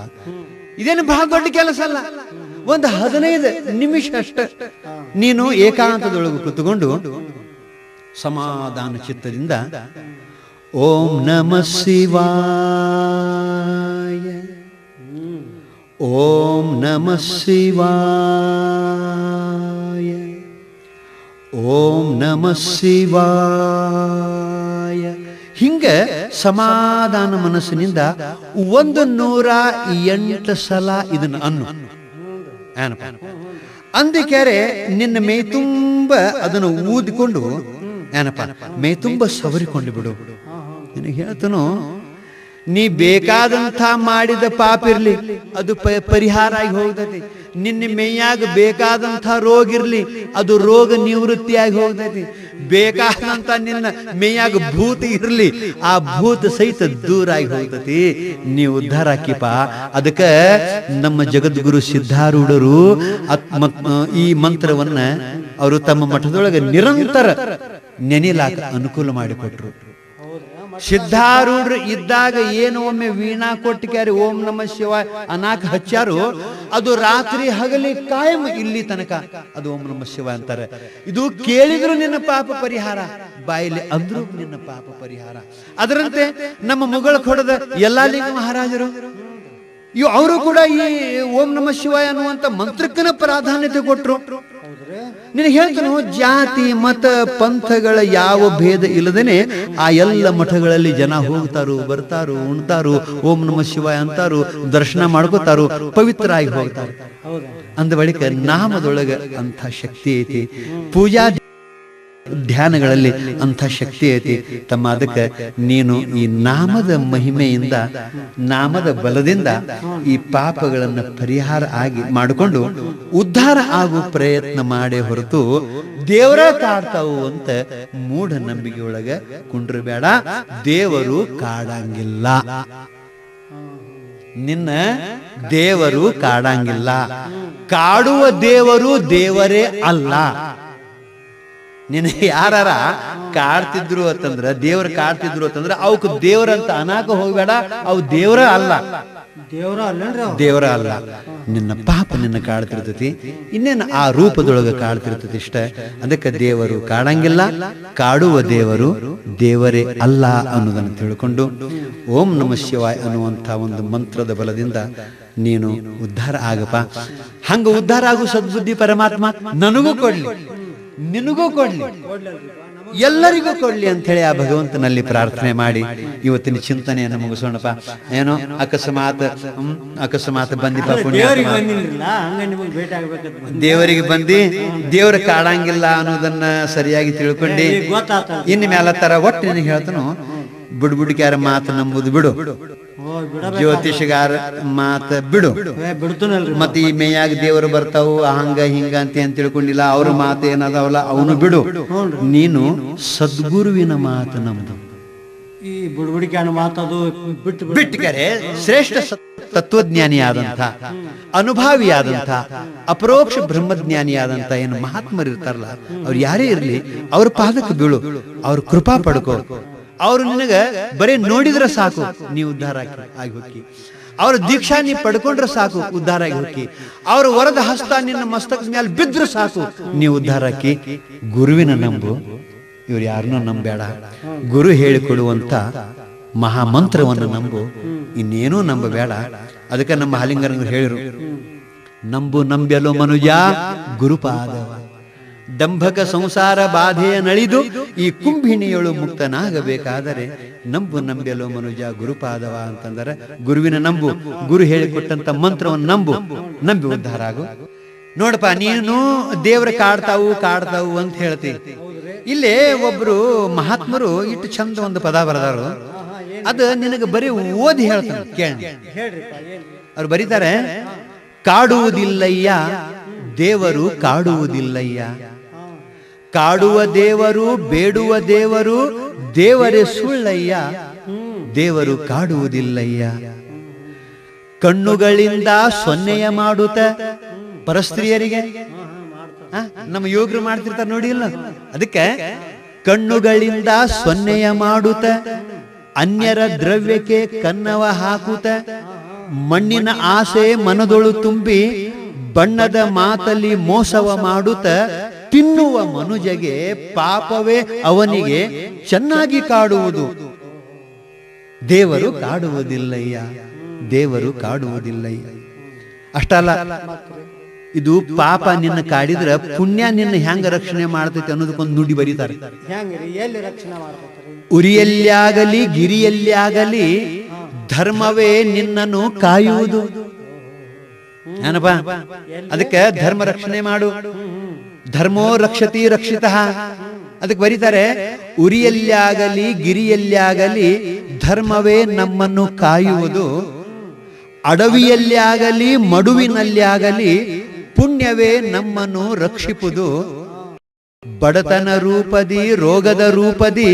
ಇದೇನು ಬಹಳ ದೊಡ್ಡ ಕೆಲಸ ಅಲ್ಲ. ಒಂದು 15 ನಿಮಿಷ ಅಷ್ಟ ನೀನು ಏಕಾಂತದೊಳಗೆ ಕೂತ್ಕೊಂಡು ಸಮಾಧಾನ ಚಿತ್ತದಿಂದ ಓಂ ನಮಃ ಶಿವಾಯ, ಓಂ ನಮಃ ಶಿವಾಯ, ಓಂ ನಮಃ ಶಿವಾಯ, ಹಿಂಗ ಸಮಾಧಾನ ಮನಸ್ಸಿನಿಂದ 108 ಸಲ ಇದನ್ನ ಅನ್ನು. ಏನಪ್ಪ ಅಂದಿಕ್ಯಾರೆ ನಿನ್ನ ಮೈ ತುಂಬ ಅದನ್ನು ಊದಿಕೊಂಡು ಏನಪ್ಪ ಮೈ ತುಂಬ ಸವರಿಕೊಂಡು ಬಿಡು. ನಿನಗೆ ಹೇಳ್ತನು, ನೀ ಬೇಕಾದಂಥ ಮಾಡಿದ ಪಾಪ ಇರ್ಲಿ, ಅದು ಪರಿಹಾರ ಆಗಿ ಹೋಗ್ತೈತಿ. ನಿನ್ನ ಮೈಯಾಗ ಬೇಕಾದಂಥ ರೋಗ ಇರ್ಲಿ, ಅದು ರೋಗ ನಿವೃತ್ತಿಯಾಗಿ ಹೋಗ್ತೈತಿ. ಬೇಕಾದಂಥ ನಿನ್ನ ಮೈಯಾಗ ಭೂತ ಇರ್ಲಿ, ಆ ಭೂತ ಸಹಿತ ದೂರ ಆಗಿ ಹೋಗ್ತೈತಿ. ನೀ ಉದ್ಧಾರ ಹಾಕಿಪ. ಅದಕ್ಕೆ ನಮ್ಮ ಜಗದ್ಗುರು ಸಿದ್ಧಾರೂಢರು ಈ ಮಂತ್ರವನ್ನ ಅವರು ತಮ್ಮ ಮಠದೊಳಗೆ ನಿರಂತರ ನೆನೆಲಾಕ ಅನುಕೂಲ ಮಾಡಿಕೊಟ್ರು. ಸಿದ್ಧಾರೂಢರು ಇದ್ದಾಗ ಏನು ಒಮ್ಮೆ ವೀಣಾ ಕೊಟ್ಟಿಕ್ಯಾರಿ ಓಂ ನಮಃ ಶಿವಾಯ ಅನಾಕ ಹಚ್ಚಾರು, ಅದು ರಾತ್ರಿ ಹಗಲಿ ಕಾಯಂ ಇಲ್ಲಿ ತನಕ ಅದು ಓಂ ನಮಃ ಶಿವಾಯ ಅಂತಾರೆ. ಇದು ಕೇಳಿದ್ರು ನಿನ್ನ ಪಾಪ ಪರಿಹಾರ, ಬಾಯಲ್ಲಿ ಅಂದ್ರು ನಿನ್ನ ಪಾಪ ಪರಿಹಾರ. ಅದರಂತೆ ನಮ್ಮ ಮುಗಳ ಕೊಡದ ಯಲ್ಲಾಲಿಂಗ ಮಹಾರಾಜರು ಅವರು ಕೂಡ ಈ ಓಂ ನಮಃ ಶಿವಾಯ ಅನ್ನುವಂತ ಮಂತ್ರಕ್ಕನ ಪ್ರಾಧಾನ್ಯತೆ ಕೊಟ್ರು. ನಿನಗೆ ಹೇಳ್ತಾನು, ಜಾತಿ ಮತ ಪಂಥಗಳ ಯಾವ ಭೇದ ಇಲ್ಲದೇನೆ ಆ ಎಲ್ಲ ಮಠಗಳಲ್ಲಿ ಜನ ಹೋಗ್ತಾರು, ಬರ್ತಾರು, ಉಣ್ತಾರು, ಓಂ ನಮ ಶಿವಾಯ ಅಂತಾರು, ದರ್ಶನ ಮಾಡ್ಕೋತಾರು, ಪವಿತ್ರ ಆಗಿ ಹೋಗ್ತಾರು. ಅಂದ ಬಳಿಕ ನಾಮದೊಳಗ ಅಂಥ ಶಕ್ತಿ ಐತಿ, ಪೂಜಾ ಧ್ಯಾನಗಳಲ್ಲಿ ಅಂಥ ಶಕ್ತಿ ಐತಿ ತಮ್ಮ. ಅದಕ್ಕೆ ನೀನು ಈ ನಾಮದ ಮಹಿಮೆಯಿಂದ, ನಾಮದ ಬಲದಿಂದ ಈ ಪಾಪಗಳನ್ನು ಪರಿಹಾರ ಆಗಿ ಮಾಡಿಕೊಂಡು ಉದ್ಧಾರ ಆಗೋ ಪ್ರಯತ್ನ ಮಾಡೇ ಹೊರತು ದೇವರ ಕಾಡ್ತಾವು ಅಂತ ಮೂಢನಂಬಿಕೆಯೊಳಗ ಕುಂಡ್ರಬೇಡ. ದೇವರು ಕಾಡಂಗಿಲ್ಲ, ನಿನ್ನ ದೇವರು ಕಾಡಂಗಿಲ್ಲ. ಕಾಡುವ ದೇವರು ದೇವರೇ ಅಲ್ಲ. ನಿನ್ನ ಯಾರ ಕಾಡ್ತಿದ್ರು ಅಂತಂದ್ರ, ದೇವ್ರ ಕಾಡ್ತಿದ್ರು ಅಂತಂದ್ರ ಅವಕ್ ದೇವ್ರಂತ ಅನಾಕ ಹೋಗ್ಬೇಡ. ಅವು ದೇವ್ರ ಅಲ್ಲ, ದೇವರ ಅಲ್ಲ. ನಿನ್ನ ಪಾಪ ನಿನ್ನ ಕಾಡ್ತಿರ್ತತಿ, ಇನ್ನೇನು ಆ ರೂಪದೊಳಗ ಕಾಡ್ತಿರ್ತತಿ ಇಷ್ಟ. ಅದಕ್ಕೆ ದೇವರು ಕಾಡಂಗಿಲ್ಲ, ಕಾಡುವ ದೇವರು ದೇವರೇ ಅಲ್ಲ ಅನ್ನೋದನ್ನು ತಿಳ್ಕೊಂಡು ಓಂ ನಮ ಶಿವಾಯ ಅನ್ನುವಂಥ ಒಂದು ಮಂತ್ರದ ಬಲದಿಂದ ನೀನು ಉದ್ಧಾರ ಆಗಪ್ಪ. ಹಂಗ ಉದ್ಧಾರ ಆಗು ಸದ್ಬುದ್ಧಿ ಪರಮಾತ್ಮ ನನಗೂ ಕೊಡ್ಲಿ, ನಿನಗೂ ಕೊಡ್ಲಿ, ಎಲ್ಲರಿಗೂ ಕೊಡ್ಲಿ ಅಂತ ಹೇಳಿ ಆ ಭಗವಂತನಲ್ಲಿ ಪ್ರಾರ್ಥನೆ ಮಾಡಿ ಇವತ್ತಿನ ಚಿಂತನೆಯನ್ನು ಮುಗಿಸೋಣಪ್ಪ. ಏನೋ ಅಕಸ್ಮಾತ್ ಬಂದಿಪ್ಪ ಪುಣ್ಯ, ದೇವರಿಗೆ ಬಂದಿ ದೇವ್ರ ಕಾಡಂಗಿಲ್ಲ ಅನ್ನೋದನ್ನ ಸರಿಯಾಗಿ ತಿಳ್ಕೊಂಡು ಇನ್ನು ಮೇಲತ್ತರ ಒಟ್ಟು ನಿನಗೆ ಹೇಳ್ತಾನು, ಬುಡ್ಬುಡಿಕ್ಯಾರ ಮಾತು ನಂಬುದು ಬಿಡು, ಜ್ಯೋತಿಷಗಾರ ಮಾತ ಬಿಡು, ಮತ್ತೆ ಈ ಮೇಯಾಗ ದೇವರು ಬರ್ತಾವು ಹಂಗ ಹಿಂಗ ಅಂತ ತಿಳ್ಕೊಂಡಿಲ್ಲ, ಅವ್ರ ಮಾತು ಏನದಾವಲ್ಲ ಅವನು ಬಿಡು. ನೀನು ಸದ್ಗುರುವಿನ ಮಾತು ನಂಬು. ಈ ಬುಡ್ಬುಡಿಕೆ ಮಾತದು ಬಿಟ್ಟರೆ ಶ್ರೇಷ್ಠ ತತ್ವಜ್ಞಾನಿಯಾದಂಥ, ಅನುಭಾವಿಯಾದಂಥ, ಅಪರೋಕ್ಷ ಬ್ರಹ್ಮಜ್ಞಾನಿಯಾದಂಥ ಏನು ಮಹಾತ್ಮರು ಇರ್ತಾರಲ್ಲ, ಅವ್ರು ಯಾರೇ ಇರ್ಲಿ ಅವ್ರ ಪಾದಕ್ಕೆ ಬೀಳು, ಅವ್ರ ಕೃಪಾ ಪಡ್ಕೋ. ಅವ್ರು ನಿನಗ ಬರೀ ನೋಡಿದ್ರೆ ಸಾಕು ನೀ ಉದ್ಧಾರ ಆಗಿ ಹೋಗಿ. ಅವ್ರ ದೀಕ್ಷಾ ನೀ ಪಡ್ಕೊಂಡ್ರೆ ಸಾಕು ಉದ್ಧಾರ ಆಗಿ ಹೋಗಿ. ಅವ್ರ ವರದ ಹಸ್ತ ನಿನ್ನ ಮಸ್ತಕದ ಮೇಲೆ ಬಿದ್ರೆ ಸಾಕು ನೀ ಉದ್ಧಾರ ಆಕಿ. ಗುರುವಿನ ನಂಬು, ಇವ್ರು ಯಾರನ್ನೂ ನಂಬೇಡ. ಗುರು ಹೇಳಿಕೊಡುವಂತ ಮಹಾಮಂತ್ರವನ್ನು ನಂಬು, ಇನ್ನೇನೂ ನಂಬಬೇಡ. ಅದಕ್ಕೆ ನಮ್ಮ ಹಾಲಿಂಗರಂಗರು ಹೇಳಿರು, ನಂಬು ನಂಬ್ಯಲೋ ಮನುಜ ಗುರುಪಾದವ, ದಂಭಕ ಸಂಸಾರ ಬಾಧೆಯ ನಳಿದು ಈ ಕುಂಭಿಣಿಯಳು ಮುಕ್ತನಾಗಬೇಕಾದರೆ ನಂಬು ನಂಬ್ಯಲೋ ಮನುಜ ಗುರುಪಾದವ ಅಂತಂದರೆ ಗುರುವಿನ ನಂಬು, ಗುರು ಹೇಳಿಕೊಟ್ಟಂತ ಮಂತ್ರವನ್ನು ನಂಬು, ನಂಬಿ ಉದ್ಧಾರ ಆಗು. ನೋಡಪ್ಪ, ನೀನು ದೇವ್ರ ಕಾಡ್ತಾವು ಅಂತ ಹೇಳ್ತಿ. ಇಲ್ಲೇ ಒಬ್ರು ಮಹಾತ್ಮರು ಇಟ್ಟು ಚಂದ ಒಂದು ಪದ ಬರದಾರು, ಅದು ನಿನಗೆ ಬರೀ ಓದಿ ಹೇಳ್ತಾನೆ ಕೇಳಿ. ಅವ್ರು ಬರೀತಾರೆ, ಕಾಡುವುದಿಲ್ಲಯ್ಯ ದೇವರು ಕಾಡುವುದಿಲ್ಲಯ್ಯ, ಕಾಡುವ ದೇವರು ಬೇಡುವ ದೇವರು ದೇವರೇ ಸುಳ್ಳಯ್ಯ, ದೇವರು ಕಾಡುವುದಿಲ್ಲಯ್ಯ. ಕಣ್ಣುಗಳಿಂದ ಸೊನ್ನೆಯ ಮಾಡುತ್ತ ಪರಸ್ತ್ರೀಯರಿಗೆ ನಮ್ಮ ಯೋಗರು ಮಾಡ್ತಿರ್ತಾರೆ ನೋಡಿ ಇಲ್ಲ. ಅದಕ್ಕೆ ಕಣ್ಣುಗಳಿಂದ ಸೊನ್ನೆಯ ಮಾಡುತ್ತ ಅನ್ಯರ ದ್ರವ್ಯಕ್ಕೆ ಕನ್ನವ ಹಾಕುತ್ತ ಮಣ್ಣಿನ ಆಸೆ ಮನದೊಳು ತುಂಬಿ ಬಣ್ಣದ ಮಾತಲ್ಲಿ ಮೋಸವ ಮಾಡುತ್ತ ತಿನ್ನುವ ಮನುಜಗೆ ಪಾಪವೇ ಅವನಿಗೆ ಚೆನ್ನಾಗಿ ಕಾಡುವುದು. ದೇವರು ಕಾಡುವುದಿಲ್ಲಯ್ಯ, ದೇವರು ಕಾಡುವುದಿಲ್ಲಯ್ಯ. ಅಷ್ಟಲ್ಲ, ಇದು ಪಾಪ ನಿನ್ನ ಕಾಡಿದ್ರ ಪುಣ್ಯ ನಿನ್ನ ಹೆಂಗ ರಕ್ಷಣೆ ಮಾಡ್ತೈತಿ ಅನ್ನೋದಕ್ಕೊಂದು ನುಡಿ ಬರೀತಾರೆ. ಉರಿಯಲ್ಲಾಗಲಿ ಗಿರಿಯಲ್ಲಾಗಲಿ ಧರ್ಮವೇ ನಿನ್ನನ್ನು ಕಾಯುವುದು. ಏನಪ್ಪ, ಅದಕ್ಕೆ ಧರ್ಮ ರಕ್ಷಣೆ ಮಾಡು. ಧರ್ಮೋ ರಕ್ಷತಿ ರಕ್ಷಿತ. ಅದಕ್ಕೆ ಬರೀತಾರೆ, ಉರಿಯಲ್ಲಾಗಲಿ ಗಿರಿಯಲ್ಲಾಗಲಿ ಧರ್ಮವೇ ನಮ್ಮನ್ನು ಕಾಯುವುದು, ಅಡವಿಯಲ್ಲಾಗಲಿ ಮಡುವಿನಲ್ಲಾಗಲಿ ಪುಣ್ಯವೇ ನಮ್ಮನ್ನು ರಕ್ಷಿಪುದು. ಬಡತನ ರೂಪದಿ ರೋಗದ ರೂಪದಿ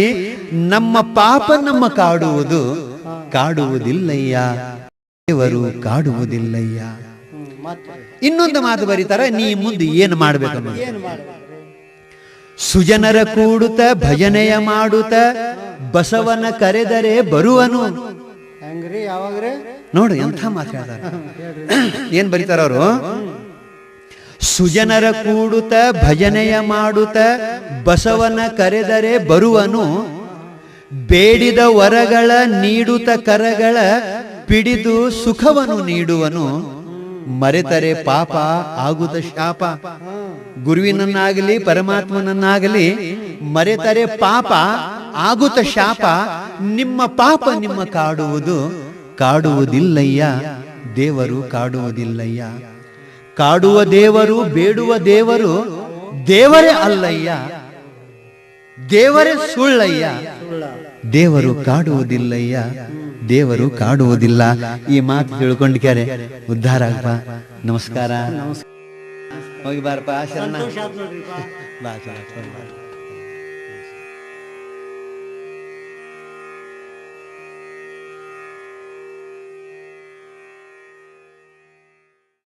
ನಮ್ಮ ಪಾಪ ನಮ್ಮ ಕಾಡುವುದು, ಕಾಡುವುದಿಲ್ಲಯ್ಯ ದೇವರು ಕಾಡುವುದಿಲ್ಲಯ್ಯ. ಇನ್ನೊಂದು ಮಾತು ಬರೀತಾರೆ, ನೀ ಮುಂದೆ ಏನು ಮಾಡ್ಬೇಕಮ್ಮ. ಸುಜನರ ಕೂಡುತ್ತ ಭಜನೆಯ ಮಾಡುತ್ತ ಬಸವನ ಕರೆದರೆ ಬರುವನು. ನೋಡಿ ಎಂಥ ಮಾತಾಡ್ತಾರೆ, ಏನ್ ಬರೀತಾರ ಅವರು. ಸುಜನರ ಕೂಡುತ್ತ ಭಜನೆಯ ಮಾಡುತ್ತ ಬಸವನ ಕರೆದರೆ ಬರುವನು, ಬೇಡಿದ ವರಗಳ ನೀಡುತ್ತ ಕರಗಳ ಪಿಡಿದು ಸುಖವನ್ನು ನೀಡುವನು, ಮರೆತರೆ ಪಾಪ ಆಗುತ್ತ ಶಾಪ. ಗುರುವಿನನ್ನಾಗಲಿ ಪರಮಾತ್ಮನನ್ನಾಗಲಿ ಮರೆತರೆ ಪಾಪ ಆಗುತ್ತ ಶಾಪ. ನಿಮ್ಮ ಪಾಪ ನಿಮ್ಮ ಕಾಡುವುದಿಲ್ಲಯ್ಯ, ದೇವರು ಕಾಡುವುದಿಲ್ಲಯ್ಯ. ಕಾಡುವ ದೇವರು ಬೇಡುವ ದೇವರು ದೇವರೇ ಅಲ್ಲಯ್ಯ, ದೇವರೇ ಸುಳ್ಳಯ್ಯ. ದೇವರು ಕಾಡುವುದಿಲ್ಲಯ್ಯ, ದೇವರು ಕಾಡುವುದಿಲ್ಲ. ಈ ಮಾತು ತಿಳ್ಕೊಂಡ್ಕ್ಯಾರೆ ಉದ್ಧಾರ ಆಗ್ಬ. ನಮಸ್ಕಾರ. ಹೋಗಿ ಬಾರಪ್ಪ ಶರಣ. ಬಾ